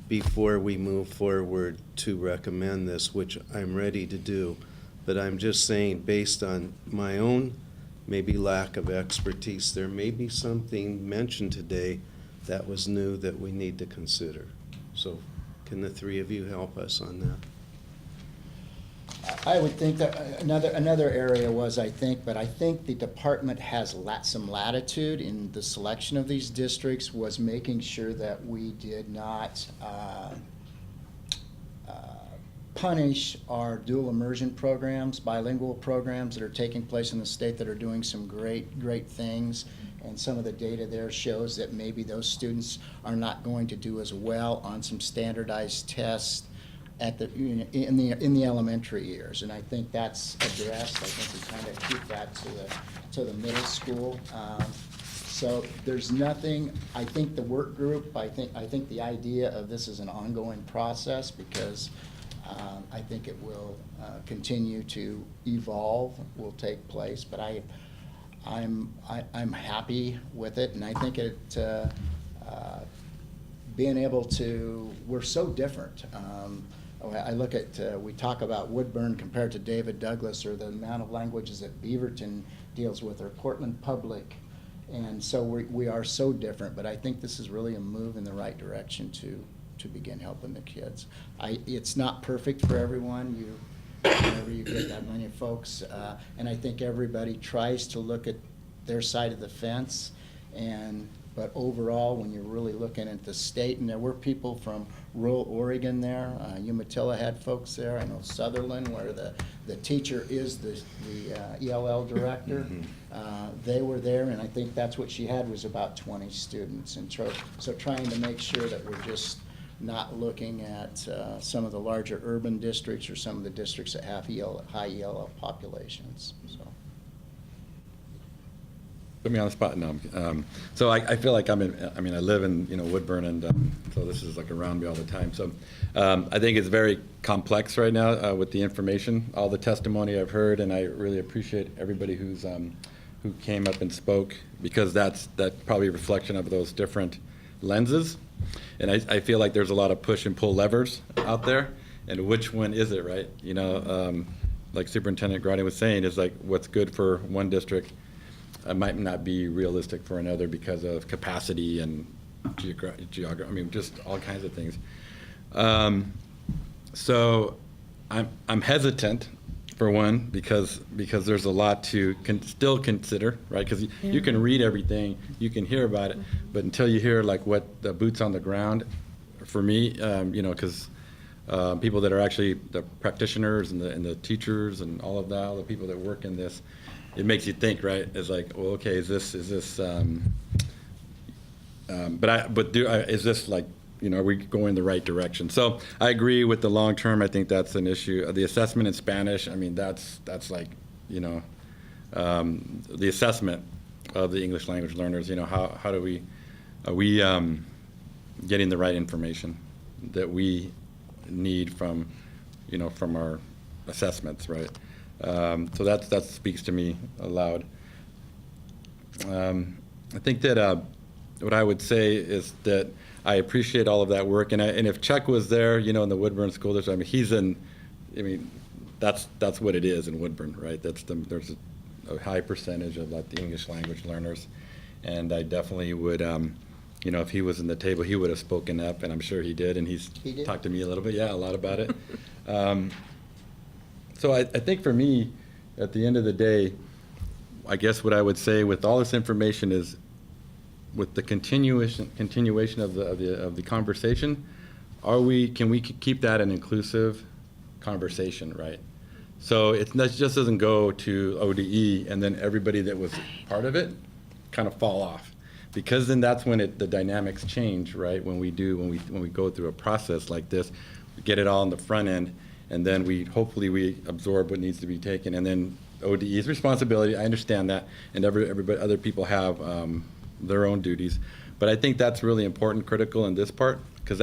S7: before we move forward to recommend this, which I'm ready to do? But I'm just saying, based on my own maybe lack of expertise. There may be something mentioned today that was new that we need to consider. So can the three of you help us on that?
S23: I would think that another area was, I think the department has some latitude in the selection of these districts, was making sure that we did not punish our dual immersion programs, bilingual programs that are taking place in the state that are doing some great things. And some of the data there shows that maybe those students are not going to do as well on some standardized tests at in the elementary years, and I think that's addressed. I think we kind of keep that to the middle school. So there's nothing. I think the work group. I think the idea of this is an ongoing process, because I think it will continue to evolve, will take place. But I'm happy with it, and I think it. Being able to, we're so different. I look at, we talk about Woodburn compared to David Douglas, or the amount of languages that Beaverton deals with, or Portland Public. And so we are so different, but I think this is really a move in the right direction to begin helping the kids. It's not perfect for everyone. Whenever you get that many folks, and I think everybody tries to look at their side of the fence, but overall, when you're really looking at the state, and there were people from rural Oregon there, Umatilla had folks there. I know Sutherland, where the teacher is the ELL director. They were there, and I think that's what she had, was about 20 students. And so trying to make sure that we're just not looking at some of the larger urban districts or some of the districts that have high ELL populations. So.
S6: Put me on the spot now. So I feel like I live in Woodburn, and so this is like around me all the time. So I think it's very complex right now with the information, all the testimony I've heard, and I really appreciate everybody who came up and spoke, because that's probably a reflection of those different lenses. And I feel like there's a lot of push and pull levers out there, and which one is it, right? Like Superintendent Grady was saying, is like what's good for one district might not be realistic for another because of capacity and geography. Just all kinds of things. So I'm hesitant, for one, because there's a lot to still consider, right? Because you can read everything, you can hear about it, but until you hear like what the boots on the ground, for me, because people that are actually the practitioners and the teachers and all of that, all the people that work in this, it makes you think, right? It's like, well, okay, is this is this like, are we going the right direction? So I agree with the long term. I think that's an issue. The assessment in Spanish, that's like, the assessment of the English language learners. How do we, are we getting the right information that we need from our assessments, right? So that speaks to me aloud. I think that what I would say is that I appreciate all of that work, and if Chuck was there, in the Woodburn School District, that's what it is in Woodburn, right? There's a high percentage of like the English language learners, and I definitely would, if he was in the table, he would have spoken up, and I'm sure he did, and he did. Talked to me a little bit, a lot about it. So I think for me, at the end of the day, I guess what I would say with all this information is, with the continuation of the conversation, can we keep that an inclusive conversation, right? So it just doesn't go to ODE and then everybody that was part of it kind of fall off, because then that's when the dynamics change, right? When we go through a process like this, we get it all on the front end, and then hopefully we absorb what needs to be taken, and then ODE's responsibility. I understand that, and everybody, other people have their own duties, but I think that's really important, critical in this part, because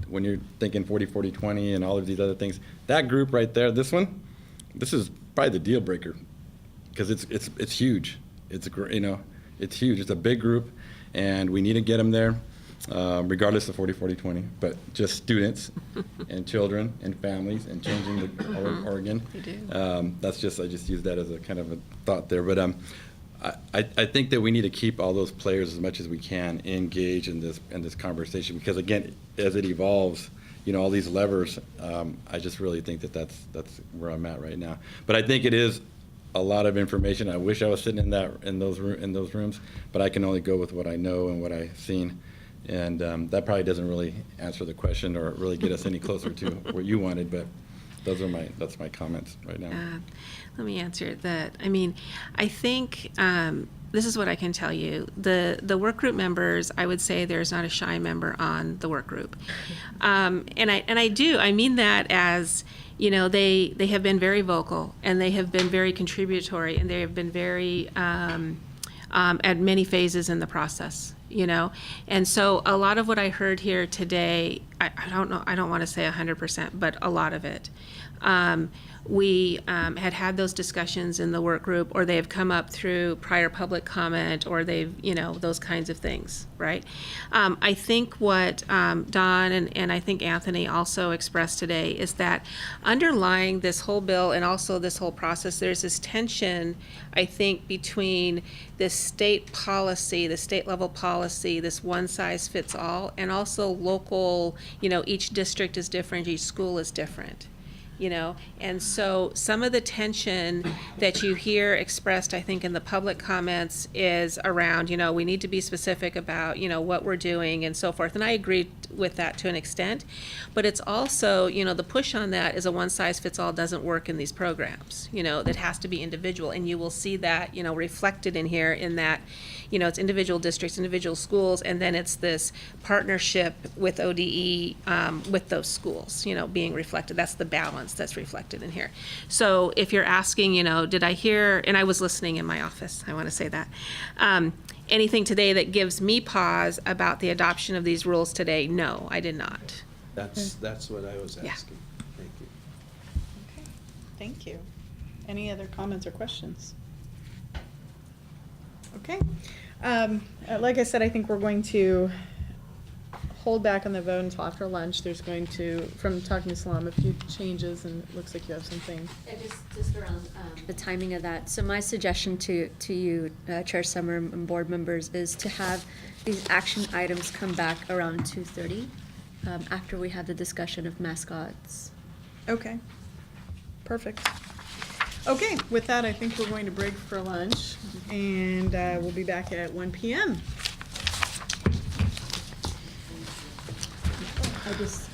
S6: when you're thinking 40-40-20 and all of these other things, that group right there, this is probably the deal breaker, because it's huge. It's huge. It's a big group, and we need to get them there, regardless of 40-40-20, but just students and children and families and changing Oregon.
S14: You do.
S6: I just use that as a kind of a thought there, but I think that we need to keep all those players as much as we can engaged in this conversation, because again, as it evolves, all these levers, I just really think that that's where I'm at right now. But I think it is a lot of information. I wish I was sitting in those rooms, but I can only go with what I know and what I've seen. And that probably doesn't really answer the question or really get us any closer to where you wanted, but that's my comments right now.
S17: Let me answer that. I mean, I think this is what I can tell you. The work group members, I would say there's not a shy member on the work group. And I mean that as, they have been very vocal, and they have been very contributory, and they have been very at many phases in the process. And so a lot of what I heard here today, I don't know, I don't want to say 100%, but a lot of it. We had those discussions in the work group, or they have come up through prior public comment, or they've, those kinds of things, right? I think what Don and I think Anthony also expressed today is that underlying this whole bill and also this whole process, there's this tension, I think, between this state policy, the state level policy, this one size fits all, and also local, each district is different, each school is different. And so some of the tension that you hear expressed, I think, in the public comments is around, we need to be specific about, what we're doing and so forth. And I agree with that to an extent. But it's also, the push on that is a one-size-fits-all doesn't work in these programs, that has to be individual. And you will see that, reflected in here in that, it's individual districts, individual schools, and then it's this partnership with ODE with those schools, being reflected. That's the balance that's reflected in here. So if you're asking, did I hear, and I was listening in my office, I want to say that, anything today that gives me pause about the adoption of these rules today? No, I did not.
S7: That's what I was asking. Thank you.
S5: Okay, thank you. Any other comments or questions? Okay. Like I said, I think we're going to hold back on the vote until after lunch. There's going to, from talking to Salam, a few changes, and it looks like you have something.
S2: Yeah, just around the timing of that. So my suggestion to you, Chair Summer and board members, is to have these action items come back around 2:30 after we have the discussion of mascots.
S5: Okay, perfect. Okay, with that, I think we're going to break for lunch, and we'll be back at 1 p.m. I just